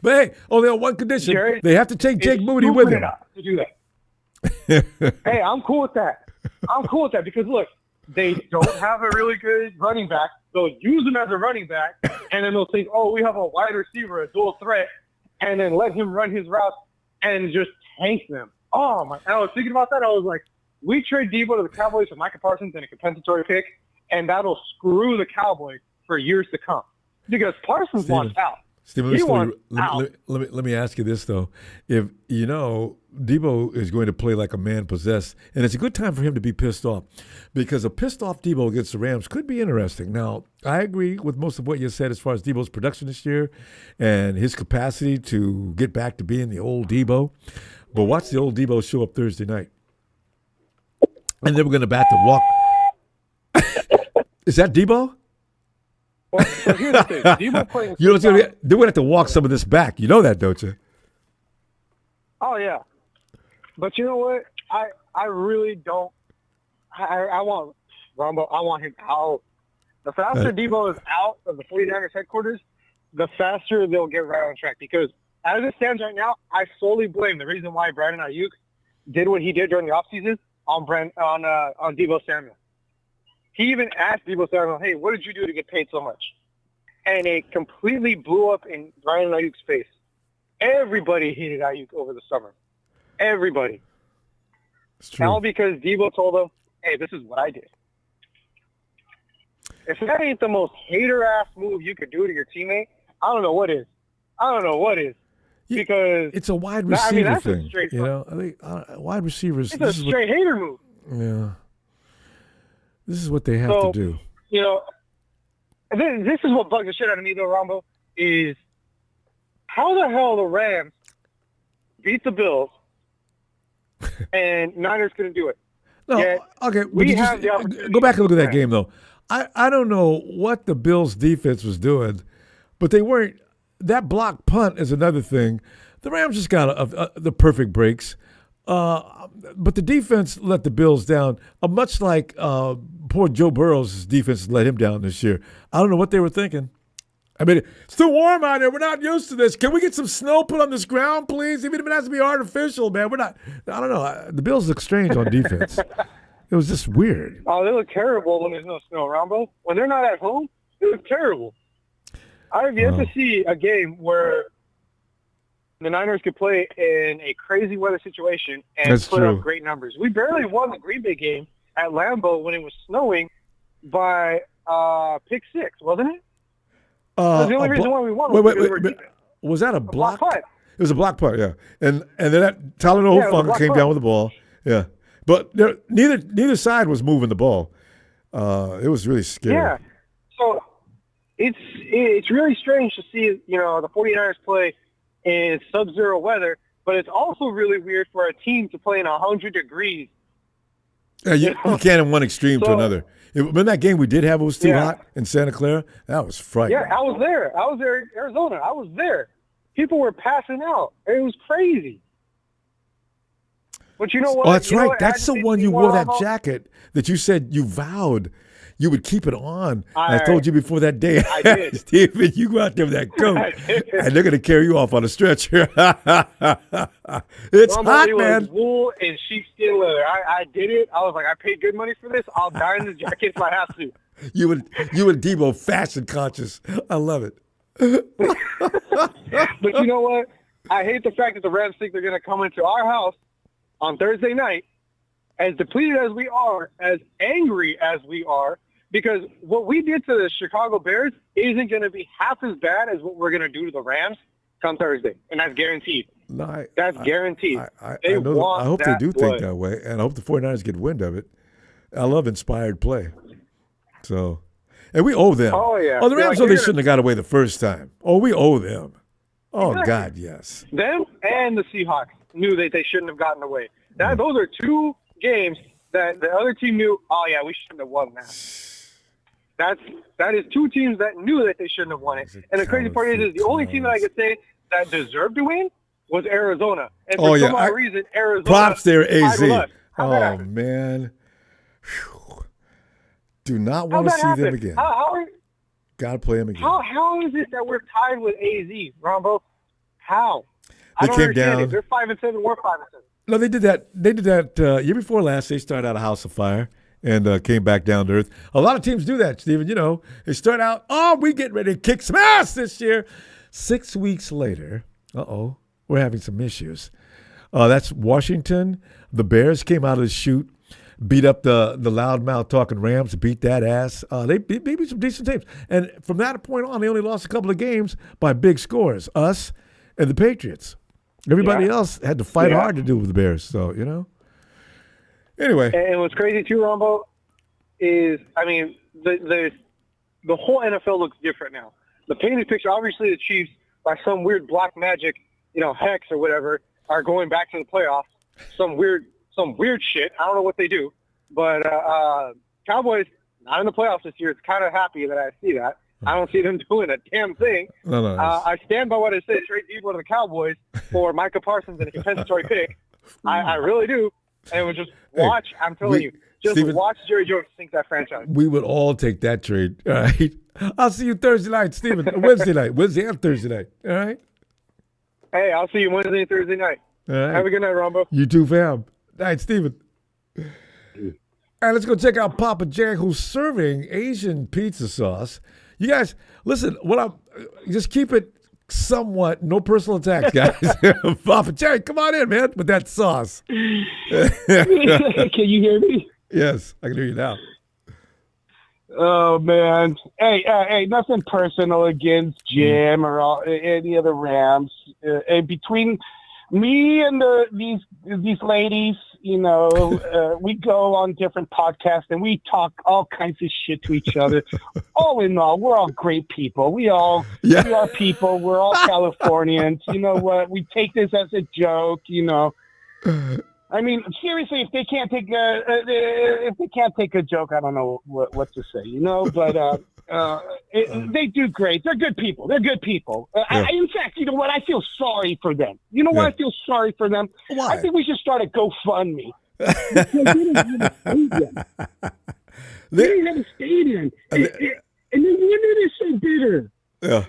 [SPEAKER 1] But hey, only on one condition.
[SPEAKER 14] Jared,
[SPEAKER 1] they have to take Jake Moody with them.
[SPEAKER 14] To do that. Hey, I'm cool with that. Because, look, they don't have a really good running back. They'll use him as a running back, and then they'll think, we have a wide receiver, a dual threat, and then let him run his routes and just tank them. Oh, my. And I was thinking about that. I was like, we trade Debo to the Cowboys for Micah Parsons and a compensatory pick, and that'll screw the Cowboys for years to come. Because Parsons wants out.
[SPEAKER 1] Steven, let me ask you this, though. If, Debo is going to play like a man possessed, and it's a good time for him to be pissed off, because a pissed off Debo against the Rams could be interesting. Now, I agree with most of what you said as far as Debo's production this year and his capacity to get back to being the old Debo. But watch the old Debo show up Thursday night. And then we're going to bat the walk. Is that Debo?
[SPEAKER 14] Well, so here's the thing. Debo playing
[SPEAKER 1] they're going to have to walk some of this back. You know that, don't you?
[SPEAKER 14] Oh, yeah. But you know what? I really don't. I want Ronbo. I want him out. The faster Debo is out of the 49ers headquarters, the faster they'll get right on track. Because as it stands right now, I solely blame the reason why Brandon Ayuk did what he did during the offseason on Debo Samuel. He even asked Debo Samuel, hey, what did you do to get paid so much? And it completely blew up in Brandon Ayuk's face. Everybody hated Ayuk over the summer. Everybody.
[SPEAKER 1] It's true.
[SPEAKER 14] All because Debo told them, hey, this is what I did. If that ain't the most hater-ass move you could do to your teammate, I don't know what is. Because
[SPEAKER 1] it's a wide receiver thing.
[SPEAKER 14] Wide
[SPEAKER 1] receivers.
[SPEAKER 14] It's a straight hater move.
[SPEAKER 1] Yeah. This is what they have to do.
[SPEAKER 14] This is what bugs the shit out of me, though, Ronbo, is how the hell the Rams beat the Bills and Niners couldn't do it.
[SPEAKER 1] No, okay. Go back and look at that game, though. I don't know what the Bills' defense was doing, but they weren't. That block punt is another thing. The Rams just got the perfect breaks. But the defense let the Bills down, much like poor Joe Burrow's defense let him down this year. I don't know what they were thinking. I mean, it's too warm out here. We're not used to this. Can we get some snow put on this ground, please? Even if it has to be artificial, man. We're not. I don't know. The Bills look strange on defense. It was just weird.
[SPEAKER 14] Oh, they look terrible when there's no snow, Ronbo. When they're not at home, they look terrible. I've yet to see a game where the Niners could play in a crazy weather situation and put up great numbers. We barely won the Green Bay game at Lambeau when it was snowing by pick 6, wasn't it? That's the only reason why we won.
[SPEAKER 1] Wait. Was that a block punt? It was a block punt, yeah. And then that Talanoa Funk came down with the ball. Yeah. But neither side was moving the ball. It was really scary.
[SPEAKER 14] Yeah. So it's really strange to see, the 49ers play in sub-zero weather, but it's also really weird for a team to play in 100 degrees.
[SPEAKER 1] Yeah, you can't in one extreme to another. Remember that game we did have? It was too hot in Santa Clara. That was frightening.
[SPEAKER 14] Yeah, I was there. I was there in Arizona. I was there. People were passing out. It was crazy. But you know what?
[SPEAKER 1] Oh, that's right. That's the one you wore that jacket that you said you vowed you would keep it on. I told you before that day,
[SPEAKER 14] I did.
[SPEAKER 1] Steven, you go out there with that coat, and they're going to carry you off on a stretcher. It's hot, man.
[SPEAKER 14] Was wool and sheepskin leather. I did it. I was like, I paid good money for this. I'll die in the jacket if I have to.
[SPEAKER 1] You and Debo fashion conscious. I love it.
[SPEAKER 14] But you know what? I hate the fact that the Rams think they're going to come into our house on Thursday night, as depleted as we are, as angry as we are, because what we did to the Chicago Bears isn't going to be half as bad as what we're going to do to the Rams come Thursday, and that's guaranteed.
[SPEAKER 1] No,
[SPEAKER 14] that's guaranteed.
[SPEAKER 1] I hope they do think that way, and I hope the 49ers get wind of it. I love inspired play. So, and we owe them.
[SPEAKER 14] Oh, yeah.
[SPEAKER 1] Oh, the Rams know they shouldn't have got away the first time. Oh, we owe them. Oh,
[SPEAKER 14] exactly.
[SPEAKER 1] God, yes.
[SPEAKER 14] Them and the Seahawks knew that they shouldn't have gotten away. Those are two games that the other team knew, oh, yeah, we shouldn't have won that. That is two teams that knew that they shouldn't have won it. And the crazy part is the only team that I could say that deserved to win was Arizona. And for some odd reason, Arizona.
[SPEAKER 1] Props there, AZ.
[SPEAKER 14] Oh,
[SPEAKER 1] man. Whew. Do not want to see them again. Got to play them again.
[SPEAKER 14] How is it that we're tied with AZ, Ronbo? How?
[SPEAKER 1] They came down.
[SPEAKER 14] It. They're 5-7. We're 5-7.
[SPEAKER 1] No, they did that. They did that year before last. They started out a house of fire and came back down to earth. A lot of teams do that, Steven. They start out, we get ready to kick some ass this year. 6 weeks later, we're having some issues. That's Washington. The Bears came out of the chute, beat up the loudmouth talking Rams, beat that ass. They beat some decent teams. And from that point on, they only lost a couple of games by big scores, us and the Patriots. Everybody else had to fight hard to do with the Bears. So, Anyway.
[SPEAKER 14] And what's crazy too, Ronbo, is, the whole NFL looks different now. The painted picture, obviously the Chiefs, by some weird black magic, hex or whatever, are going back to the playoffs. Some weird shit. I don't know what they do. But Cowboys, not in the playoffs this year. It's kind of happy that I see that. I don't see them doing a damn thing.
[SPEAKER 1] No.
[SPEAKER 14] I stand by what I said. Trade Debo to the Cowboys for Micah Parsons and a compensatory pick. I really do. And we'll just watch. I'm telling you, Steven, watch Jerry Jones sink that franchise.
[SPEAKER 1] We would all take that trade. All right. I'll see you Thursday night, Steven. Wednesday and Thursday night. All right.
[SPEAKER 14] Hey, I'll see you Wednesday and Thursday night.
[SPEAKER 1] All right.
[SPEAKER 14] Have a good night, Ronbo.
[SPEAKER 1] You too, fam. All right, Steven. All right, let's go check out Papa Jack, who's serving Asian pizza sauce. You guys, listen, just keep it somewhat, no personal attacks, guys. Papa Jack, come on in, man, with that sauce.
[SPEAKER 9] Can you hear me?
[SPEAKER 1] Yes, I can hear you now.
[SPEAKER 9] Oh, man. Hey, nothing personal against Jim or any of the Rams. Between me and these ladies, we go on different podcasts and we talk all kinds of shit to each other. All in all, we're all great people. We are people. We're all Californians. You know what? We take this as a joke. Seriously, if they can't take a joke, I don't know what to say. But they do great. They're good people. In fact, you know what? I feel sorry for them. You know why I feel sorry for them?
[SPEAKER 1] Why?
[SPEAKER 9] I think we should start a GoFundMe. They didn't have a stadium. They didn't have a stadium. And then when are they so bitter?
[SPEAKER 1] Yeah.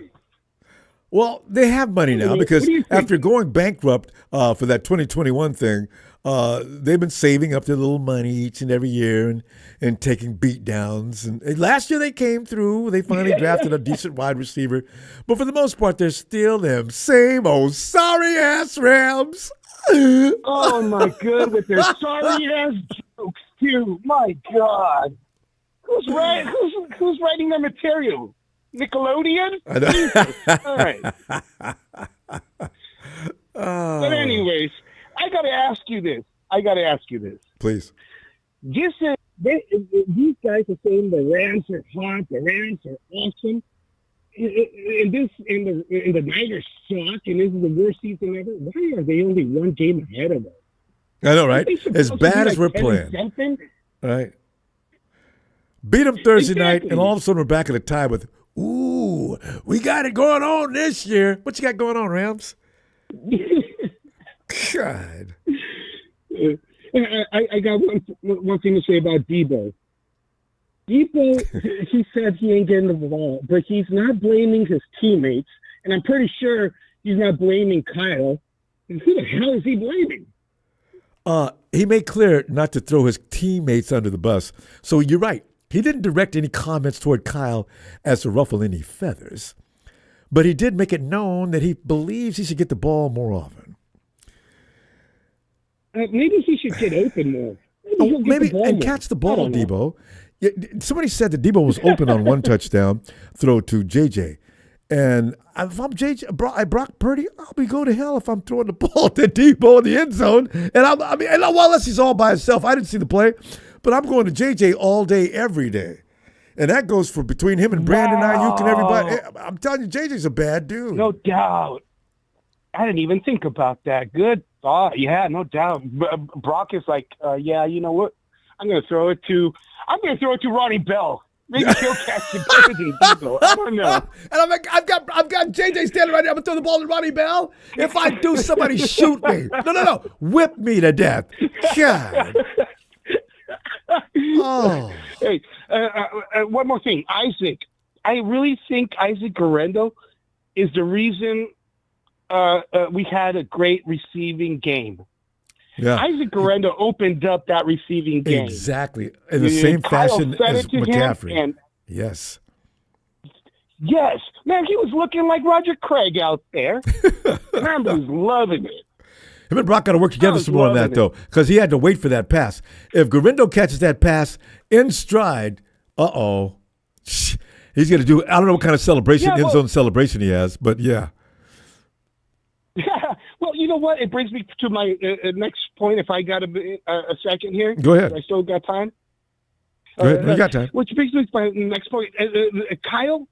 [SPEAKER 1] Well, they have money now because after going bankrupt for that 2021 thing, they've been saving up their little money each and every year and taking beat downs. And last year they came through. They finally drafted a decent wide receiver. But for the most part, they're still them same old sorry-ass Rams.
[SPEAKER 3] Oh, my God, with their sorry-ass jokes, too. My God. Who's writing their material? Nickelodeon?
[SPEAKER 1] I know.
[SPEAKER 3] All right. But anyways, I got to ask you this.
[SPEAKER 1] Please.
[SPEAKER 3] These guys are saying the Rams are hot, the Rams are awesome. And the Niners suck, and this is the worst season ever. Why are they only one game ahead of us?
[SPEAKER 1] I know, right? As bad as we're playing. Right. Beat them Thursday night, and all of a sudden we're back at a tie with, ooh, we got it going on this year. What you got going on, Rams? God.
[SPEAKER 3] I got one thing to say about Debo. Debo, he said he ain't getting the ball, but he's not blaming his teammates, and I'm pretty sure he's not blaming Kyle. And who the hell is he blaming?
[SPEAKER 1] He made clear not to throw his teammates under the bus. So you're right. He didn't direct any comments toward Kyle as to ruffle any feathers. But he did make it known that he believes he should get the ball more often.
[SPEAKER 3] Maybe he should get open more.
[SPEAKER 1] Maybe and catch the ball, Debo. Yeah, somebody said that Debo was open on one touchdown throw to JJ. And if I'm JJ, Brock Purdy, I'll be go to hell if I'm throwing the ball to Debo in the end zone. And unless he's all by himself, I didn't see the play, but I'm going to JJ all day, every day. And that goes for between him and Brandon Ayuk and everybody. I'm telling you, JJ's a bad dude.
[SPEAKER 3] No doubt. I didn't even think about that. Good thought. Yeah, no doubt. Brock is like, yeah, you know what? I'm going to throw it to Ronnie Bell. Maybe he'll catch it better than Debo. I don't know.
[SPEAKER 1] And I'm like, I've got JJ standing right there. I'm gonna throw the ball to Ronnie Bell. If I do, somebody shoot me. No. Whip me to death. God. Oh.
[SPEAKER 3] Hey, one more thing. Isaac. I really think Isaac Guerrero is the reason we had a great receiving game.
[SPEAKER 1] Yeah.
[SPEAKER 3] Isaac Guerrero opened up that receiving game.
[SPEAKER 1] Exactly. In the same fashion as McCaffrey. Yes.
[SPEAKER 3] Yes. Man, he was looking like Roger Craig out there. Man was loving it.
[SPEAKER 1] Him and Brock got to work together some more on that, though, because he had to wait for that pass. If Guerrero catches that pass in stride, he's going to do, I don't know what kind of celebration, end zone celebration he has, but yeah.
[SPEAKER 3] Yeah, well, you know what? It brings me to my next point. If I got a second here,
[SPEAKER 1] go ahead.
[SPEAKER 3] I still got time.
[SPEAKER 1] Go ahead. You got time.
[SPEAKER 3] Which brings me to my next point. Kyle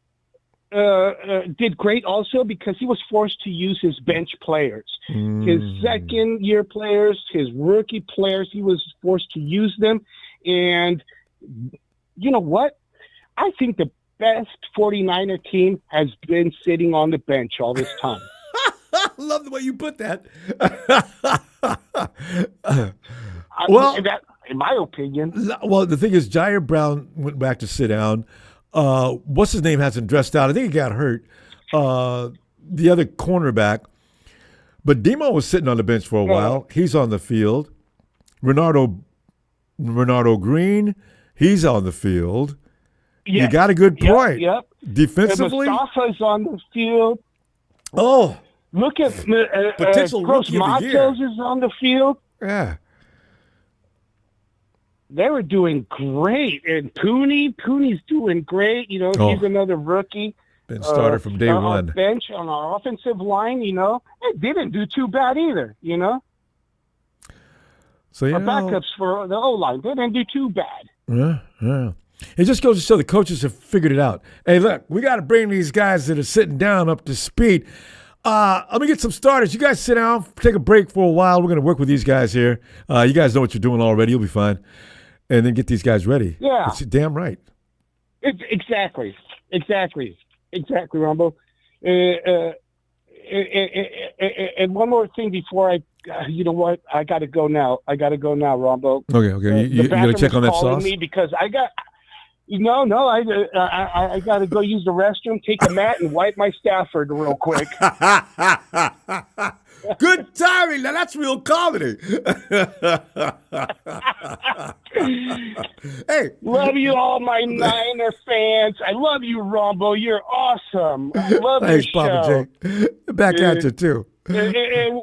[SPEAKER 3] did great also because he was forced to use his bench players, his second-year players, his rookie players. He was forced to use them, and you know what? I think the best 49er team has been sitting on the bench all this time.
[SPEAKER 1] I love the way you put that.
[SPEAKER 3] In my opinion.
[SPEAKER 1] Well, the thing is, Jair Brown went back to sit down. What's his name hasn't dressed out. I think he got hurt. The other cornerback. But Demo was sitting on the bench for a while. He's on the field. Renardo Green, he's on the field. Yes. You got a good point.
[SPEAKER 3] Yep.
[SPEAKER 1] Defensively.
[SPEAKER 3] Mustafa's on the field.
[SPEAKER 1] Oh.
[SPEAKER 3] Look at
[SPEAKER 1] potential
[SPEAKER 3] Gross
[SPEAKER 1] rookie of the year.
[SPEAKER 3] Matos is on the field.
[SPEAKER 1] Yeah.
[SPEAKER 3] They were doing great. And Pooney's doing great. You know, he's another rookie.
[SPEAKER 1] Been starter from day one.
[SPEAKER 3] On bench, on our offensive line, you know. They didn't do too bad either, you know.
[SPEAKER 1] So,
[SPEAKER 3] our backups for the O-line, they didn't do too bad.
[SPEAKER 1] Yeah. It just goes to show the coaches have figured it out. Hey, look, we got to bring these guys that are sitting down up to speed. Let me get some starters. You guys sit down, take a break for a while. We're going to work with these guys here. You guys know what you're doing already. You'll be fine. And then get these guys ready.
[SPEAKER 3] Yeah.
[SPEAKER 1] It's damn right.
[SPEAKER 3] Exactly, Ronbo. And one more thing before you know what? I got to go now, Ronbo.
[SPEAKER 1] Okay. You got to check on that sauce?
[SPEAKER 3] Me because No, I got to go use the restroom, take a mat, and wipe my Stafford real quick.
[SPEAKER 1] Good timing. Now that's real comedy. Hey,
[SPEAKER 3] love you all, my Niner fans. I love you, Ronbo. You're awesome. I love
[SPEAKER 1] thanks,
[SPEAKER 3] your show.
[SPEAKER 1] Papa J. Back at you too.
[SPEAKER 3] And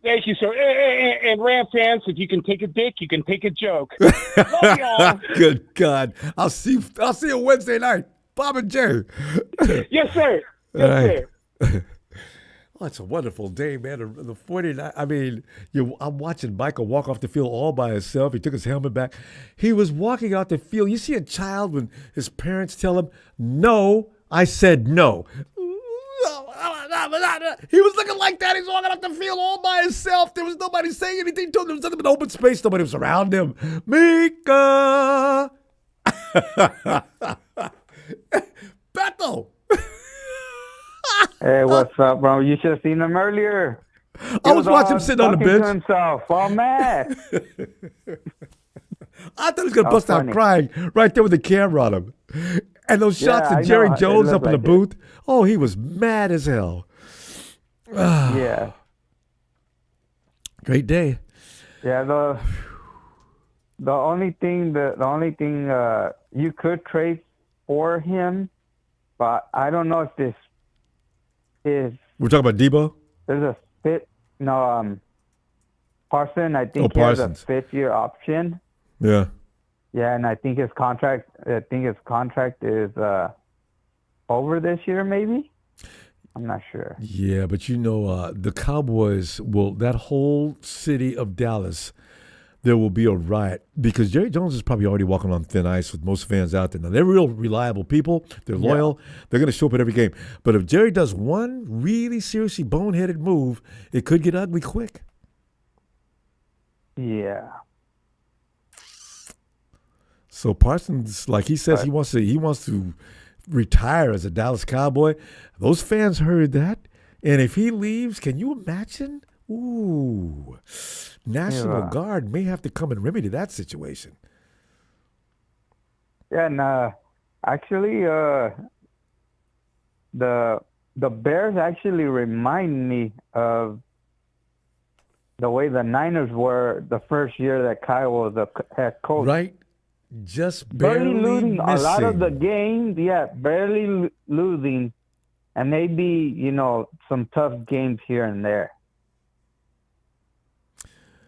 [SPEAKER 3] thank you, sir. And Ram fans, if you can take a dick, you can take a joke. Love y'all.
[SPEAKER 1] Good God. I'll see you Wednesday night. Papa J.
[SPEAKER 3] Yes, sir.
[SPEAKER 1] All right. Oh, it's a wonderful day, man. The 49, I mean, I'm watching Michael walk off the field all by himself. He took his helmet back. He was walking out the field. You see a child when his parents tell him, no, I said no. He was looking like that. He's walking off the field all by himself. There was nobody saying anything to him. There was nothing but open space. Nobody was around him. Mika! Bethel!
[SPEAKER 2] Hey, what's up, bro? You should have seen him earlier.
[SPEAKER 1] I was watching him sitting on the bench.
[SPEAKER 2] To himself, all mad.
[SPEAKER 1] I thought he was going to bust out crying right there with the camera on him. And those shots of Jerry Jones up in the booth. Oh, he was mad as hell.
[SPEAKER 2] Yeah.
[SPEAKER 1] Great day.
[SPEAKER 2] Yeah, the only thing you could trade for him, but I don't know if this is.
[SPEAKER 1] We're talking about Debo?
[SPEAKER 2] There's a fit. No, Parson. I think he has a 5th-year option.
[SPEAKER 1] Yeah.
[SPEAKER 2] Yeah, and I think his contract. Is over this year, maybe. I'm not sure.
[SPEAKER 1] Yeah, but the Cowboys will. That whole city of Dallas, there will be a riot because Jerry Jones is probably already walking on thin ice with most fans out there. Now they're real reliable people. They're loyal. Yeah. They're going to show up at every game. But if Jerry does one really seriously boneheaded move, it could get ugly quick.
[SPEAKER 2] Yeah.
[SPEAKER 1] So Parsons, like he says, he wants to retire as a Dallas Cowboy. Those fans heard that, and if he leaves, can you imagine? Ooh, National Guard may have to come and remedy that situation.
[SPEAKER 2] Yeah, and actually, the Bears actually remind me of the way the Niners were the first year that Kyle was the head coach.
[SPEAKER 1] Right. Just barely
[SPEAKER 2] losing
[SPEAKER 1] missing.
[SPEAKER 2] A lot of the games, barely losing, and maybe some tough games here and there.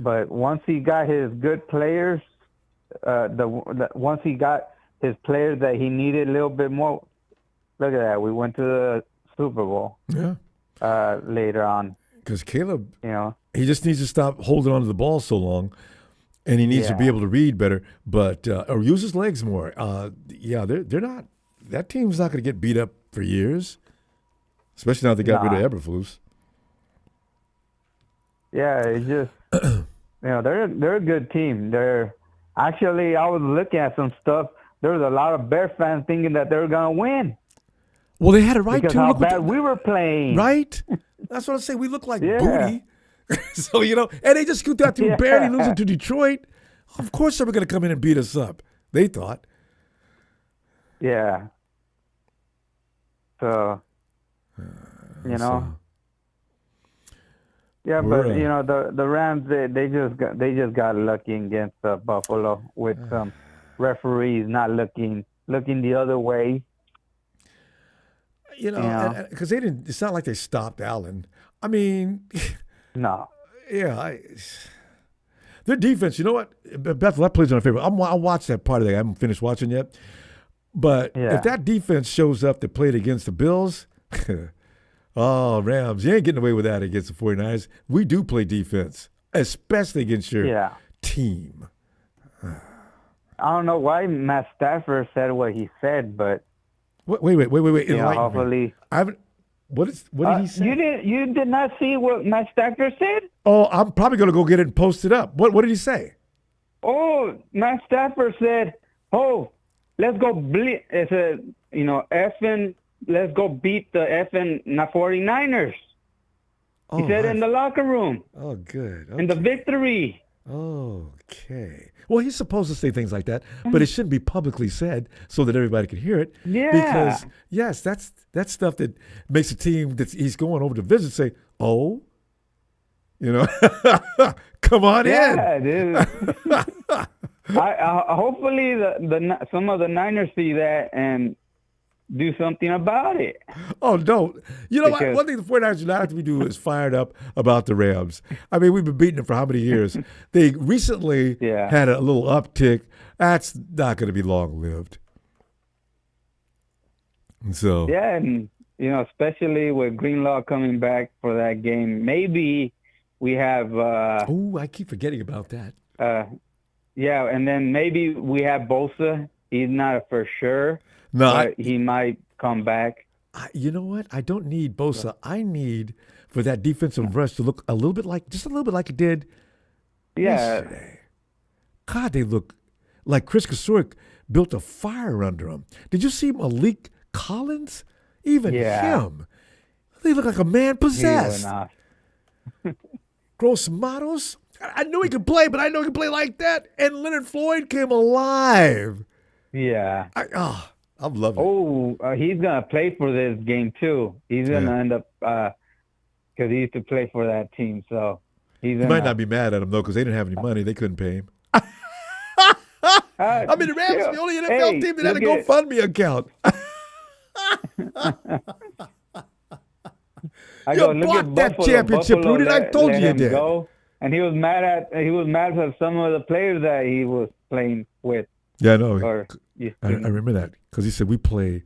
[SPEAKER 2] But once he got his good players, once he got his players that he needed a little bit more, look at that. We went to the Super Bowl.
[SPEAKER 1] Yeah.
[SPEAKER 2] Later on.
[SPEAKER 1] Because Caleb, he just needs to stop holding onto the ball so long. And he needs to be able to read better, but or use his legs more. They're not. That team's not going to get beat up for years, especially now they got rid of Eberflus.
[SPEAKER 2] Yeah, it's just they're a good team. They're actually, I was looking at some stuff. There was a lot of Bear fans thinking that they were going to win.
[SPEAKER 1] Well, they had it right
[SPEAKER 2] because
[SPEAKER 1] too.
[SPEAKER 2] How bad we were playing.
[SPEAKER 1] Right. That's what I say. We look like booty. So, and they just scooped out to barely losing to Detroit. Of course they were going to come in and beat us up. They thought.
[SPEAKER 2] Yeah. So, Yeah, but the Rams they just got lucky against Buffalo with some referees not looking the other way.
[SPEAKER 1] Because they didn't. It's not like they stopped Allen. I mean.
[SPEAKER 2] No.
[SPEAKER 1] Yeah, their defense, you know what? Bethel, that plays in our favor. I'll watch that part of that. I haven't finished watching yet. But if that defense shows up that played against the Bills, Rams, you ain't getting away with that against the 49ers. We do play defense, especially against your team.
[SPEAKER 2] I don't know why Matt Stafford said what he said, but...
[SPEAKER 1] Wait.
[SPEAKER 2] Hopefully...
[SPEAKER 1] I haven't... What did he say?
[SPEAKER 2] You did not see what Matt Stafford said?
[SPEAKER 1] Oh, I'm probably going to go get it and post it up. What did he say?
[SPEAKER 2] Oh, Matt Stafford said, let's go let's go beat the effing 49ers. He said in the locker room.
[SPEAKER 1] Oh, good. Okay.
[SPEAKER 2] In the victory.
[SPEAKER 1] Okay. Well, he's supposed to say things like that, but it shouldn't be publicly said so that everybody can hear it.
[SPEAKER 2] Yeah.
[SPEAKER 1] Because yes, that's stuff that makes a team that he's going over to visit say, "Oh, come on in."
[SPEAKER 2] Yeah, dude. Hopefully some of the Niners see that and do something about it.
[SPEAKER 1] Oh, no. You know what? One thing the 49ers do not have to be doing is fired up about the Rams. I mean, we've been beating them for how many years? They recently had a little uptick. That's not going to be long-lived. And so.
[SPEAKER 2] Yeah, and, especially with Greenlaw coming back for that game, maybe we have...
[SPEAKER 1] I keep forgetting about that.
[SPEAKER 2] Yeah, and then maybe we have Bosa. He's not for sure.
[SPEAKER 1] No,
[SPEAKER 2] he might come back.
[SPEAKER 1] You know what? I don't need Bosa. I need for that defensive rush to look just a little bit like it did yesterday. God, they look like Chris Kasurik built a fire under them. Did you see Malik Collins? Even him. They look like a man possessed. Gross Matos. I knew he could play, but I know he could play like that. And Leonard Floyd came alive.
[SPEAKER 2] Yeah.
[SPEAKER 1] I'm loving
[SPEAKER 2] it. He's going to play for this game, too. He's going to end up, because he used to play for that team. So
[SPEAKER 1] he might not be mad at him, though, because they didn't have any money. They couldn't pay him. I mean, the Rams are the only NFL team that had a GoFundMe account. Block that championship, Rudy. I told you you did.
[SPEAKER 2] And he was mad at some of the players that he was playing with.
[SPEAKER 1] Yeah, I know. I remember that because he said we play.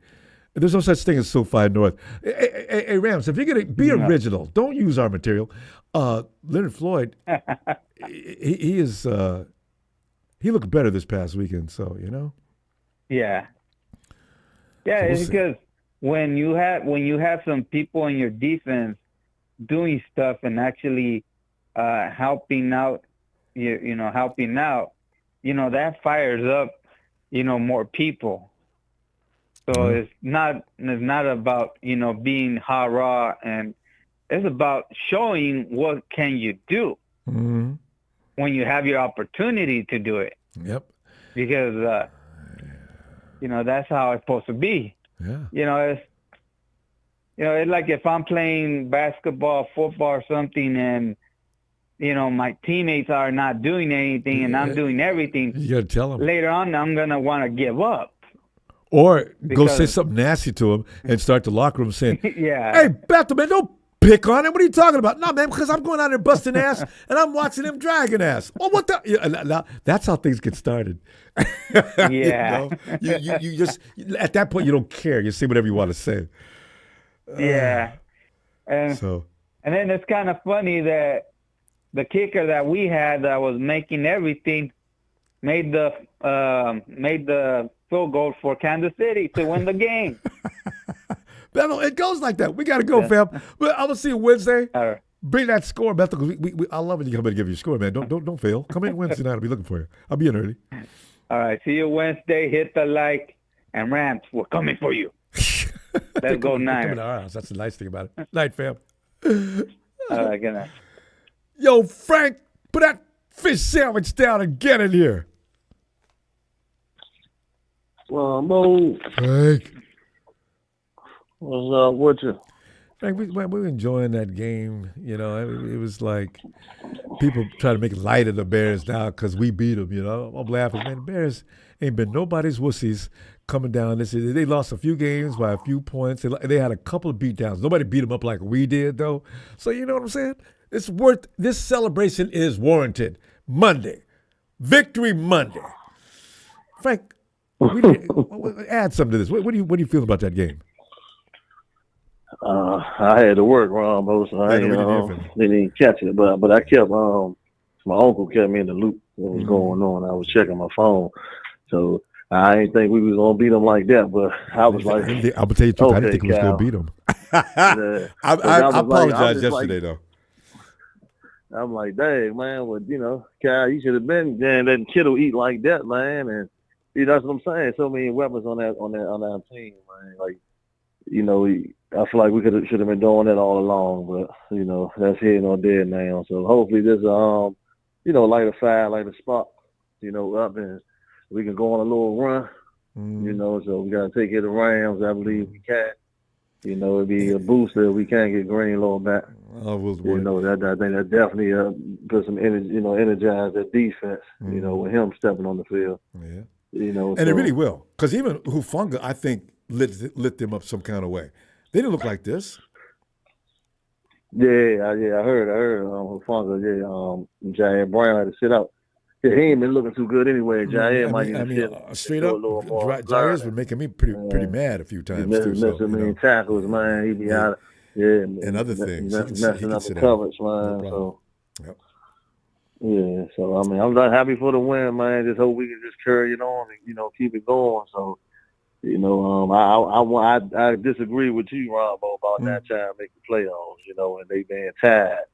[SPEAKER 1] There's no such thing as SoFi North. Hey, Rams, if you're gonna be original, don't use our material. Leonard Floyd, he is. He looked better this past weekend. So
[SPEAKER 2] Yeah. Yeah, it's because when you have some people in your defense doing stuff and actually helping out, that fires up, more people. So it's not about, being ha-rah, and it's about showing what can you do when you have your opportunity to do it.
[SPEAKER 1] Yep.
[SPEAKER 2] Because, that's how it's supposed to be.
[SPEAKER 1] Yeah.
[SPEAKER 2] It's like if I'm playing basketball, football, or something, and my teammates are not doing anything, and I'm doing everything.
[SPEAKER 1] You got to tell them.
[SPEAKER 2] Later on, I'm gonna want to give up.
[SPEAKER 1] Or go say something nasty to him and start the locker room saying,
[SPEAKER 2] "Yeah,
[SPEAKER 1] hey, Bethel, man, don't pick on him. What are you talking about?" "No, man, because I'm going out there busting ass and I'm watching him dragging ass." "Oh, what the?" Now, that's how things get started.
[SPEAKER 2] Yeah.
[SPEAKER 1] You just at that point you don't care. You say whatever you want to say.
[SPEAKER 2] Yeah. And then it's kind of funny that the kicker that we had that was making everything made the field goal for Kansas City to win the game.
[SPEAKER 1] Bethel, it goes like that. We got to go, fam. But I'm gonna see you Wednesday.
[SPEAKER 2] All right.
[SPEAKER 1] Bring that score, Bethel. I love when you come in and give you a score, man. Don't fail. Come in Wednesday night. I'll be looking for you. I'll be in early.
[SPEAKER 2] All right. See you Wednesday. Hit the like, and Rams, we're coming for you. Let's go Niners.
[SPEAKER 1] Coming to our house. That's the nice thing about it. Night, fam.
[SPEAKER 2] All right. Good night.
[SPEAKER 1] Yo, Frank, put that fish sandwich down and get in here.
[SPEAKER 15] Ronbo.
[SPEAKER 1] Frank.
[SPEAKER 15] What's up with you?
[SPEAKER 1] Frank, we were enjoying that game. It was like people try to make light of the Bears now because we beat them. I'm laughing, man. The Bears ain't been nobody's wussies coming down this year. They lost a few games by a few points. They had a couple of beatdowns. Nobody beat them up like we did, though. So you know what I'm saying? This celebration is warranted. Monday. Victory Monday. Frank, add something to this. What do you feel about that game?
[SPEAKER 15] I had to work, Ronbo, so I didn't catch it. But I kept my uncle kept me in the loop what was going on. I was checking my phone, so I didn't think we was gonna beat them like that. But I was like,
[SPEAKER 1] I'm gonna tell you the truth. I didn't think we was gonna beat them. I apologize yesterday, though.
[SPEAKER 15] I'm like, dang, man, Cal, you should have been letting Kittle eat like that, man. And that's what I'm saying. So many weapons on that team, man. Like, I feel like we should have been doing that all along, but that's here nor there now. So hopefully this light a fire, light a spark, up and we can go on a little run, so we got to take care of the Rams. I believe we can. It'd be a booster if we can get Greenlaw back.
[SPEAKER 1] I think
[SPEAKER 15] that definitely put some energy, energize that defense, with him stepping on the field.
[SPEAKER 1] Yeah.
[SPEAKER 15] And
[SPEAKER 1] it really will. Because even Hufanga, I think, lit them up some kind of way. They didn't look like this.
[SPEAKER 15] Yeah, I heard Hufanga, Jair Brown had to sit out. Yeah, he ain't been looking too good anyway. Jair might need to sit.
[SPEAKER 1] Straight up, Jair's been making me pretty mad a few times.
[SPEAKER 15] Missing tackles, man. He be out. Yeah,
[SPEAKER 1] and other things.
[SPEAKER 15] Messing up the coverage, man. So, yeah. So I'm not happy for the win, man. Just hope we can just carry it on and keep it going. So, I disagree with you, Ronbo, about that trying to make the playoffs. And they being tied.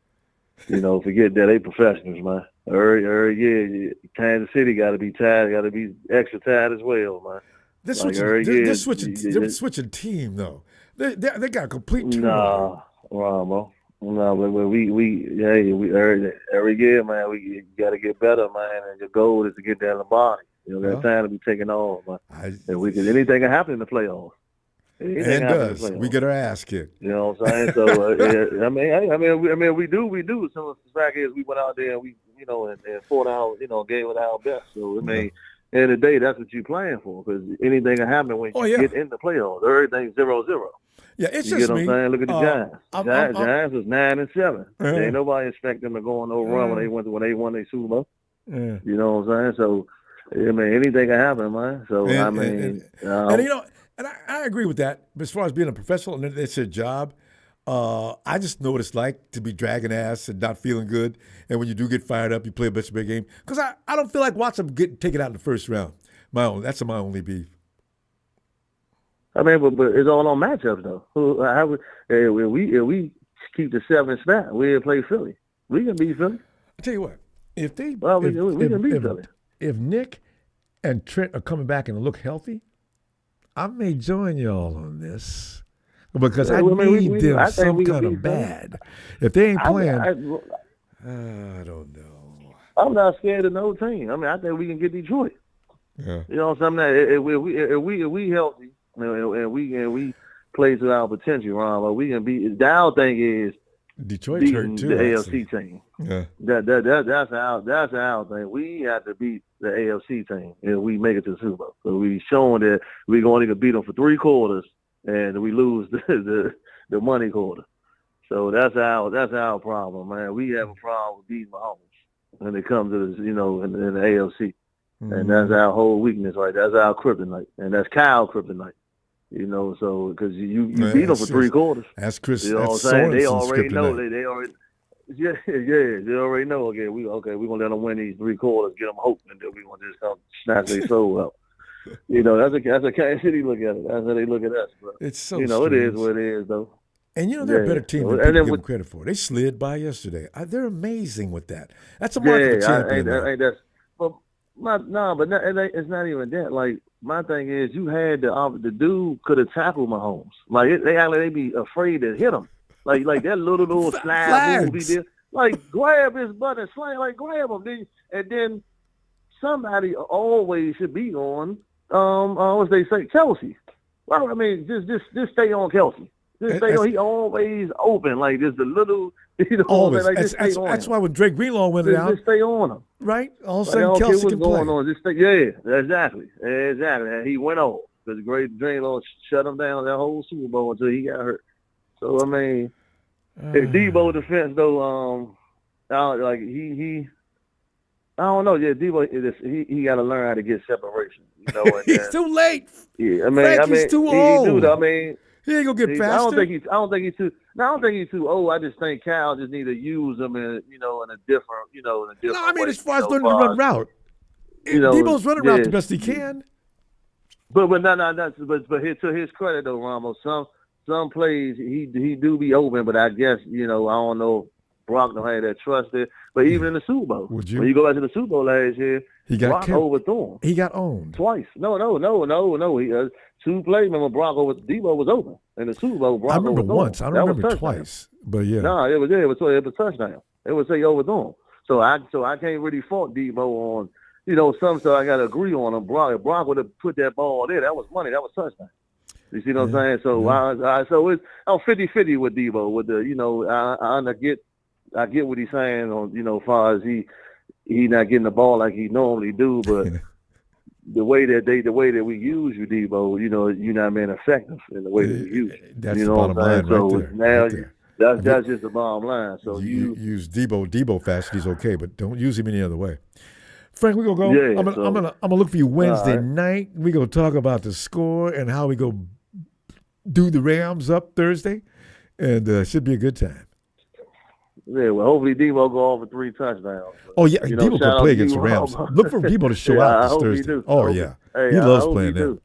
[SPEAKER 15] Forget that they professionals, man. Every year, Kansas City got to be tied. Got to be extra tied as well, man.
[SPEAKER 1] They're switching team though. They got a complete turnover.
[SPEAKER 15] Nah, Ronbo. No, but every year, man, we got to get better, man. And the goal is to get down the body. That time to be taken on, man. Anything can happen in the playoffs.
[SPEAKER 1] We get our ass kicked.
[SPEAKER 15] You know what I'm saying? So we do. So the fact is, we went out there and we, and fought out, gave it our best. So end of the day, that's what you're playing for, because anything can happen when you get in the playoffs. Everything's 0-0.
[SPEAKER 1] Yeah, it's
[SPEAKER 15] you
[SPEAKER 1] just
[SPEAKER 15] get
[SPEAKER 1] me.
[SPEAKER 15] What I'm saying? Look at the Giants. Giants was 9-7. Ain't nobody expect them to go on no run when they won their Super Bowl.
[SPEAKER 1] Yeah.
[SPEAKER 15] You know what I'm saying? So anything can happen, man. So
[SPEAKER 1] And I agree with that. But as far as being a professional, and it's their job, I just know what it's like to be dragging ass and not feeling good. And when you do get fired up, you play a best big game. Because I don't feel like watching them get taken out in the first round. That's my only beef.
[SPEAKER 15] But it's all on matchups, though. If we keep the 7th spot, we'll play Philly. We can beat Philly.
[SPEAKER 1] I tell you what, we
[SPEAKER 15] can beat Philly.
[SPEAKER 1] If Nick and Trent are coming back and look healthy, I may join y'all on this because I need them some kind of bad. If they ain't playing, I don't know.
[SPEAKER 15] I'm not scared of no team. I think we can get Detroit.
[SPEAKER 1] Yeah.
[SPEAKER 15] You know what I'm saying? If we healthy and we play to our potential, Ron, we can beat. The whole thing is
[SPEAKER 1] Detroit's hurt too.
[SPEAKER 15] The AFC team.
[SPEAKER 1] Yeah.
[SPEAKER 15] That's our thing. We have to beat the AFC team and we make it to the Super Bowl. So we showing that we're going to beat them for 3 quarters and we lose the money quarter. So that's our problem, man. We have a problem with beating Mahomes when it comes to this, in the AFC. Mm-hmm. And that's our whole weakness, right? That's our kryptonite. And that's Kyle's kryptonite. So because you beat them for 3 quarters.
[SPEAKER 1] That's Chris.
[SPEAKER 15] You know what I'm saying? They already know. They already. Yeah. They already know. We're gonna let them win these 3 quarters, get them hope, and then we're gonna just come snatch their soul out. That's a Kansas City look at it. That's how they look at us. But,
[SPEAKER 1] it's so.
[SPEAKER 15] It is what it is, though.
[SPEAKER 1] And they're a better team than people give them credit for. They slid by yesterday. They're amazing with that. That's a mark of a champion. It's not even that. Like, my thing is, you had the dude could have tackled Mahomes. Like, they be afraid to hit him. Like that little slide move he did. Like, grab his butt and slam. Like, grab him. And then somebody always should be on, what they say, Kelsey. Well, just stay on Kelsey. Just stay on. He always open. Like, just a little, always.
[SPEAKER 15] Like,
[SPEAKER 1] that's why when Drake Greenlaw went down.
[SPEAKER 15] Just stay on him.
[SPEAKER 1] Right? All of a sudden, Kelsey can play.
[SPEAKER 15] Just stay, exactly. And he went on. Because Drake Greenlaw shut him down that whole Super Bowl until he got hurt. So, if Debo defense, though, he I don't know. Yeah, Debo, he got to learn how to get separation.
[SPEAKER 1] He's too late.
[SPEAKER 15] Yeah,
[SPEAKER 1] Frankie's too old. He ain't gonna get faster.
[SPEAKER 15] I don't think he's too old. I just think Cal just need to use him in a different, way,
[SPEAKER 1] as far as learning to run route, Debo's running route the best he can.
[SPEAKER 15] But to his credit though, Ramos, some plays he do be open, but I guess I don't know. Brock don't have that trust there. But even in the Super Bowl, when you go back to the Super Bowl last year, Brock overthrew him.
[SPEAKER 1] He got owned
[SPEAKER 15] twice. No. He 2 plays. Remember, Debo was open in the Super Bowl. Brock
[SPEAKER 1] I remember
[SPEAKER 15] overthrew
[SPEAKER 1] once.
[SPEAKER 15] him.
[SPEAKER 1] I don't remember twice. But yeah.
[SPEAKER 15] No, it was touchdown. It was say overthrew him. So I can't really fault Debo on, some stuff I got to agree on. Brock would have put that ball there. That was money. That was touchdown. You see what I'm saying? So I'm 50-50 with Debo. With the, I get what he's saying on, as far as he not getting the ball like he normally do, but the way that we use you, Debo, you're not being effective in the way that we use you.
[SPEAKER 1] That's the bottom line, right there.
[SPEAKER 15] That's just the bottom line. So
[SPEAKER 1] you use Debo fashion, he's okay, but don't use him any other way. Frank, we're gonna go.
[SPEAKER 15] Yeah,
[SPEAKER 1] I'm gonna look for you Wednesday night. We're gonna talk about the score and how we go do the Rams up Thursday, and should be a good time.
[SPEAKER 15] Yeah, well, hopefully Debo go over 3 touchdowns.
[SPEAKER 1] Oh yeah, Debo can play against the Rams. Look for Debo to show out this Thursday. Oh yeah, he loves playing there.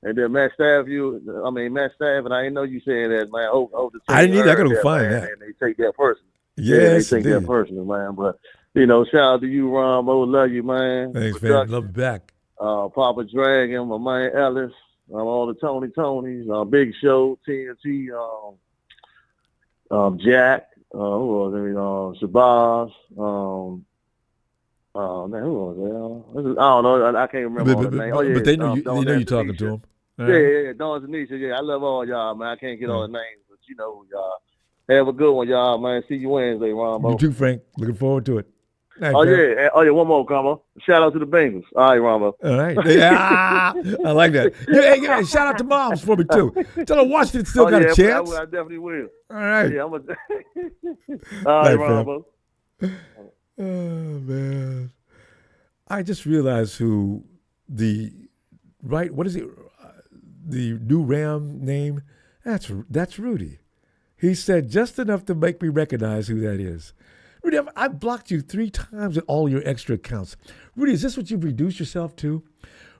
[SPEAKER 15] And then Matt Staff, and I didn't know you saying that, man.
[SPEAKER 1] I didn't either. I gotta go find that.
[SPEAKER 15] And they take that person.
[SPEAKER 1] Yes,
[SPEAKER 15] they take that person, man. But shout out to you, Ronbo. Love you, man.
[SPEAKER 1] Thanks, man. Love you back.
[SPEAKER 15] Papa Dragon, my man Ellis, all the Tonys, Big Show, TNT, Jack, who was it? Shabazz, who was it? I don't know. I can't remember all the names.
[SPEAKER 1] But they know you're talking to them.
[SPEAKER 15] Yeah, Don Tanisha. Yeah, I love all y'all, man. I can't get all the names, but y'all. Have a good one, y'all, man. See you Wednesday, Ronbo.
[SPEAKER 1] You too, Frank. Looking forward to it. Nice,
[SPEAKER 15] yeah. One more, Combo. Shout out to the Bengals. All right, Ronbo.
[SPEAKER 1] All right. Yeah, I like that. Hey, shout out to Moms for me, too. Tell them Washington still got a chance.
[SPEAKER 15] I definitely will.
[SPEAKER 1] All right.
[SPEAKER 15] Yeah, all right, Ronbo.
[SPEAKER 1] Oh, man. I just realized who what is it? The new Ram name? That's Rudy. He said just enough to make me recognize who that is. Rudy, I've blocked you 3 times in all your extra accounts. Rudy, is this what you've reduced yourself to?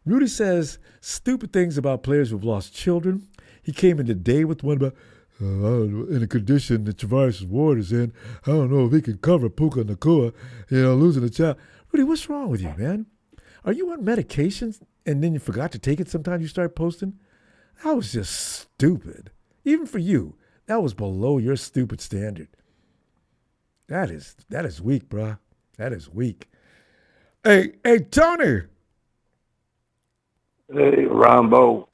[SPEAKER 1] Rudy says stupid things about players who've lost children. He came in today with one about, in a condition that Travaris Ward is in, I don't know if he can cover Puka Nakua, losing a child. Rudy, what's wrong with you, man? Are you on medications and then you forgot to take it sometimes you start posting? That was just stupid. Even for you, that was below your stupid standard. That is weak, bruh. That is weak. Hey, Tony.
[SPEAKER 8] Hey, Ronbo.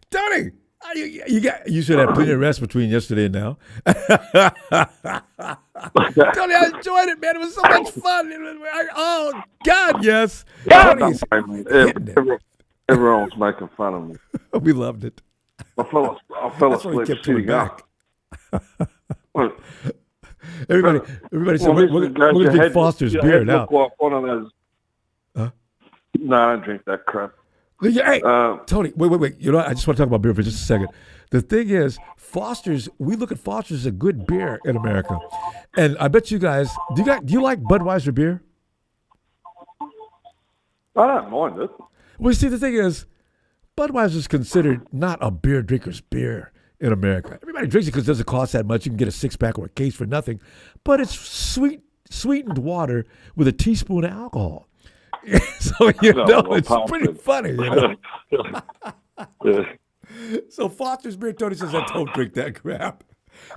[SPEAKER 1] Tony, you should have plenty of rest between yesterday and now. Tony, I enjoyed it, man. It was so much fun. Oh God, yes.
[SPEAKER 8] Everyone's making fun of me.
[SPEAKER 1] We loved it.
[SPEAKER 8] I fell asleep sitting up.
[SPEAKER 1] Everybody said we're going to drink Foster's beer now.
[SPEAKER 8] Like one of those.
[SPEAKER 1] Huh?
[SPEAKER 8] No, I don't drink that crap.
[SPEAKER 1] Hey, Tony, wait. I just want to talk about beer for just a second. The thing is, Foster's. We look at Foster's as a good beer in America, and I bet you guys. Do you like Budweiser beer?
[SPEAKER 8] I don't mind it.
[SPEAKER 1] Well, you see, the thing is, Budweiser is considered not a beer drinker's beer in America. Everybody drinks it because it doesn't cost that much. You can get a 6-pack or a case for nothing. But it's sweetened water with a teaspoon of alcohol. So, it's pretty funny,
[SPEAKER 8] Yeah.
[SPEAKER 1] So Foster's beer, Tony says, I don't drink that crap.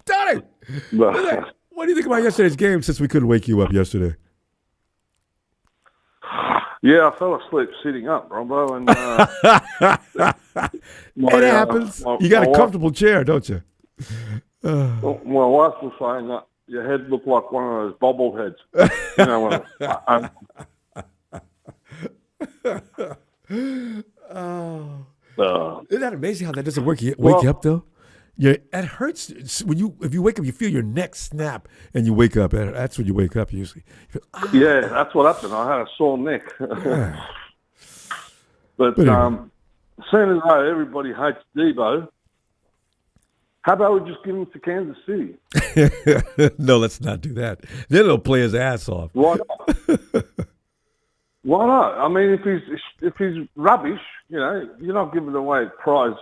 [SPEAKER 1] Tony, what do you think about yesterday's game since we couldn't wake you up yesterday?
[SPEAKER 8] Yeah, I fell asleep sitting up, Ronbo, and
[SPEAKER 1] it happens. You got a comfortable chair, don't you?
[SPEAKER 8] My wife was saying that your head looked like one of those bobbleheads.
[SPEAKER 1] Isn't that amazing how that doesn't wake you up though? Yeah, it hurts if you wake up. You feel your neck snap, and you wake up. That's when you wake up usually.
[SPEAKER 8] Yeah, that's what happened. I had a sore neck. But seeing as though everybody hates Debo, how about we just give him to Kansas City?
[SPEAKER 1] No, let's not do that. Then he'll play his ass off.
[SPEAKER 8] Why not? Why not? I mean, if he's rubbish, you're not giving away prize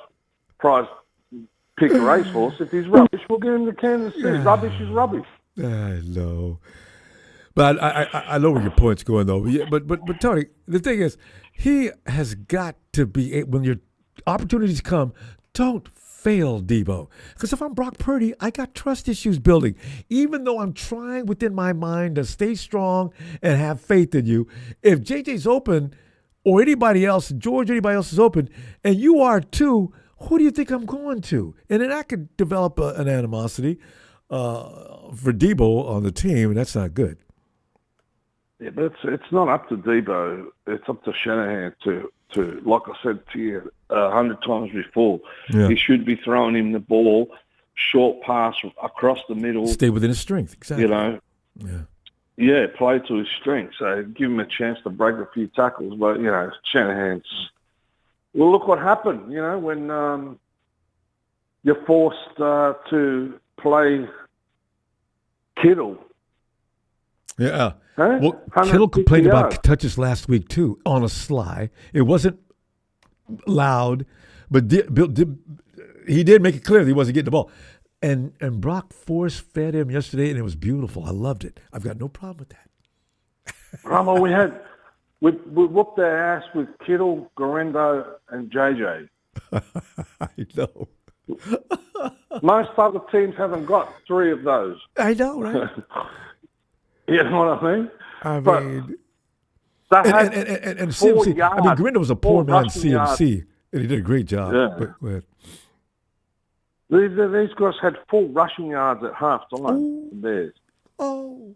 [SPEAKER 8] pick a racehorse. If he's rubbish, we'll give him to Kansas City. Rubbish is rubbish.
[SPEAKER 1] I know. But I know where your point's going, though. Yeah, but Tony, the thing is, he has got to be, when your opportunities come, don't fail Debo. Because if I'm Brock Purdy, I got trust issues building. Even though I'm trying within my mind to stay strong and have faith in you, if JJ's open or anybody else, George, anybody else is open, and you are too, who do you think I'm going to? And then I could develop an animosity for Debo on the team, and that's not good.
[SPEAKER 8] Yeah, but it's not up to Debo. It's up to Shanahan to like I said to you 100 times before.
[SPEAKER 1] Yeah.
[SPEAKER 8] He should be throwing him the ball, short pass across the middle.
[SPEAKER 1] Stay within his strength, exactly.
[SPEAKER 8] You know.
[SPEAKER 1] Yeah.
[SPEAKER 8] Yeah, play to his strength. So give him a chance to break a few tackles. But, you know, Shanahan's... Well, look what happened, you know, when you're forced to play Kittle.
[SPEAKER 1] Yeah.
[SPEAKER 8] Huh?
[SPEAKER 1] Well, Kittle complained about touches last week, too, on a sly. It wasn't loud, but he did make it clear that he wasn't getting the ball. And Brock force-fed him yesterday, and it was beautiful. I loved it. I've got no problem with that.
[SPEAKER 8] Ronbo, we whooped their ass with Kittle, Gorindo, and JJ.
[SPEAKER 1] I know.
[SPEAKER 8] Most other teams haven't got three of those.
[SPEAKER 1] I know, right?
[SPEAKER 8] You know what I mean?
[SPEAKER 1] And CMC. I mean, Gorindo was a poor man CMC, and he did a great job.
[SPEAKER 8] Yeah.
[SPEAKER 1] But go ahead.
[SPEAKER 8] These guys had 4 rushing yards at half time. Theirs.
[SPEAKER 1] Oh.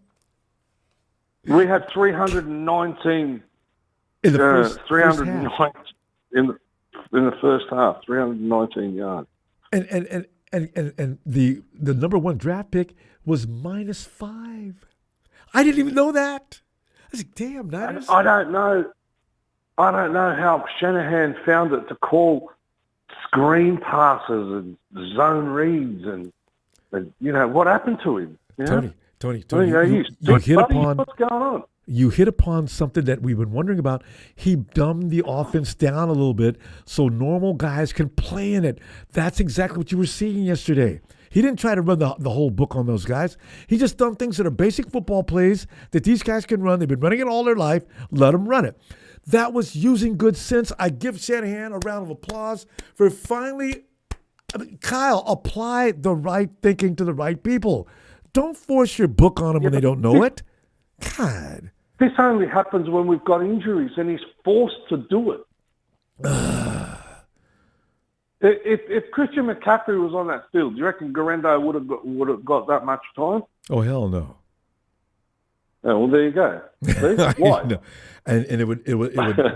[SPEAKER 8] We had 319
[SPEAKER 1] in the first
[SPEAKER 8] 319
[SPEAKER 1] half.
[SPEAKER 8] in the first half. 319 yards.
[SPEAKER 1] And the number 1 draft pick was -5. I didn't even know that. I was like, damn, Niners.
[SPEAKER 8] I don't know how Shanahan found it to call screen passes and zone reads and you know what happened to him. You know?
[SPEAKER 1] Tony,
[SPEAKER 8] you hit upon what's going on.
[SPEAKER 1] You hit upon something that we've been wondering about. He dumbed the offense down a little bit so normal guys can play in it. That's exactly what you were seeing yesterday. He didn't try to run the whole book on those guys. He just done things that are basic football plays that these guys can run. They've been running it all their life. Let them run it. That was using good sense. I give Shanahan a round of applause for finally, Kyle, apply the right thinking to the right people. Don't force your book on them when they don't know it. God.
[SPEAKER 8] This only happens when we've got injuries, and he's forced to do it. If Christian McCaffrey was on that field, do you reckon Gorindo would have got that much time?
[SPEAKER 1] Oh, hell no.
[SPEAKER 8] Oh, well, there you go. See? Why?
[SPEAKER 1] No. And it would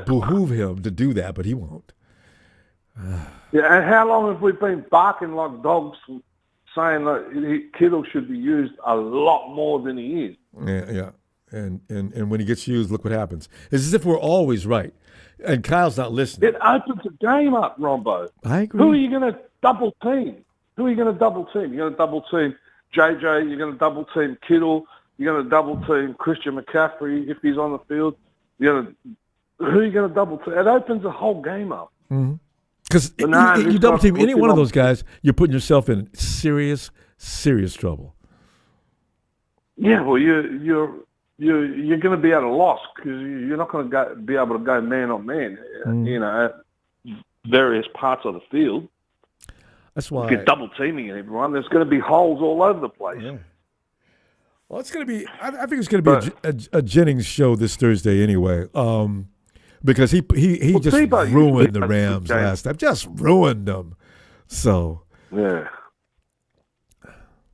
[SPEAKER 1] behoove him to do that, but he won't.
[SPEAKER 8] Yeah, and how long have we been barking like dogs, saying that Kittle should be used a lot more than he is?
[SPEAKER 1] Yeah. And when he gets used, look what happens. It's as if we're always right. And Kyle's not listening.
[SPEAKER 8] It opens the game up, Ronbo.
[SPEAKER 1] I agree.
[SPEAKER 8] Who are you going to double team? You're going to double team JJ. You're going to double team Kittle. You're going to double team Christian McCaffrey if he's on the field. Who are you going to double team? It opens the whole game up.
[SPEAKER 1] Because you double team any one of those guys, you're putting yourself in serious, serious trouble.
[SPEAKER 8] Yeah, well, you're going to be at a loss because you're not going to be able to go man on man. You know, at various parts of the field.
[SPEAKER 1] That's why
[SPEAKER 8] you're double teaming everyone. There's going to be holes all over the place.
[SPEAKER 1] Yeah. Well, it's going to be. I think it's going to be a Jennings show this Thursday anyway, because he just ruined the Rams last time. Just ruined them. So
[SPEAKER 8] yeah.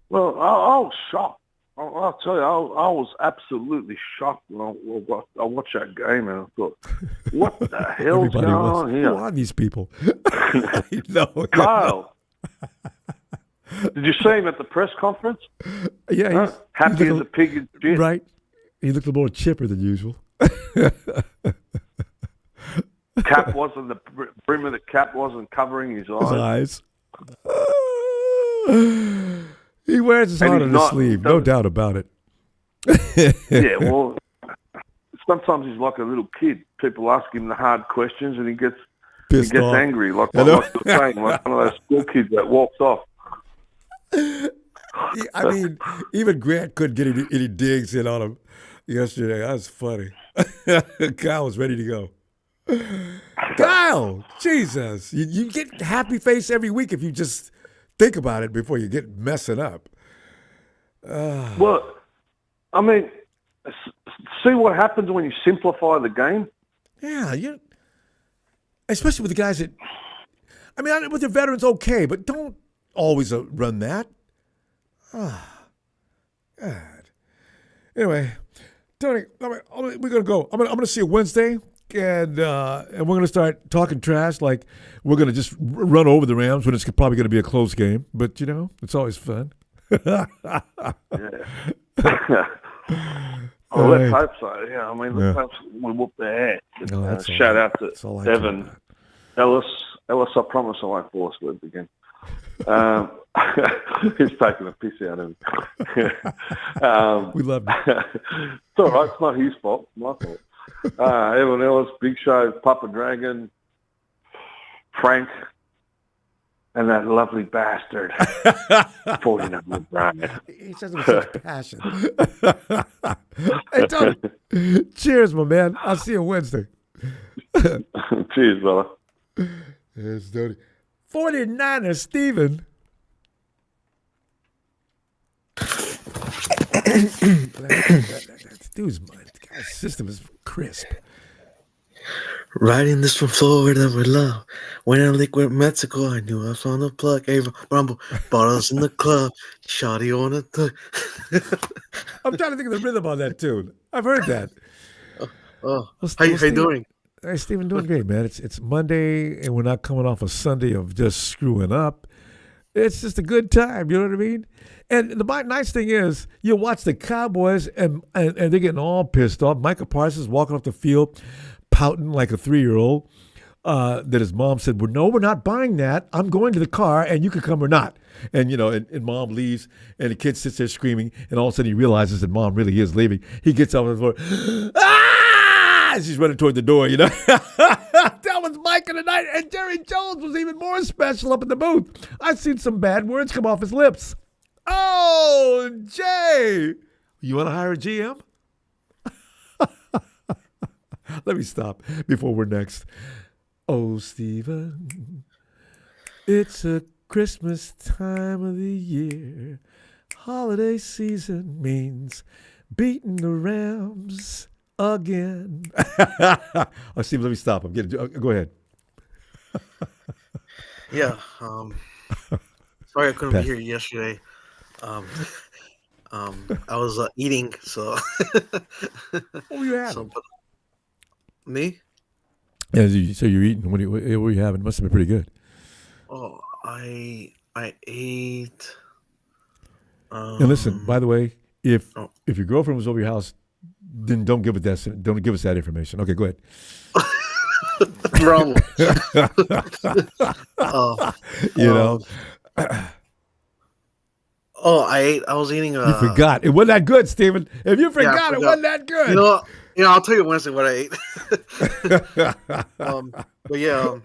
[SPEAKER 8] Well, I was shocked. I'll tell you, I was absolutely shocked when I watched that game and I thought, "What the hell's going on here?
[SPEAKER 1] Who are these people?" I know,
[SPEAKER 8] Kyle. Did you see him at the press conference?
[SPEAKER 1] Yeah,
[SPEAKER 8] happy as a pig in shit.
[SPEAKER 1] Right. He looked a little chipper than usual.
[SPEAKER 8] Cap wasn't the brim of the cap wasn't covering his eyes.
[SPEAKER 1] He wears his heart on his sleeve, no doubt about it.
[SPEAKER 8] Yeah, well, sometimes he's like a little kid. People ask him the hard questions, and he gets angry, like you're saying, like one of those school kids that walks off.
[SPEAKER 1] I mean, even Grant couldn't get any digs in on him yesterday. That was funny. Kyle was ready to go. Kyle, Jesus. You get happy face every week if you just think about it before you get messing up.
[SPEAKER 8] Well, I mean, see what happens when you simplify the game?
[SPEAKER 1] Yeah, especially with the guys that, I mean, with the veterans, okay, but don't always run that. God. Anyway, Tony, we're gonna go. I'm gonna see you Wednesday, and we're gonna start talking trash. Like we're gonna just run over the Rams when it's probably gonna be a close game. But it's always fun.
[SPEAKER 8] Yeah. Well, let's hope so. Yeah, I mean, let's hope we whoop their ass. Shout out to Evan Ellis. Ellis, I promise I won't force words again. He's taking a piss out of him.
[SPEAKER 1] We love it.
[SPEAKER 8] It's all right. It's not his fault. My fault. Evan Ellis, Big Show, Papa Dragon, Frank, and that lovely bastard, 49 Brian.
[SPEAKER 1] He says it with such passion. Hey, Tony, cheers, my man. I'll see you Wednesday.
[SPEAKER 8] Cheers, brother.
[SPEAKER 1] There's Tony. 49er Steven. That dude's guy's system is crisp.
[SPEAKER 16] Riding this from Florida with love. When I liquid Mexico, I knew I found a plug. Ava Rumble, bottles in the club. Shawty on a thug.
[SPEAKER 1] I'm trying to think of the rhythm on that tune. I've heard that.
[SPEAKER 16] How you doing?
[SPEAKER 1] Hey, Steven, doing great, man. It's Monday, and we're not coming off a Sunday of just screwing up. It's just a good time, you know what I mean? And the nice thing is, you watch the Cowboys, and they're getting all pissed off. Micah Parsons walking off the field, pouting like a 3-year-old, that his mom said, well, no, we're not buying that. I'm going to the car, and you can come or not. And, and mom leaves, and the kid sits there screaming, and all of a sudden he realizes that mom really is leaving. He gets up on the floor, she's running toward the door, That was Micah tonight, and Jerry Jones was even more special up in the booth. I've seen some bad words come off his lips. Oh, Jay, you want to hire a GM? Let me stop before we're next. Oh, Steven, it's a Christmas time of the year. Holiday season means beating the Rams again. Oh, Steve, let me stop. Go ahead.
[SPEAKER 16] Yeah. Sorry I couldn't be here yesterday. I was eating, so.
[SPEAKER 1] What were you having?
[SPEAKER 16] Me?
[SPEAKER 1] Yeah, so you're eating. What were you having? It must have been pretty good.
[SPEAKER 16] Oh, I ate.
[SPEAKER 1] And listen, by the way, if your girlfriend was over your house, then don't give us that information. Okay, go ahead.
[SPEAKER 16] Wrong. I was eating.
[SPEAKER 1] You forgot. It wasn't that good, Steven. If you forgot, it wasn't that good.
[SPEAKER 16] I'll tell you Wednesday what I ate. But yeah,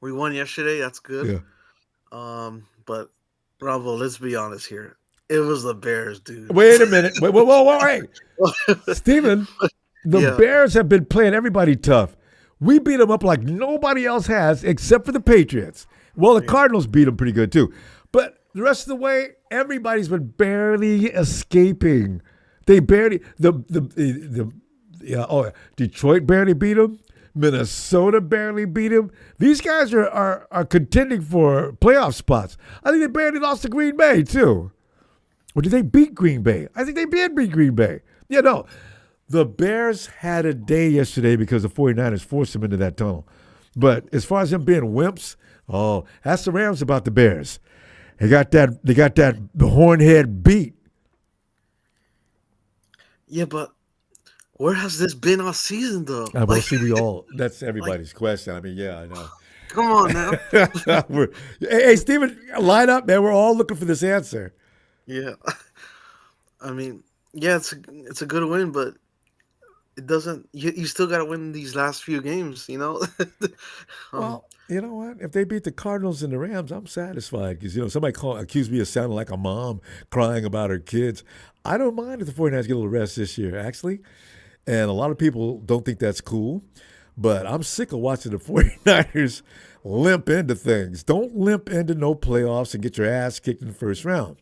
[SPEAKER 16] we won yesterday. That's good.
[SPEAKER 1] Yeah.
[SPEAKER 16] But Ronbo, let's be honest here. It was the Bears, dude.
[SPEAKER 1] Wait a minute. Wait. Steven, the Bears have been playing everybody tough. We beat them up like nobody else has except for the Patriots. Well, the Cardinals beat them pretty good too. But the rest of the way, everybody's been barely escaping. They barely Detroit barely beat them. Minnesota barely beat them. These guys are contending for playoff spots. I think they barely lost to Green Bay too. Or did they beat Green Bay? I think they did beat Green Bay. The Bears had a day yesterday because the 49ers forced them into that tunnel. But as far as them being wimps, ask the Rams about the Bears. They got that hornhead beat.
[SPEAKER 16] Yeah, but where has this been all season, though?
[SPEAKER 1] That's everybody's question. I mean, yeah, I know.
[SPEAKER 16] Come on now.
[SPEAKER 1] Hey, Steven, line up, man. We're all looking for this answer.
[SPEAKER 16] Yeah. I mean, yeah, it's a good win, but it doesn't. You still got to win these last few games,
[SPEAKER 1] Well, you know what? If they beat the Cardinals and the Rams, I'm satisfied because somebody accused me of sounding like a mom crying about her kids. I don't mind if the 49ers get a little rest this year, actually, and a lot of people don't think that's cool. But I'm sick of watching the 49ers limp into things. Don't limp into no playoffs and get your ass kicked in the first round.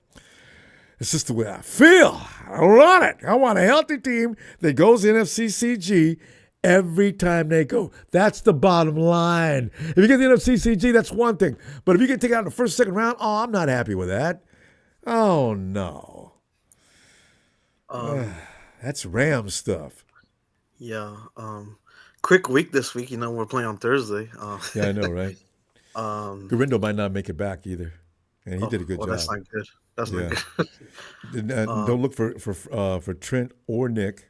[SPEAKER 1] It's just the way I feel. I want it. I want a healthy team that goes NFCCG every time they go. That's the bottom line. If you get the NFCCG, that's one thing. But if you get taken out in the first, second round, I'm not happy with that. Oh, no. That's Rams stuff.
[SPEAKER 16] Yeah. Quick week this week. We're playing on Thursday.
[SPEAKER 1] Yeah, I know, right? Garindo might not make it back either. And he did a good job.
[SPEAKER 16] That's not good. That's not good.
[SPEAKER 1] Don't look for Trent or Nick.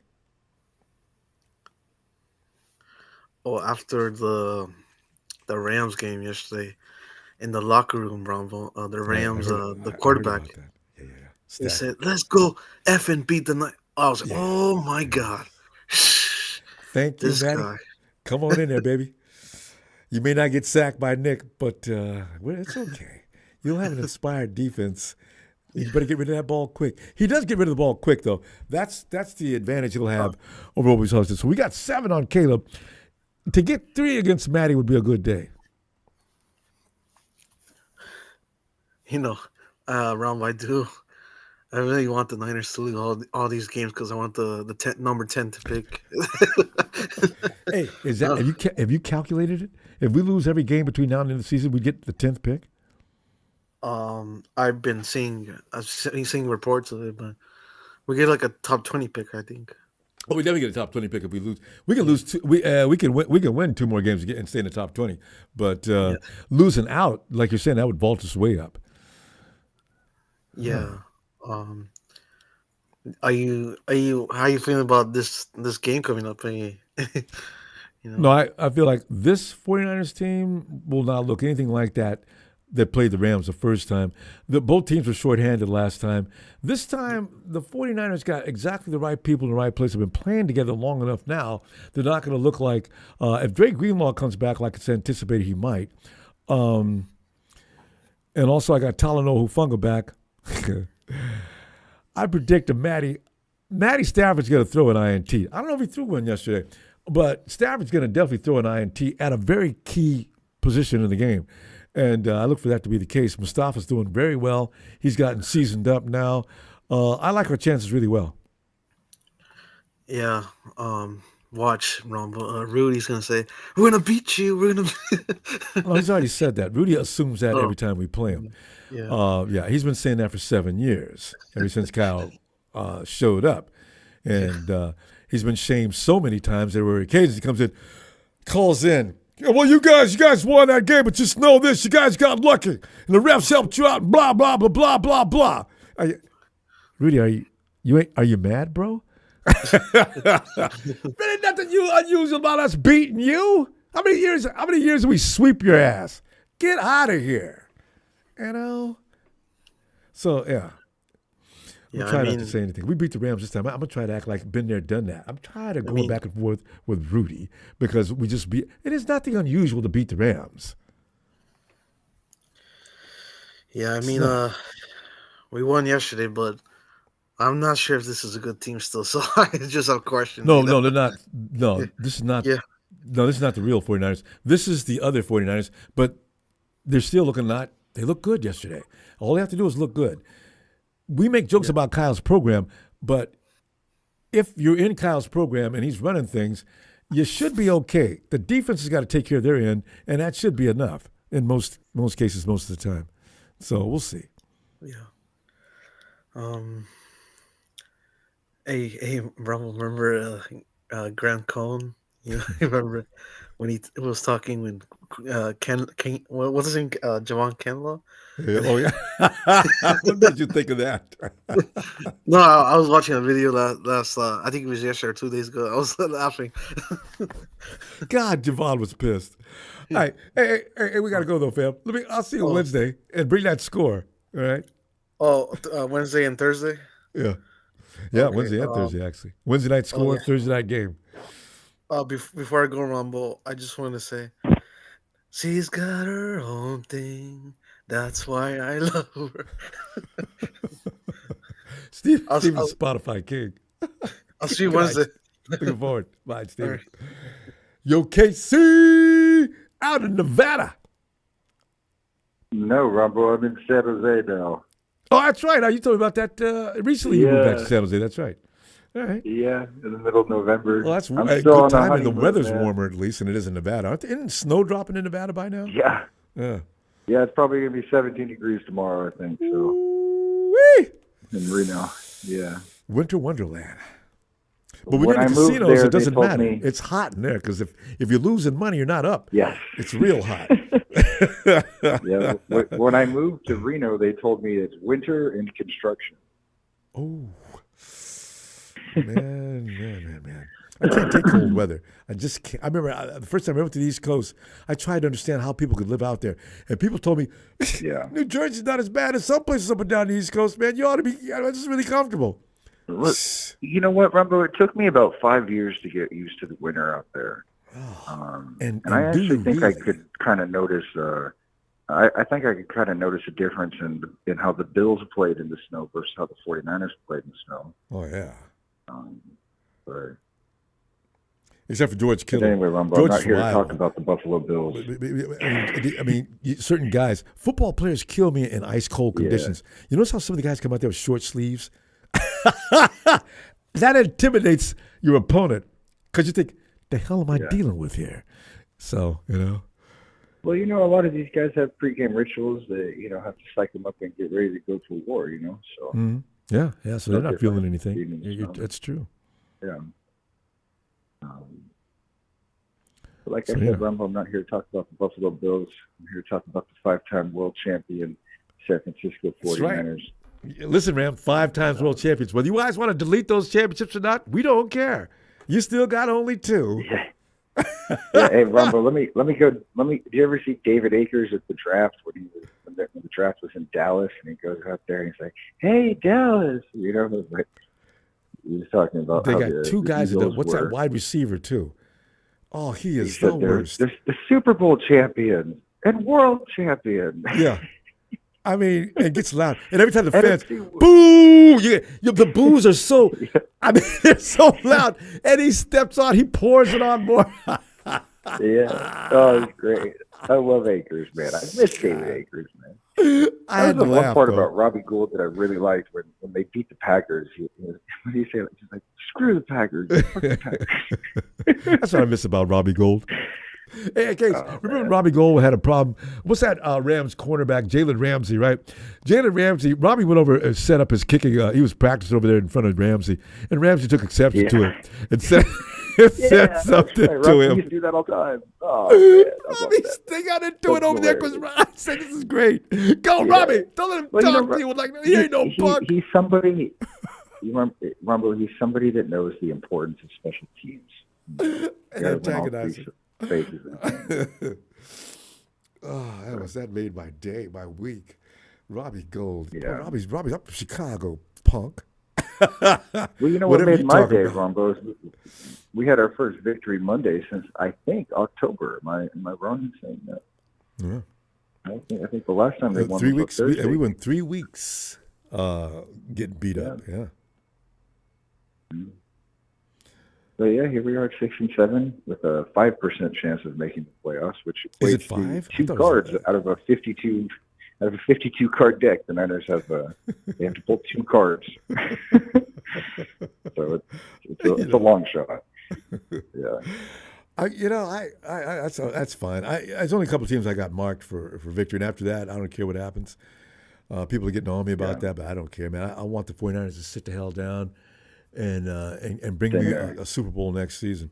[SPEAKER 16] After the Rams game yesterday, in the locker room, Ronbo, the Rams, the quarterback, he said, "Let's go effing beat the night." I was like, "Oh my god!"
[SPEAKER 1] Thank you, Matty. Come on in there, baby. You may not get sacked by Nick, but it's okay. You'll have an inspired defense. You better get rid of that ball quick. He does get rid of the ball quick, though. That's the advantage he'll have over what we saw. So we got 7 on Caleb. To get 3 against Matty would be a good day.
[SPEAKER 16] Ron, I really want the Niners to lose all these games because I want the number 10 to pick.
[SPEAKER 1] Hey, have you calculated it? If we lose every game between now and the end of the season, we get the 10th pick?
[SPEAKER 16] I've been seeing reports of it, but we get like a top 20 pick, I think.
[SPEAKER 1] Oh, we definitely get a top 20 pick if we lose. We can lose 2. We can win 2 more games and stay in the top 20. But losing out, like you're saying, that would vault us way up.
[SPEAKER 16] Yeah. How are you feeling about this game coming up?
[SPEAKER 1] No, I feel like this 49ers team will not look anything like that played the Rams the first time. Both teams were shorthanded last time. This time, the 49ers got exactly the right people in the right place. They've been playing together long enough now. They're not going to look like if Drake Greenlaw comes back like it's anticipated he might. And also I got Talanoa Hufanga back. I predict that Matty Stafford's going to throw an INT. I don't know if he threw one yesterday, but Stafford's going to definitely throw an INT at a very key position in the game. And I look for that to be the case. Mustafa's doing very well. He's gotten seasoned up now. I like our chances really well.
[SPEAKER 16] Yeah. Watch, Ronbo. Rudy's going to say, "We're going to beat you. We're going to."
[SPEAKER 1] Well, he's already said that. Rudy assumes that every time we play him.
[SPEAKER 16] Yeah.
[SPEAKER 1] He's been saying that for 7 years, ever since Kyle showed up. And he's been shamed so many times. There were occasions he comes in, calls in. Yeah, well, you guys won that game, but just know this: you guys got lucky, and the refs helped you out. Blah blah blah blah blah blah. Rudy, are you mad, bro? There ain't nothing unusual about us beating you. How many years did we sweep your ass? Get out of here. So yeah. I'm trying not to say anything. We beat the Rams this time. I'm going to try to act like been there, done that. I'm tired of going back and forth with Rudy because we just beat. It is nothing unusual to beat the Rams.
[SPEAKER 16] Yeah, we won yesterday, but I'm not sure if this is a good team still. So I just have questions.
[SPEAKER 1] No, they're not. No, this is not. Yeah. No, this is not the real 49ers. This is the other 49ers, but they're still looking they look good yesterday. All they have to do is look good. We make jokes about Kyle's program, but if you're in Kyle's program and he's running things, you should be okay. The defense has got to take care of their end, and that should be enough in most cases, most of the time. So we'll see.
[SPEAKER 16] Yeah. Hey, remember Grant Cohn? You remember when he was talking with what's his name? Javon Kenlaw?
[SPEAKER 1] Yeah, oh yeah. What did you think of that?
[SPEAKER 16] No, I was watching a video last I think it was yesterday or 2 days ago. I was laughing.
[SPEAKER 1] God, Javon was pissed. All right. Hey, we gotta go though, fam. I'll see you Wednesday and bring that score. All right.
[SPEAKER 16] Wednesday and Thursday?
[SPEAKER 1] Yeah. Yeah, okay, Wednesday and Thursday actually. Wednesday night score, Thursday night game.
[SPEAKER 16] Before I go Ronbo, I just want to say, she's got her own thing. That's why I love her.
[SPEAKER 1] Steven's Spotify king.
[SPEAKER 16] I'll see you Wednesday.
[SPEAKER 1] Looking forward. Bye, Steven.
[SPEAKER 16] Right.
[SPEAKER 1] Yo, KC out in Nevada.
[SPEAKER 17] No, Ronbo, I'm in San Jose now.
[SPEAKER 1] Oh, that's right. You told me about that recently. You moved back to San Jose. That's right. All right.
[SPEAKER 17] Yeah, in the middle of November.
[SPEAKER 1] Well, that's
[SPEAKER 17] I'm
[SPEAKER 1] a
[SPEAKER 17] still
[SPEAKER 1] good
[SPEAKER 17] on a
[SPEAKER 1] timing. The
[SPEAKER 17] honeymoon,
[SPEAKER 1] weather's
[SPEAKER 17] man.
[SPEAKER 1] warmer at least than it is in Nevada. Isn't snow dropping in Nevada by now?
[SPEAKER 17] Yeah.
[SPEAKER 1] Yeah.
[SPEAKER 17] Yeah, it's probably going to be 17 degrees tomorrow, I think. So.
[SPEAKER 1] Woo-wee.
[SPEAKER 17] In Reno. Yeah.
[SPEAKER 1] Winter wonderland. But when
[SPEAKER 17] When
[SPEAKER 1] you're in
[SPEAKER 17] I
[SPEAKER 1] the
[SPEAKER 17] moved
[SPEAKER 1] casinos,
[SPEAKER 17] there,
[SPEAKER 1] it doesn't
[SPEAKER 17] they told
[SPEAKER 1] matter.
[SPEAKER 17] me-
[SPEAKER 1] It's hot in there because if you're losing money, you're not up.
[SPEAKER 17] Yes.
[SPEAKER 1] It's real hot.
[SPEAKER 17] Yeah. When I moved to Reno, they told me it's winter and construction.
[SPEAKER 1] Oh. Man. I can't take cold weather. I just can't. I remember the first time I went to the East Coast, I tried to understand how people could live out there. And people told me, New Jersey's not as bad as some places up and down the East Coast, man. You ought to be just really comfortable.
[SPEAKER 17] Look, you know what, Rumbo? It took me about 5 years to get used to the winter out there. And I actually think I could kind of notice. I think I could kind of notice a difference in how the Bills played in the snow versus how the 49ers played in the snow.
[SPEAKER 1] Oh yeah.
[SPEAKER 17] But
[SPEAKER 1] except for George Kittle.
[SPEAKER 17] Anyway, Rumbo, I'm not here to talk about the Buffalo Bills.
[SPEAKER 1] I mean, certain guys, football players kill me in ice cold conditions. You notice how some of the guys come out there with short sleeves? That intimidates your opponent because you think, the hell am I dealing with here? So,
[SPEAKER 17] Well, a lot of these guys have pregame rituals that, have to psych them up and get ready to go to war, so.
[SPEAKER 1] Mm-hmm. Yeah, so they're not feeling anything. That's true.
[SPEAKER 17] Yeah. But like I said, Rumbo, I'm not here to talk about the Buffalo Bills. I'm here to talk about the 5-time world champion San Francisco 49ers.
[SPEAKER 1] That's right. Listen, Ram, 5 times world champions. Whether you guys want to delete those championships or not, we don't care. You still got only 2.
[SPEAKER 17] Yeah, hey, Rumbo, let me go. Did you ever see David Akers at the draft when the draft was in Dallas, and he goes out there and he's like, "Hey, Dallas," he was talking about.
[SPEAKER 1] They
[SPEAKER 17] how
[SPEAKER 1] got 2 guys. What's that wide receiver too? Oh, he is the worst.
[SPEAKER 17] There's the Super Bowl champion and world champion.
[SPEAKER 1] Yeah. I mean, it gets loud. And every time the fans, boo! The boos are so, they're so loud. And he steps on, he pours it on more.
[SPEAKER 17] Yeah. Oh, it's great. I love Akers, man. I miss David Akers, man.
[SPEAKER 1] I had
[SPEAKER 17] the
[SPEAKER 1] to
[SPEAKER 17] one
[SPEAKER 1] laugh,
[SPEAKER 17] part
[SPEAKER 1] though.
[SPEAKER 17] about Robbie Gould that I really liked when they beat the Packers. He's like, screw the Packers. Fuck the Packers.
[SPEAKER 1] That's what I miss about Robbie Gould. Hey, Case, remember when Robbie Gould had a problem? What's that Rams cornerback, Jalen Ramsey, right? Jalen Ramsey, Robbie went over and set up his kicking. He was practicing over there in front of Ramsey, and Ramsey took exception to it and said something to him.
[SPEAKER 17] He used to do that all the time. Oh, man,
[SPEAKER 1] they got into it over there because Robbie said, "This is great. Go, Robbie. Don't let him talk to you like he ain't no punk."
[SPEAKER 17] He's somebody. Rumble, he's somebody that knows the importance of special teams.
[SPEAKER 1] And antagonize that made my day, my week. Robbie Gould.
[SPEAKER 17] Yeah.
[SPEAKER 1] Robbie's up to Chicago, punk.
[SPEAKER 17] Well, you know what made my day, Ronbo, is we had our first victory Monday since, I think, October. Am I wrong in saying that?
[SPEAKER 1] Yeah.
[SPEAKER 17] I think the last time they won
[SPEAKER 1] 3
[SPEAKER 17] was
[SPEAKER 1] weeks.
[SPEAKER 17] Thursday.
[SPEAKER 1] We went 3 weeks getting beat up. Yeah.
[SPEAKER 17] So yeah, here we are at 6-7 with a 5% chance of making the playoffs, which
[SPEAKER 1] Is it
[SPEAKER 17] equates
[SPEAKER 1] 5?
[SPEAKER 17] to 2 cards out of a 52 card deck. The Niners have they have to pull 2 cards. So it's a long shot. Yeah.
[SPEAKER 1] That's fine. There's only a couple of teams I got marked for victory, and after that, I don't care what happens. People are getting on me about that, but I don't care, man. I want the 49ers to sit the hell down and bring me a Super Bowl next season.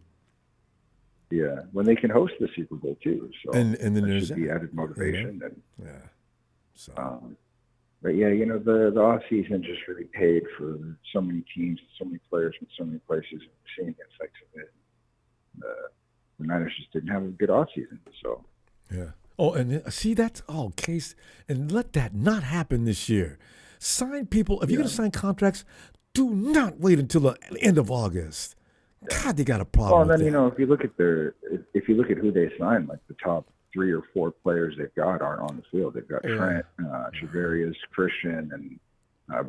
[SPEAKER 17] Yeah, when they can host the Super Bowl too. So
[SPEAKER 1] and then there's
[SPEAKER 17] should be added motivation.
[SPEAKER 1] Yeah. So.
[SPEAKER 17] But yeah, the off season just really paid for so many teams, so many players from so many places. And seeing the effects of it. The Niners just didn't have a good off season. So.
[SPEAKER 1] Yeah. Oh, and see that's Case, and let that not happen this year. Sign people. If you're going to sign contracts, do not wait until the end of August. God, they got a problem.
[SPEAKER 17] Well, then
[SPEAKER 1] with
[SPEAKER 17] if you look at who they signed, like the top 3 or 4 players they've got aren't on the field. They've got Trent, Travarius, Christian, and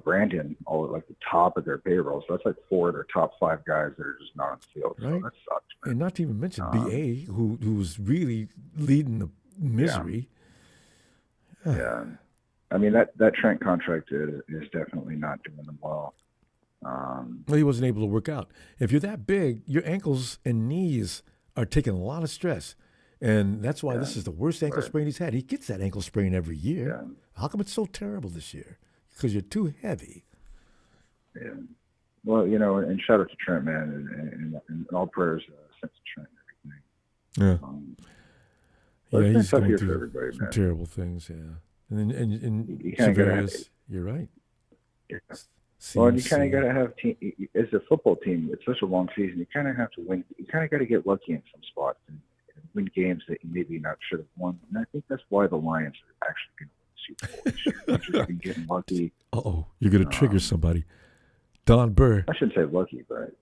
[SPEAKER 17] Brandon, all at like the top of their payroll. So that's like 4 of their top 5 guys that are just not on the field.
[SPEAKER 1] Right.
[SPEAKER 17] So that sucks, man.
[SPEAKER 1] And not to even mention BA, who's really leading the misery.
[SPEAKER 17] Yeah. I mean, that Trent contract is definitely not doing them well.
[SPEAKER 1] Well, he wasn't able to work out. If you're that big, your ankles and knees are taking a lot of stress. And that's why this is the worst ankle sprain he's had. He gets that ankle sprain every year.
[SPEAKER 17] Yeah.
[SPEAKER 1] How come it's so terrible this year? Because you're too heavy.
[SPEAKER 17] Yeah. Well, you know, and shout out to Trent, man, and all prayers sent to Trent and everything.
[SPEAKER 1] Yeah.
[SPEAKER 17] It's
[SPEAKER 1] He's
[SPEAKER 17] been tough
[SPEAKER 1] going
[SPEAKER 17] year
[SPEAKER 1] through
[SPEAKER 17] for everybody,
[SPEAKER 1] some
[SPEAKER 17] man.
[SPEAKER 1] terrible things, yeah. And
[SPEAKER 17] You kinda gotta have-
[SPEAKER 1] Severius, you're right.
[SPEAKER 17] Well, and you kind of
[SPEAKER 1] CMC.
[SPEAKER 17] got to have team as a football team. It's such a long season. You kind of have to win. You kind of got to get lucky in some spots and win games that you maybe not should have won. And I think that's why the Lions are actually going to win the Super Bowl this year. They've just been getting lucky.
[SPEAKER 1] Uh-oh, you're going to trigger somebody. Don Burr.
[SPEAKER 17] I shouldn't say lucky, but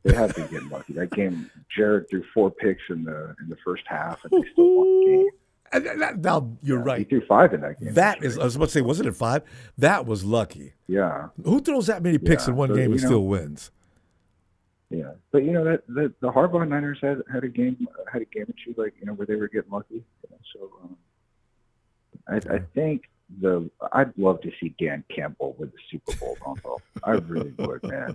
[SPEAKER 17] they have been getting lucky. That game, Jared threw 4 picks in the first half, and they still won the game.
[SPEAKER 1] Now, you're right.
[SPEAKER 17] He threw 5 in that game.
[SPEAKER 1] That is, I was about to say, wasn't it 5? That was lucky.
[SPEAKER 17] Yeah.
[SPEAKER 1] Who throws that many picks in one
[SPEAKER 17] so,
[SPEAKER 1] game and
[SPEAKER 17] you know,
[SPEAKER 1] still wins?
[SPEAKER 17] Yeah, but you know that the Harbaugh Niners had a game or two, like, you know, where they were getting lucky. You know, so I think I'd love to see Dan Campbell with the Super Bowl Ronbo. I really would, man.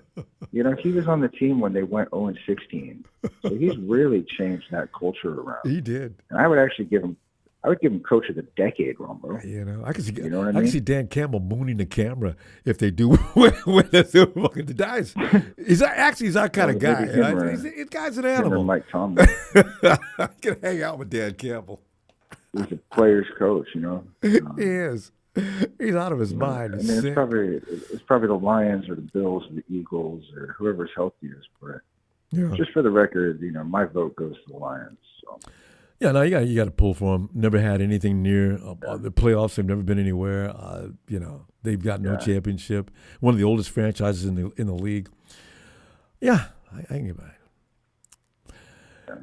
[SPEAKER 17] You know, he was on the team when they went 0-16, so he's really changed that culture around.
[SPEAKER 1] He did,
[SPEAKER 17] and I would actually give him Coach of the Decade, Ronbo.
[SPEAKER 1] You know, I can see.
[SPEAKER 17] You know what I
[SPEAKER 1] I
[SPEAKER 17] mean?
[SPEAKER 1] can see Dan Campbell mooning the camera if they do win the Super Bowl. The guys, he's our kind of guy. He's guy's an animal.
[SPEAKER 17] Mike Tomlin.
[SPEAKER 1] I can hang out with Dan Campbell.
[SPEAKER 17] He's a player's coach, you know.
[SPEAKER 1] He is. He's out of his mind.
[SPEAKER 17] I
[SPEAKER 1] He's
[SPEAKER 17] mean, it's
[SPEAKER 1] sick.
[SPEAKER 17] probably the Lions or the Bills or the Eagles or whoever's healthiest. But
[SPEAKER 1] Yeah.
[SPEAKER 17] just for the record, you know, my vote goes to the Lions. So.
[SPEAKER 1] Yeah, no, you got to pull for them. Never had anything near the playoffs. They've never been anywhere. You know, they've got no championship. One of the oldest franchises in the league. Yeah, I can get by.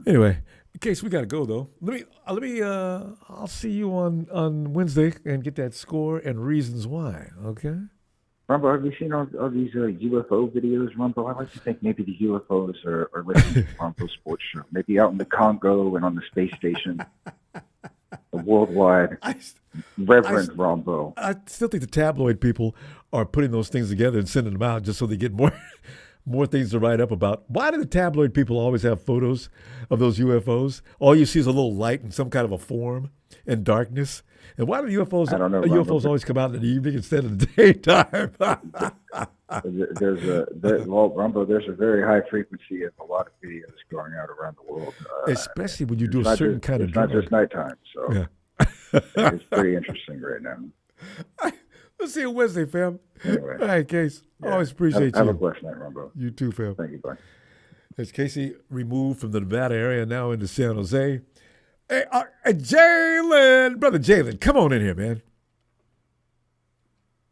[SPEAKER 1] Anyway, in case we got to go though. Let me. I'll see you on Wednesday and get that score and reasons why. Okay.
[SPEAKER 17] Rumbo, have you seen all these UFO videos, Rumbo? I like to think maybe the UFOs are listening to Rumbo Sports Show. Maybe out in the Congo and on the space station. The worldwide Reverend Rumbo.
[SPEAKER 1] I still think the tabloid people are putting those things together and sending them out just so they get more things to write up about. Why do the tabloid people always have photos of those UFOs? All you see is a little light in some kind of a form and darkness. And why do UFOs?
[SPEAKER 17] I don't know,
[SPEAKER 1] UFOs always come out in the evening instead of the daytime.
[SPEAKER 17] Rumbo, there's a very high frequency of a lot of videos going out around the world.
[SPEAKER 1] Especially when you do a certain kind of drug.
[SPEAKER 17] It's not just nighttime, so it's pretty interesting right now.
[SPEAKER 1] Let's see you Wednesday, fam.
[SPEAKER 17] Anyway.
[SPEAKER 1] All right, Case. Always appreciate you.
[SPEAKER 17] Have a blessed night, Rumbo.
[SPEAKER 1] You too, fam.
[SPEAKER 17] Thank you, bye.
[SPEAKER 1] As Casey removed from the Nevada area now into San Jose. Hey, Jalen, brother Jalen, come on in here, man.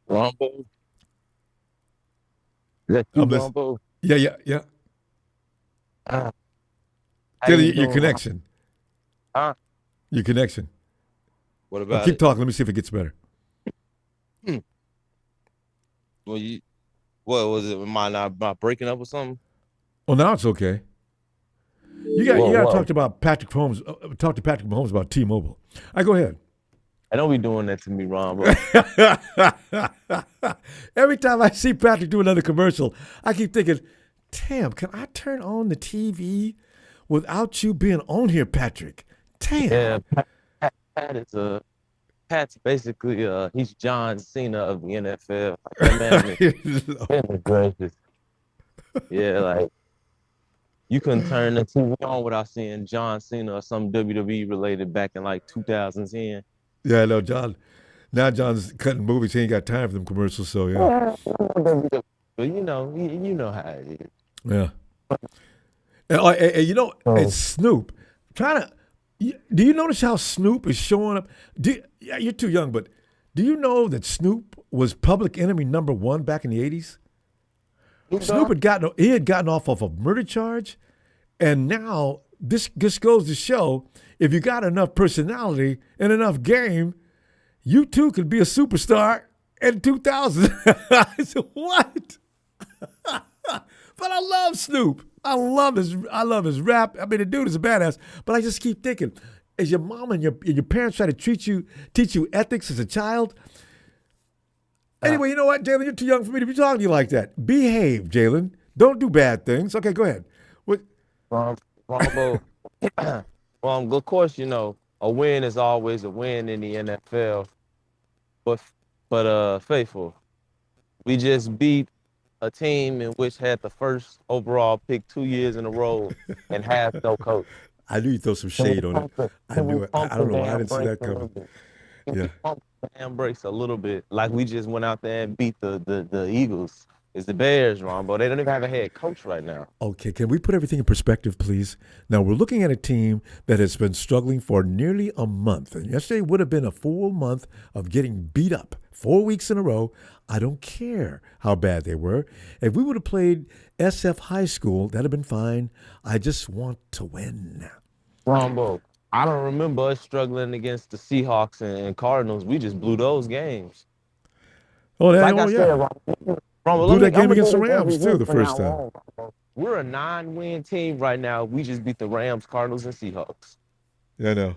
[SPEAKER 18] Ronbo. Is that you, Ronbo?
[SPEAKER 1] Yeah. Your connection.
[SPEAKER 18] Huh?
[SPEAKER 1] Your connection.
[SPEAKER 18] What about
[SPEAKER 1] keep
[SPEAKER 18] it?
[SPEAKER 1] talking. Let me see if it gets better.
[SPEAKER 18] Well, what was it? Am I not breaking up or something?
[SPEAKER 1] Oh, now it's okay. You got to talk to Patrick Mahomes about T-Mobile. Go ahead.
[SPEAKER 18] I don't be doing that to me, Ron.
[SPEAKER 1] Every time I see Patrick do another commercial, I keep thinking, damn, can I turn on the TV without you being on here, Patrick? Damn.
[SPEAKER 18] Yeah, Pat's basically he's John Cena of the NFL. That man is yeah, like you couldn't turn the TV on without seeing John Cena or some WWE related back in like 2010.
[SPEAKER 1] Yeah, I know, John. Now John's cutting movies. He ain't got time for them commercials, so yeah.
[SPEAKER 18] But you know how it is.
[SPEAKER 1] Yeah. And you know, it's Snoop. Do you notice how Snoop is showing up? You're too young, but do you know that Snoop was public enemy number 1 back in the 80s? Snoop had gotten off of a murder charge, and now this goes to show if you got enough personality and enough game, you too could be a superstar in 2000. I said, what? But I love Snoop. I love his rap. I mean, the dude is a badass. But I just keep thinking, as your mom and your parents try to teach you ethics as a child. Anyway, you know what, Jalen? You're too young for me to be talking to you like that. Behave, Jalen. Don't do bad things. Okay, go ahead. What?
[SPEAKER 18] Ronbo. Well, of course, you know, a win is always a win in the NFL. But Faithful, we just beat a team in which had the first overall pick 2 years in a row and has no coach.
[SPEAKER 1] I knew you'd throw some shade on it. I knew it. I don't know why I didn't see that coming. Yeah.
[SPEAKER 18] Pump the handbrakes a little bit, like we just went out there and beat the Eagles. It's the Bears, Ronbo. They don't even have a head coach right now.
[SPEAKER 1] Okay, can we put everything in perspective, please? Now, we're looking at a team that has been struggling for nearly a month. And yesterday would have been a full month of getting beat up. 4 weeks in a row. I don't care how bad they were. If we would have played SF High School, that'd have been fine. I just want to win.
[SPEAKER 18] Ronbo, I don't remember us struggling against the Seahawks and Cardinals. We just blew those games.
[SPEAKER 1] Oh,
[SPEAKER 18] yeah.
[SPEAKER 1] Ronbo, blew that game against the Rams, too, the first time.
[SPEAKER 18] We're a 9-win team right now. We just beat the Rams, Cardinals, and Seahawks.
[SPEAKER 1] Yeah, I know.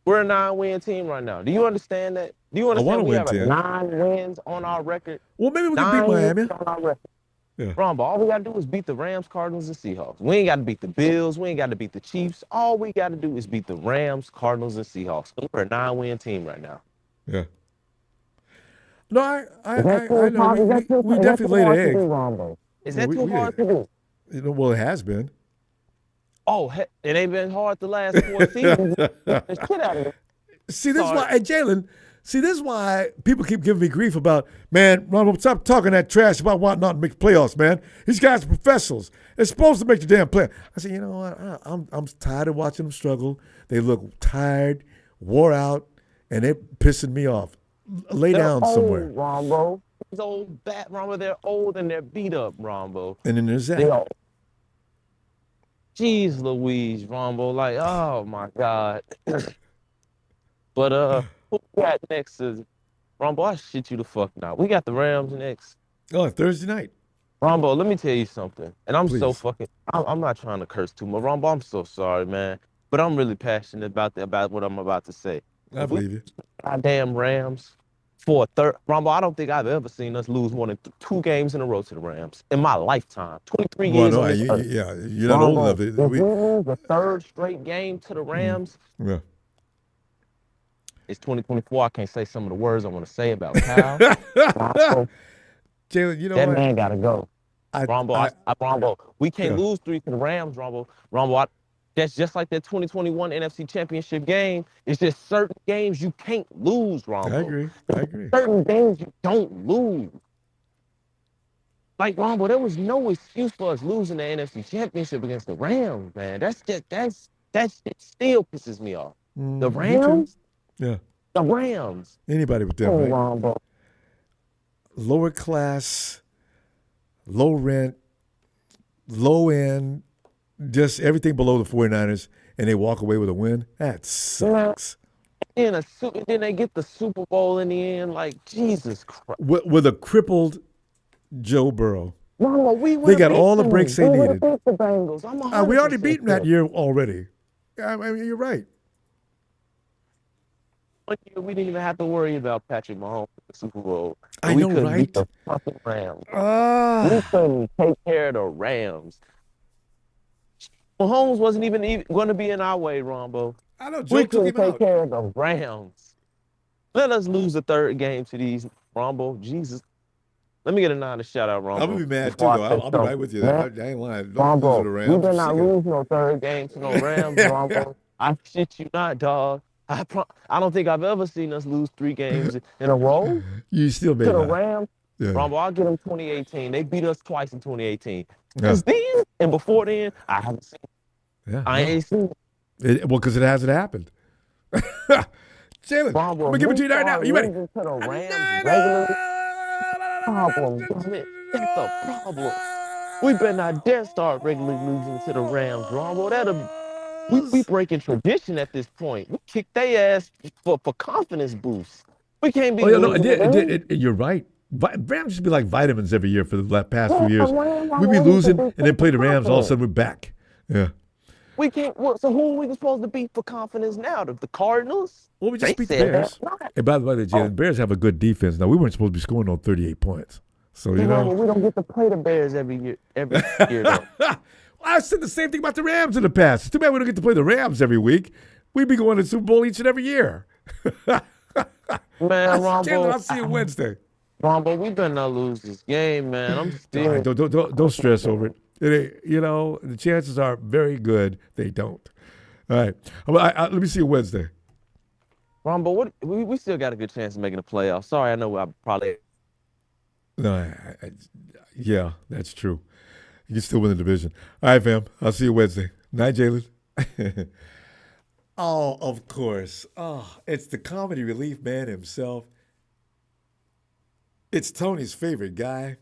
[SPEAKER 18] We're a 9-win team right now. Do you understand that? Do you understand we have 9 wins on our record?
[SPEAKER 1] Well, maybe we can beat Miami.
[SPEAKER 18] On our record.
[SPEAKER 1] Yeah.
[SPEAKER 18] Ronbo, all we got to do is beat the Rams, Cardinals, and Seahawks. We ain't got to beat the Bills. We ain't got to beat the Chiefs. All we got to do is beat the Rams, Cardinals, and Seahawks. We're a 9-win team right now.
[SPEAKER 1] Yeah. No, I know. We definitely laid an egg.
[SPEAKER 18] Ronbo. Is that too hard to do?
[SPEAKER 1] You know, well, it has been.
[SPEAKER 18] Oh, it ain't been hard the last 4 seasons. Shit out of it.
[SPEAKER 1] See, this is why, hey, Jalen, this is why people keep giving me grief about, man, Ronald, stop talking that trash about wanting not to make the playoffs, man. These guys are professionals. They're supposed to make the damn play. I said, you know what? I'm tired of watching them struggle. They look tired, wore out, and they're pissing me off. Lay down somewhere.
[SPEAKER 18] Ronbo. These old bat Ronbo, they're old and they're beat up, Ronbo.
[SPEAKER 1] And then there's that.
[SPEAKER 18] Jeez Louise, Ronbo. Like, oh my God. But who we got next is Ronbo, I shit you the fuck now. We got the Rams next.
[SPEAKER 1] Oh, Thursday night.
[SPEAKER 18] Ronbo, let me tell you something. And I'm so fucking I'm not trying to curse too much. Ronbo, I'm so sorry, man. But I'm really passionate about what I'm about to say.
[SPEAKER 1] I believe you.
[SPEAKER 18] Goddamn Rams for a third. Ronbo, I don't think I've ever seen us lose more than 2 games in a row to the Rams in my lifetime. 23 years.
[SPEAKER 1] No, yeah, you're not old enough.
[SPEAKER 18] The third straight game to the Rams.
[SPEAKER 1] Yeah.
[SPEAKER 18] It's 2024. I can't say some of the words I want to say about Kyle.
[SPEAKER 1] Jalen, you know
[SPEAKER 18] that
[SPEAKER 1] what?
[SPEAKER 18] man got to go. Ronbo, we can't lose 3 to the Rams, Ronbo. That's just like that 2021 NFC Championship game. It's just certain games you can't lose, Ronbo.
[SPEAKER 1] I agree.
[SPEAKER 18] Certain games you don't lose. Like, Ronbo, there was no excuse for us losing the NFC Championship against the Rams, man. That shit still pisses me off. The Rams?
[SPEAKER 1] Yeah.
[SPEAKER 18] The Rams.
[SPEAKER 1] Anybody with them, right?
[SPEAKER 18] Ronbo.
[SPEAKER 1] Lower class, low rent, low end, just everything below the 49ers, and they walk away with a win. That sucks.
[SPEAKER 18] Then they get the Super Bowl in the end. Like, Jesus Christ.
[SPEAKER 1] With a crippled Joe Burrow.
[SPEAKER 18] Ronbo,
[SPEAKER 1] they got all the breaks they needed.
[SPEAKER 18] Beat the Bengals.
[SPEAKER 1] We already beat them that year already. I mean, you're right.
[SPEAKER 18] 1 year, we didn't even have to worry about Patrick Mahomes in the Super Bowl.
[SPEAKER 1] I know, right?
[SPEAKER 18] Beat the fucking Rams. We couldn't take care of the Rams. Mahomes wasn't even going to be in our way, Ronbo.
[SPEAKER 1] I know.
[SPEAKER 18] We couldn't take care of the Rams. Let us lose the third game to these, Ronbo. Jesus. Let me get a 9 to shout out, Ronbo.
[SPEAKER 1] I'm going to be mad too, though. I'll be right with you. I ain't lying. Don't lose to the Rams.
[SPEAKER 18] We better not lose no third game to no Rams, Ronbo. I shit you not, dog. I don't think I've ever seen us lose 3 games in a row.
[SPEAKER 1] You still made
[SPEAKER 18] to the Rams.
[SPEAKER 1] Yeah.
[SPEAKER 18] Ronbo, I'll give them 2018. They beat us twice in 2018. Because then and before then, I haven't seen it.
[SPEAKER 1] Yeah,
[SPEAKER 18] I ain't seen
[SPEAKER 1] it. Well, because it hasn't happened. Jalen, I'm going to give it to you right now. You ready?
[SPEAKER 18] To the Rams regularly. Problem, damn it. That's the problem. We better not dare start regularly losing to the Rams, Ronbo. We breaking tradition at this point. We kick their ass for confidence boost. We can't be.
[SPEAKER 1] Oh, yeah, no,
[SPEAKER 18] losing
[SPEAKER 1] you're right. Rams should be like vitamins every year for the past few years. We'd be losing and then play the Rams. All of a sudden, we're back. Yeah.
[SPEAKER 18] We can't. Well, so who are we supposed to beat for confidence now? The Cardinals?
[SPEAKER 1] Well, we just beat the Bears. And by the way, the Bears have a good defense. Now, we weren't supposed to be scoring on 38 points. So, you know.
[SPEAKER 18] We don't get to play the Bears every year. Though.
[SPEAKER 1] I said the same thing about the Rams in the past. It's too bad we don't get to play the Rams every week. We'd be going to the Super Bowl each and every year.
[SPEAKER 18] Man, Ronbo,
[SPEAKER 1] I'll see you Wednesday.
[SPEAKER 18] Ronbo, we better not lose this game, man. I'm still.
[SPEAKER 1] Right, don't stress over it. You know, the chances are very good they don't. All right. Let me see you Wednesday.
[SPEAKER 18] Ronbo, we still got a good chance of making the playoffs. Sorry, I know I probably.
[SPEAKER 1] No, yeah, that's true. You can still win the division. All right, fam. I'll see you Wednesday. Night, Jalen. Oh, of course. Oh, it's the comedy relief man himself. It's Tony's favorite guy.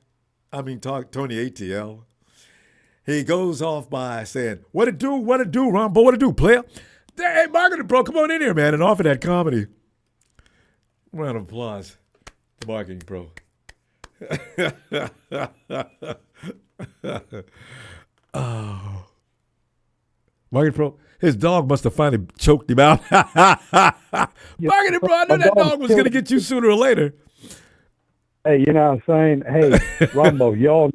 [SPEAKER 1] I mean, Tony ATL. He goes off by saying, what it do, Ronbo, what it do, player? Hey, marketing bro, come on in here, man, and offer that comedy. Round of applause to marketing pro. Oh. Marketing pro, his dog must have finally choked him out. Marketing pro, I knew that dog was going to get you sooner or later.
[SPEAKER 19] Hey, you know what I'm saying? Hey, Ronbo, y'all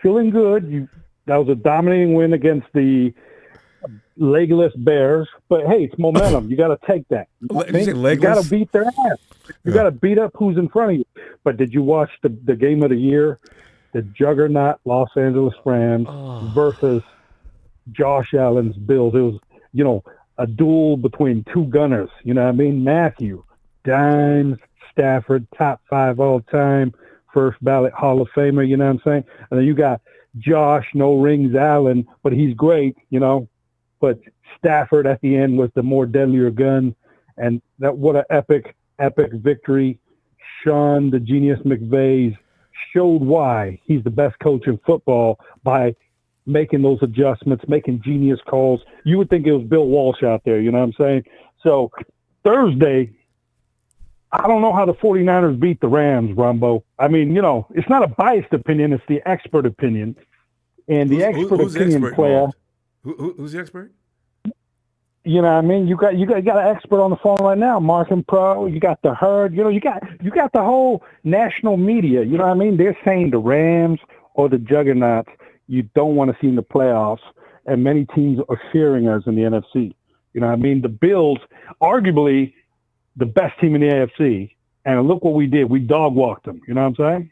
[SPEAKER 19] feeling good. That was a dominating win against the legless Bears. But hey, it's momentum. You got to take that. You got to beat their ass. You got to beat up who's in front of you. But did you watch the game of the year? The juggernaut Los Angeles Rams versus Josh Allen's Bills. It was, a duel between two gunners. You know what I mean? Matthew, Dimes, Stafford, top 5 all time, first ballot Hall of Famer, you know what I'm saying? And then you got Josh, no rings Allen, but he's great, but Stafford at the end was the more deadlier gun. And what an epic victory. Sean, the genius McVay, showed why he's the best coach in football by making those adjustments, making genius calls. You would think it was Bill Walsh out there, you know what I'm saying? So Thursday, I don't know how the 49ers beat the Rams, Ronbo. I mean, it's not a biased opinion. It's the expert opinion. And the who's opinion the expert player.
[SPEAKER 1] Who's the expert?
[SPEAKER 19] You know what I mean? You got an expert on the phone right now, Markin Pro. You got the herd. You got the whole national media. You know what I mean? They're saying the Rams or the juggernauts you don't want to see in the playoffs. And many teams are fearing us in the NFC. You know what I mean? The Bills, arguably the best team in the AFC, and look what we did. We dog walked them. You know what I'm saying?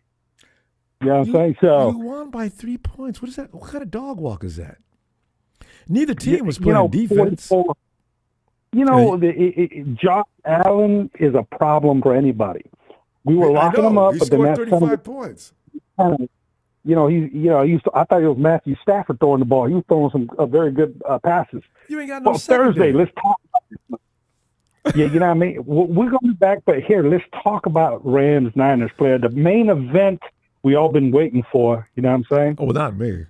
[SPEAKER 19] You know what I'm saying? So
[SPEAKER 1] you won by 3 points. What is that? What kind of dog walk is that? Neither team was playing defense.
[SPEAKER 19] 44, Josh Allen is a problem for anybody. We were locking him up,
[SPEAKER 1] he
[SPEAKER 19] but then
[SPEAKER 1] scored 35 points.
[SPEAKER 19] I thought it was Matthew Stafford throwing the ball. He was throwing some very good passes.
[SPEAKER 1] You ain't got no
[SPEAKER 19] Thursday, let's talk about this. Yeah, you know what I mean? We're going to be back, but here, let's talk about Rams-Niners player. The main event we all been waiting for, you know what I'm saying?
[SPEAKER 1] Oh, well, not me.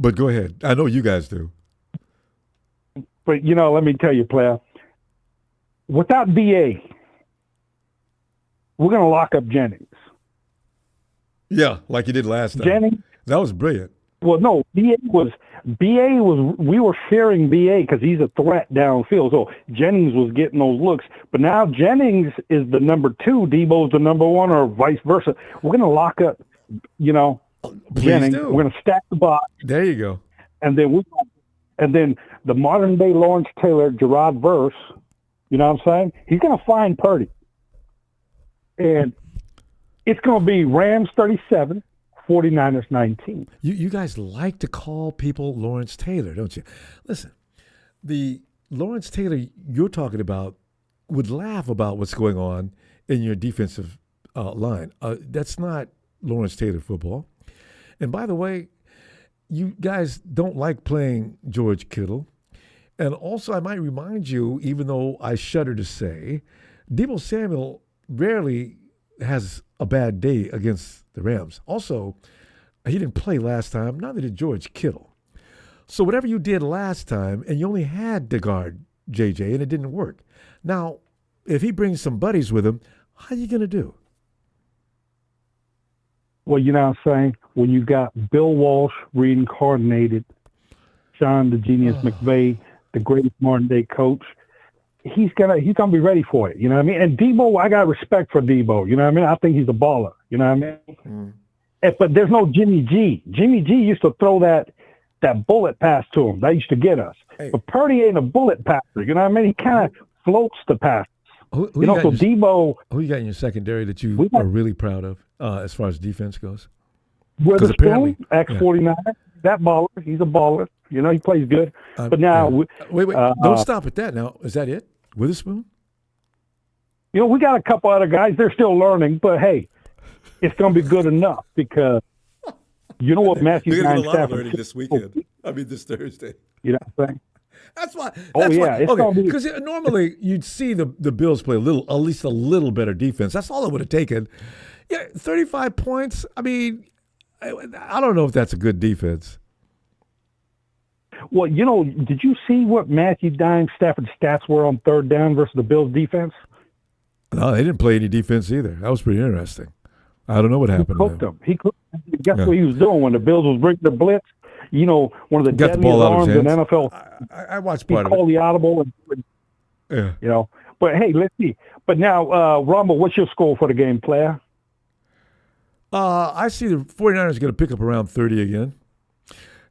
[SPEAKER 1] But go ahead. I know you guys do.
[SPEAKER 19] But, let me tell you, player, without BA, we're going to lock up Jennings.
[SPEAKER 1] Yeah, like you did last time.
[SPEAKER 19] Jennings.
[SPEAKER 1] That was brilliant.
[SPEAKER 19] Well, no, we were fearing BA because he's a threat downfield. So Jennings was getting those looks. But now Jennings is the number 2, Debo's the number 1, or vice versa. We're going to lock up, Jennings.
[SPEAKER 1] Do.
[SPEAKER 19] We're going to stack the box.
[SPEAKER 1] There you go.
[SPEAKER 19] And then the modern day Lawrence Taylor, Gerard Verse, you know what I'm saying? He's going to find Purdy. And it's going to be Rams 37. 49ers 19.
[SPEAKER 1] You guys like to call people Lawrence Taylor, don't you? Listen, the Lawrence Taylor you're talking about would laugh about what's going on in your defensive line. That's not Lawrence Taylor football. And by the way, you guys don't like playing George Kittle. And also, I might remind you, even though I shudder to say, Deebo Samuel rarely has a bad day against the Rams. Also, he didn't play last time, neither did George Kittle. So whatever you did last time, and you only had to guard JJ, and it didn't work. Now, if he brings some buddies with him, how you going to do?
[SPEAKER 19] Well, you know what I'm saying? When you got Bill Walsh reincarnated, Sean the Genius McVay, the greatest modern day coach, he's gonna be ready for it. You know what I mean? And Debo, I got respect for Debo. You know what I mean? I think he's a baller. You know what I mean? But there's no Jimmy G. Jimmy G used to throw that bullet pass to him. That used to get us. Hey. But Purdy ain't a bullet passer. You know what I mean? He kind of floats the pass.
[SPEAKER 1] So
[SPEAKER 19] Debo.
[SPEAKER 1] Who you got in your secondary that you are really proud of as far as defense goes?
[SPEAKER 19] Witherspoon, X49, that baller. He's a baller. You know, he plays good. But now,
[SPEAKER 1] wait, don't stop at that. Now, is that it? Witherspoon?
[SPEAKER 19] You know, we got a couple other guys. They're still learning, but hey, it's going to be good enough because you know what Matthew
[SPEAKER 1] We're going to
[SPEAKER 19] Stafford.
[SPEAKER 1] a lot of learning this weekend. this Thursday.
[SPEAKER 19] You know what I'm saying?
[SPEAKER 1] That's why.
[SPEAKER 19] It's going to be
[SPEAKER 1] because normally you'd see the Bills play at least a little better defense. That's all it would have taken. Yeah, 35 points. I mean, I don't know if that's a good defense.
[SPEAKER 19] Well, you know, did you see what Matthew Stafford's stats were on third down versus the Bills' defense?
[SPEAKER 1] No, they didn't play any defense either. That was pretty interesting. I don't know what happened.
[SPEAKER 19] He cooked them. Guess what he was doing when the Bills was bringing the blitz? You know, one of the deadliest arms in NFL.
[SPEAKER 1] I watched part of it.
[SPEAKER 19] He called the audible.
[SPEAKER 1] Yeah.
[SPEAKER 19] You know, but hey, let's see. But now, Ronbo, what's your score for the game, player?
[SPEAKER 1] I see the 49ers going to pick up around 30 again.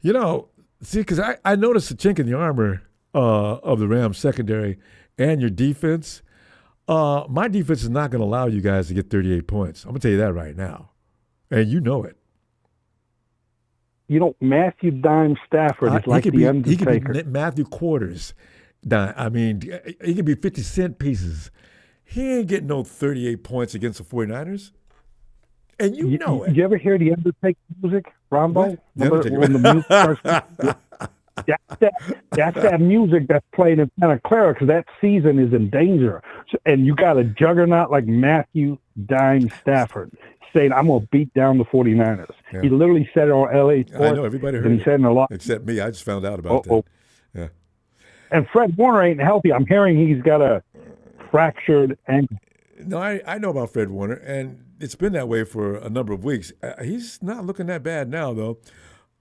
[SPEAKER 1] You know, see, because I noticed the chink in the armor of the Rams secondary and your defense. My defense is not going to allow you guys to get 38 points. I'm going to tell you that right now. And you know it.
[SPEAKER 19] You know, Matthew Stafford is like the Undertaker.
[SPEAKER 1] He could be Matthew Quarters. I mean, he could be 50-cent pieces. He ain't getting no 38 points against the 49ers. And you know it.
[SPEAKER 19] Did you ever hear the Undertaker music, Ronbo?
[SPEAKER 1] When
[SPEAKER 19] the music first, that's that music that's played in Santa Clara because that season is in danger. And you got a juggernaut like Matthew Stafford saying, I'm going to beat down the 49ers. Yeah. He literally said it on LA Sports.
[SPEAKER 1] I know, everybody heard
[SPEAKER 19] it. He said it a lot.
[SPEAKER 1] Except me. I just found out about that. Yeah.
[SPEAKER 19] And Fred Warner ain't healthy. I'm hearing he's got a fractured ankle.
[SPEAKER 1] No, I know about Fred Warner, and it's been that way for a number of weeks. He's not looking that bad now, though.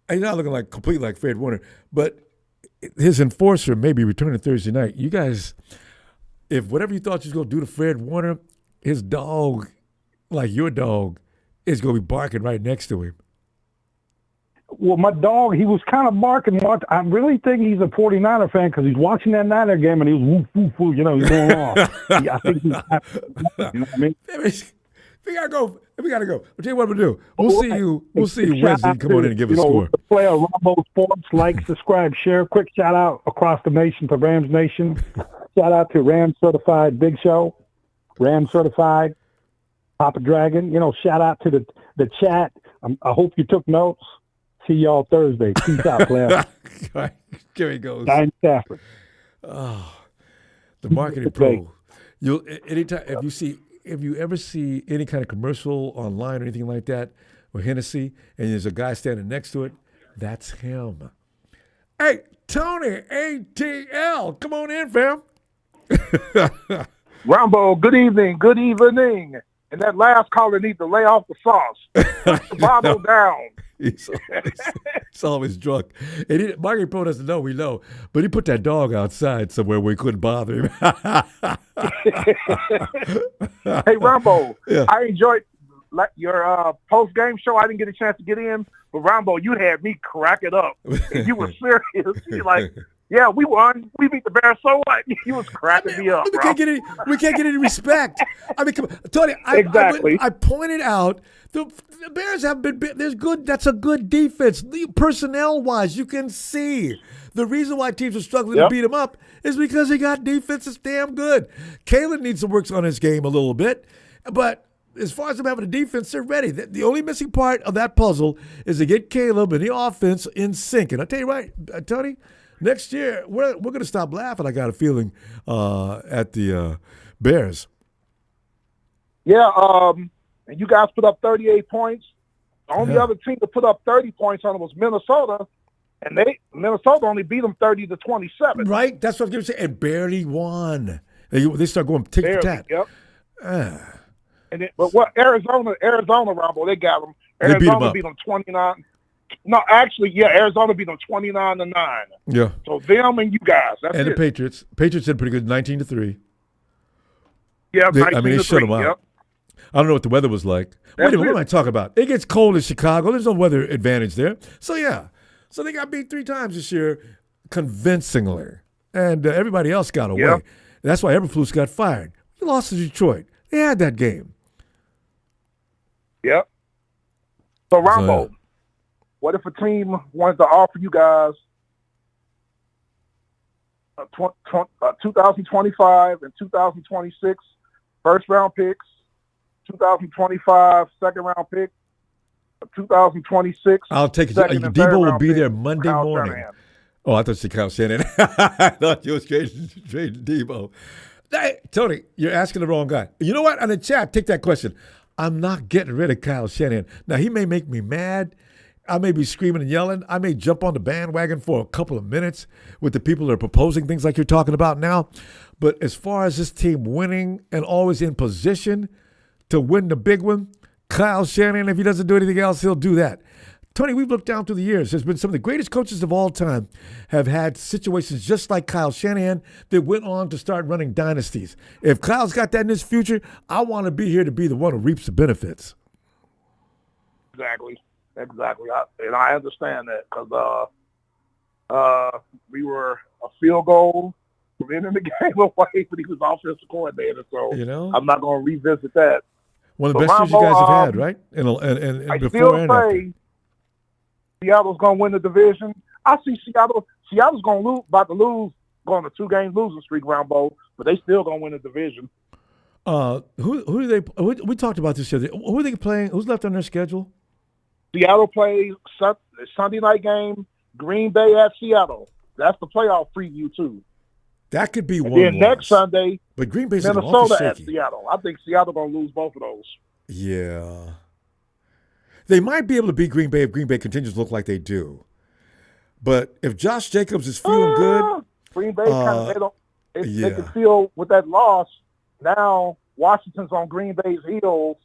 [SPEAKER 1] He's not looking completely like Fred Warner. But his enforcer may be returning Thursday night. You guys, if whatever you thought you was going to do to Fred Warner, his dog, like your dog, is going to be barking right next to him.
[SPEAKER 19] Well, my dog, he was kind of barking. I really think he's a 49er fan because he's watching that Niner game and he was woof, woof, woof, you know, he's going off. I think he's happy. You know what I mean?
[SPEAKER 1] We gotta go. I'll tell you what we'll do. We'll see you Wednesday. Come on in and give a score.
[SPEAKER 19] Play a Ronbo Sports, like, subscribe, share. Quick shout out across the nation for Rams Nation. Shout out to Rams Certified Big Show, Rams Certified Papa Dragon. You know, shout out to the chat. I hope you took notes. See y'all Thursday. Peace out, player.
[SPEAKER 1] There he goes.
[SPEAKER 19] Stafford.
[SPEAKER 1] Oh, the marketing pro. You'll anytime if you ever see any kind of commercial online or anything like that with Hennessy, and there's a guy standing next to it, that's him. Hey, Tony ATL, come on in, fam.
[SPEAKER 20] Ronbo, good evening. Good evening. And that last caller needs to lay off the sauce. Put the bottle down.
[SPEAKER 1] He's always drunk. And Marketing Pro doesn't know, we know. But he put that dog outside somewhere where he couldn't bother him.
[SPEAKER 20] Hey, Ronbo, yeah. I enjoyed your post-game show. I didn't get a chance to get in. But, Ronbo, you had me cracking up. And you were serious. You're like, yeah, we won. We beat the Bears. So what? You was cracking me up,
[SPEAKER 1] we can't get any respect. I mean, come on, Tony.
[SPEAKER 20] Exactly.
[SPEAKER 1] I pointed out the Bears have been. There's good. That's a good defense. Personnel-wise, you can see the reason why teams are struggling to beat them up is because they got defense that's damn good. Kalen needs to work on his game a little bit, but as far as them having a defense, they're ready. The only missing part of that puzzle is to get Caleb and the offense in sync. And I tell you right, Tony. Next year, we're going to stop laughing, I got a feeling, at the Bears.
[SPEAKER 20] Yeah, and you guys put up 38 points. The only other team to put up 30 points on it was Minnesota, and Minnesota only beat them 30-27.
[SPEAKER 1] Right? That's what I was going to say. And barely won. They start going tit for
[SPEAKER 20] Barely,
[SPEAKER 1] tat.
[SPEAKER 20] yep.
[SPEAKER 1] Ah.
[SPEAKER 20] And then, but what Arizona, Rumble, they got them.
[SPEAKER 1] They beat 'em
[SPEAKER 20] Arizona
[SPEAKER 1] up.
[SPEAKER 20] beat them 29. No, actually, yeah, Arizona beat them 29-9.
[SPEAKER 1] Yeah.
[SPEAKER 20] So them and you guys. That's
[SPEAKER 1] And
[SPEAKER 20] it.
[SPEAKER 1] the Patriots. Patriots did pretty good, 19-3.
[SPEAKER 20] Yeah,
[SPEAKER 1] They shut them out.
[SPEAKER 20] Yep.
[SPEAKER 1] I don't know what the weather was like. Wait a minute, what am I talking about? It gets cold in Chicago. There's no weather advantage there. So, yeah. So they got beat 3 times this year convincingly. And everybody else got away.
[SPEAKER 20] Yep.
[SPEAKER 1] That's why Eberflus got fired. He lost to Detroit. They had that game.
[SPEAKER 20] Yep. So, Ronbo, what if a team wanted to offer you guys 2025 and 2026 first-round picks, 2025 second-round pick, 2026
[SPEAKER 1] I'll take it.
[SPEAKER 20] second and
[SPEAKER 1] Debo will
[SPEAKER 20] third-round
[SPEAKER 1] be
[SPEAKER 20] pick,
[SPEAKER 1] there Monday
[SPEAKER 20] Kyle
[SPEAKER 1] morning.
[SPEAKER 20] Shanahan?
[SPEAKER 1] Oh, I thought you said Kyle Shanahan. I thought you was trading Debo. Hey, Tony, you're asking the wrong guy. You know what? On the chat, take that question. I'm not getting rid of Kyle Shanahan. Now, he may make me mad. I may be screaming and yelling. I may jump on the bandwagon for a couple of minutes with the people that are proposing things like you're talking about now. But as far as this team winning and always in position to win the big one, Kyle Shanahan, if he doesn't do anything else, he'll do that. Tony, we've looked down through the years. There's been some of the greatest coaches of all time have had situations just like Kyle Shanahan that went on to start running dynasties. If Kyle's got that in his future, I want to be here to be the one who reaps the benefits.
[SPEAKER 20] Exactly. I understand that because we were a field goal from ending the game away when he was offensive coordinator. So I'm not going to revisit that.
[SPEAKER 1] One of the best years you guys have had, right? And
[SPEAKER 20] I
[SPEAKER 1] before
[SPEAKER 20] still
[SPEAKER 1] and after.
[SPEAKER 20] say Seattle's going to win the division. I see Seattle's going to about to lose, going to 2-game losing streak, Ronbo, but they still going to win the division.
[SPEAKER 1] Who do they? We talked about this year. Who are they playing? Who's left on their schedule?
[SPEAKER 20] Seattle plays Sunday night game, Green Bay at Seattle. That's the playoff preview too.
[SPEAKER 1] That could be
[SPEAKER 20] And
[SPEAKER 1] one.
[SPEAKER 20] then next Sunday,
[SPEAKER 1] but Green Bay's
[SPEAKER 20] Minnesota
[SPEAKER 1] awfully
[SPEAKER 20] at
[SPEAKER 1] shaky.
[SPEAKER 20] Seattle. I think Seattle going to lose both of those.
[SPEAKER 1] Yeah. They might be able to beat Green Bay if Green Bay continues to look like they do. But if Josh Jacobs is feeling good,
[SPEAKER 20] Green Bay they can feel with that loss. Now Washington's on Green Bay's heels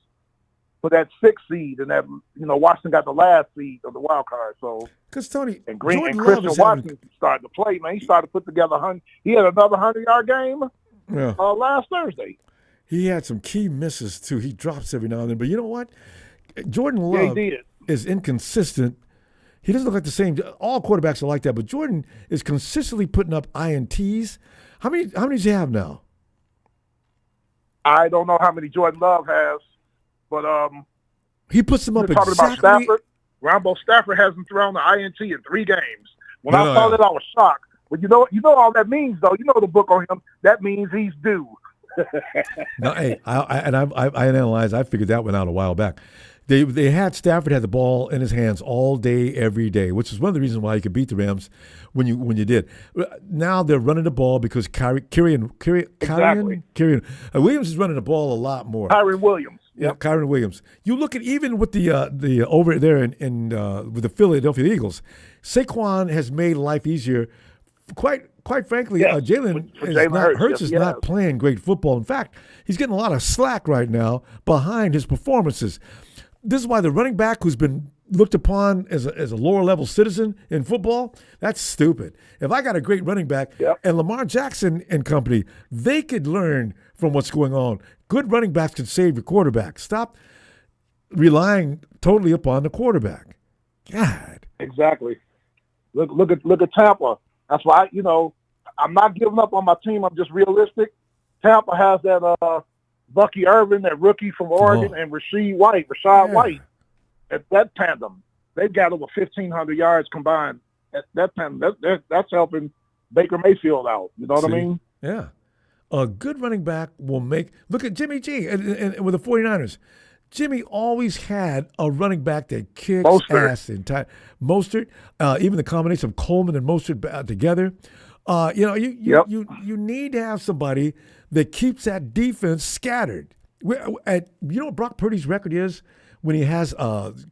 [SPEAKER 20] for that 6th seed, and that Washington got the last seed of the wild card. So
[SPEAKER 1] because Tony
[SPEAKER 20] and
[SPEAKER 1] Jordan Love
[SPEAKER 20] Christian
[SPEAKER 1] is
[SPEAKER 20] Watson started to play. Man, he started to put together He had another 100-yard game last Thursday.
[SPEAKER 1] He had some key misses too. He drops every now and then, but you know what? Jordan Love is inconsistent. He doesn't look like the same. All quarterbacks are like that, but Jordan is consistently putting up INTs. How many does he have now?
[SPEAKER 20] I don't know how many Jordan Love has, but
[SPEAKER 1] he puts them up
[SPEAKER 20] talking
[SPEAKER 1] exactly.
[SPEAKER 20] about Stafford. Rambo Stafford hasn't thrown the INT in 3 games. When I saw that, I was shocked. But you know all that means, though. You know the book on him. That means he's due.
[SPEAKER 1] No, hey, I analyzed. I figured that one out a while back. They had Stafford had the ball in his hands all day, every day, which is one of the reasons why you could beat the Rams when you did. Now they're running the ball because Kyren Williams is running the ball a lot more.
[SPEAKER 20] Kyren Williams.
[SPEAKER 1] Yeah, Kyren Williams. You look at even with the over there in with the Philadelphia Eagles, Saquon has made life easier. Quite frankly, Jalen Hurts is not playing great football. In fact, he's getting a lot of slack right now behind his performances. This is why the running back who's been looked upon as a lower level citizen in football, that's stupid. If I got a great running back and Lamar Jackson and company, they could learn from what's going on. Good running backs can save your quarterback. Stop relying totally upon the quarterback. God.
[SPEAKER 20] Exactly. Look at Tampa. That's why I'm not giving up on my team. I'm just realistic. Tampa has that Bucky Irvin, that rookie from Oregon, and Rashad White. That tandem, they've got over 1,500 yards combined. That tandem, that's helping Baker Mayfield out. You know what I mean?
[SPEAKER 1] Yeah. A good running back will make – look at Jimmy G and with the 49ers. Jimmy always had a running back that kicks ass in time. Mostert, even the combination of Coleman and Mostert together. You need to have somebody that keeps that defense scattered. You know what Brock Purdy's record is when he has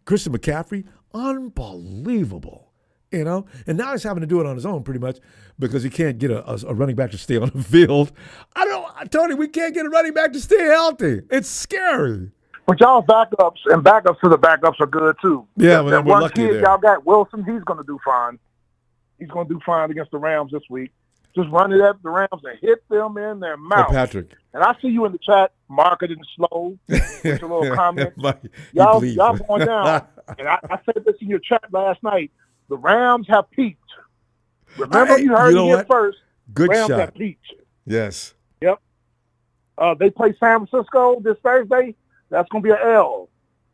[SPEAKER 1] Christian McCaffrey? Unbelievable. And now he's having to do it on his own pretty much because he can't get a running back to stay on the field. Tony, we can't get a running back to stay healthy. It's scary.
[SPEAKER 20] But y'all backups and backups to the backups are good too.
[SPEAKER 1] Yeah, well,
[SPEAKER 20] that
[SPEAKER 1] we're
[SPEAKER 20] one
[SPEAKER 1] lucky
[SPEAKER 20] kid
[SPEAKER 1] there.
[SPEAKER 20] y'all got, Wilson, he's going to do fine. He's going to do fine against the Rams this week. Just run it at the Rams and hit them in their mouth.
[SPEAKER 1] Patrick.
[SPEAKER 20] And I see you in the chat, marketing slow, with your little comment. Y'all going down. And I said this in your chat last night. The Rams have peaked. Remember, you heard it here first.
[SPEAKER 1] Good
[SPEAKER 20] Rams
[SPEAKER 1] shot.
[SPEAKER 20] have peaked.
[SPEAKER 1] Yes.
[SPEAKER 20] Yep. They play San Francisco this Thursday. That's going to be an L.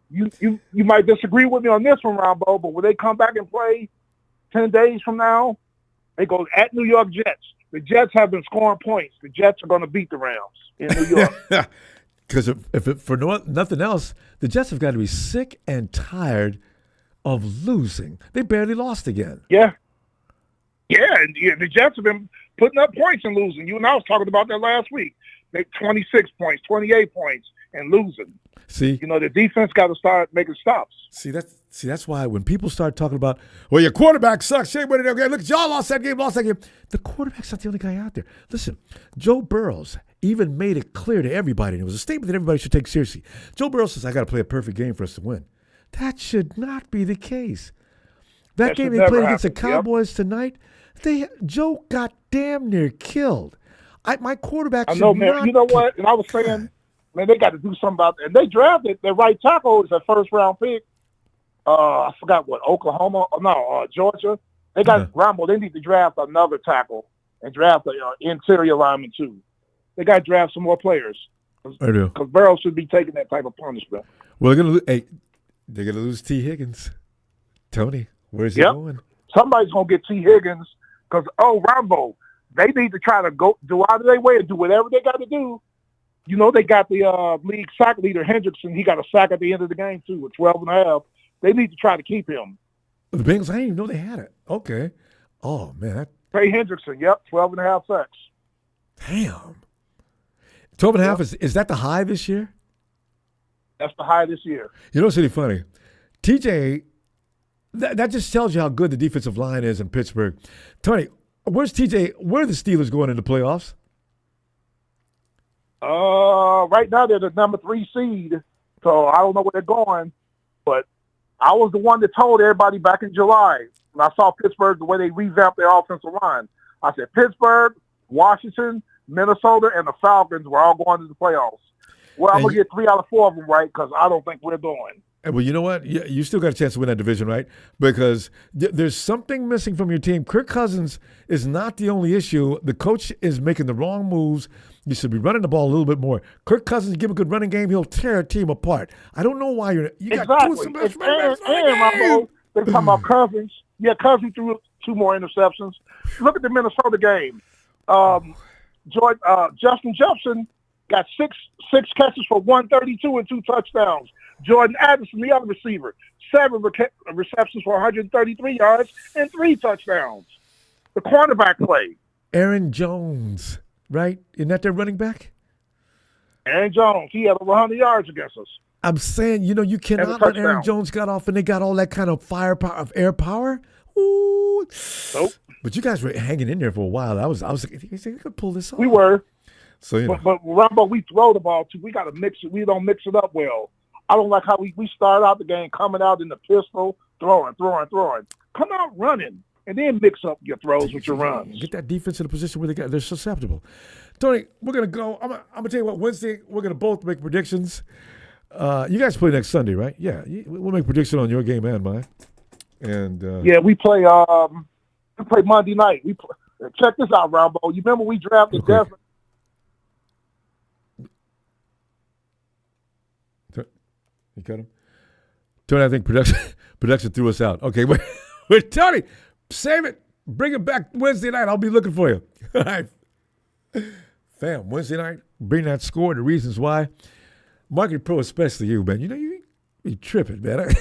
[SPEAKER 20] You might disagree with me on this one, Ronbo, but when they come back and play 10 days from now, they go at New York Jets. The Jets have been scoring points. The Jets are going to beat the Rams in New York.
[SPEAKER 1] Because for nothing else, the Jets have got to be sick and tired of losing. They barely lost again.
[SPEAKER 20] Yeah. Yeah, and the Jets have been putting up points and losing. You and I was talking about that last week. They 26 points, 28 points, and losing.
[SPEAKER 1] See,
[SPEAKER 20] the defense got to start making stops.
[SPEAKER 1] See, that's why when people start talking about, well, your quarterback sucks. Shane, look, y'all lost that game. The quarterback's not the only guy out there. Listen, Joe Burrows even made it clear to everybody, and it was a statement that everybody should take seriously. Joe Burrow says, I got to play a perfect game for us to win. That should not be the case. That game they played against the Cowboys tonight, Joe got damn near killed. My quarterback should
[SPEAKER 20] man. You know what? And I was saying, man, they got to do something about that. And they drafted their right tackle is a first-round pick. I forgot what, Oklahoma? No, Georgia. They got Ronbo. They need to draft another tackle and draft an interior lineman, too. They got to draft some more players.
[SPEAKER 1] I do.
[SPEAKER 20] Because Burrow should be taking that type of punishment.
[SPEAKER 1] Well, they're going to lose T. Higgins. Tony, where's he going?
[SPEAKER 20] Somebody's going to get T. Higgins because, Ronbo, they need to try to go out of their way and do whatever they got to do. They got the league sack leader, Hendrickson. He got a sack at the end of the game, too, with 12 and a half. They need to try to keep him.
[SPEAKER 1] The Bengals, I didn't even know they had it. Okay. Oh, man.
[SPEAKER 20] Trey Hendrickson, 12 and a half sacks.
[SPEAKER 1] Damn. 12 and a half, is that the high this year?
[SPEAKER 20] That's the high this year.
[SPEAKER 1] You know what's really funny? TJ, that just tells you how good the defensive line is in Pittsburgh. Tony, where's TJ? Where are the Steelers going in the playoffs?
[SPEAKER 20] Right now they're the number 3 seed, so I don't know where they're going. But I was the one that told everybody back in July when I saw Pittsburgh, the way they revamped their offensive line. I said Pittsburgh, Washington, Minnesota, and the Falcons were all going to the playoffs. Well, I'm going to get 3 out of 4 of them right because I don't think we're going.
[SPEAKER 1] Well, you know what? You still got a chance to win that division, right? Because there's something missing from your team. Kirk Cousins is not the only issue. The coach is making the wrong moves. You should be running the ball a little bit more. Kirk Cousins, give a good running game, he'll tear a team apart. I don't know why you got two best running backs.
[SPEAKER 20] They're talking about Cousins. Yeah, Cousins threw 2 more interceptions. Look at the Minnesota game. Justin Jefferson got six catches for 132 and 2 touchdowns. Jordan Addison, the other receiver, 7 receptions for 133 yards and 3 touchdowns. The cornerback play.
[SPEAKER 1] Aaron Jones, right? Isn't that their running back?
[SPEAKER 20] Aaron Jones, he had over 100 yards against us.
[SPEAKER 1] I'm saying, you cannot let Aaron Jones got off and they got all that kind of firepower, of air power. Ooh.
[SPEAKER 20] Nope.
[SPEAKER 1] But you guys were hanging in there for a while. I was like, you could pull this off.
[SPEAKER 20] We were.
[SPEAKER 1] So,
[SPEAKER 20] But Ronbo, we throw the ball too. We got to mix it. We don't mix it up well. I don't like how we start out the game coming out in the pistol, throwing. Come out running, and then mix up your throws with your runs.
[SPEAKER 1] Get that defense in a position where they're susceptible. Tony, we're going to go. I'm gonna tell you what, Wednesday, we're going to both make predictions. You guys play next Sunday, right? Yeah, we'll make prediction on your game and mine. And
[SPEAKER 20] yeah, we play Monday night. Check this out, Ronbo. You remember we drafted Desmond?
[SPEAKER 1] You cut him? Tony, I think production threw us out. Okay, wait, Tony, save it. Bring it back Wednesday night. I'll be looking for you. All right. Fam, Wednesday night, bring that score, the reasons why. Marketing Pro, especially you, man. You be tripping, man.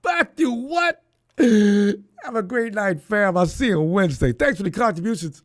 [SPEAKER 1] Back to what? Have a great night, fam. I'll see you on Wednesday. Thanks for the contributions.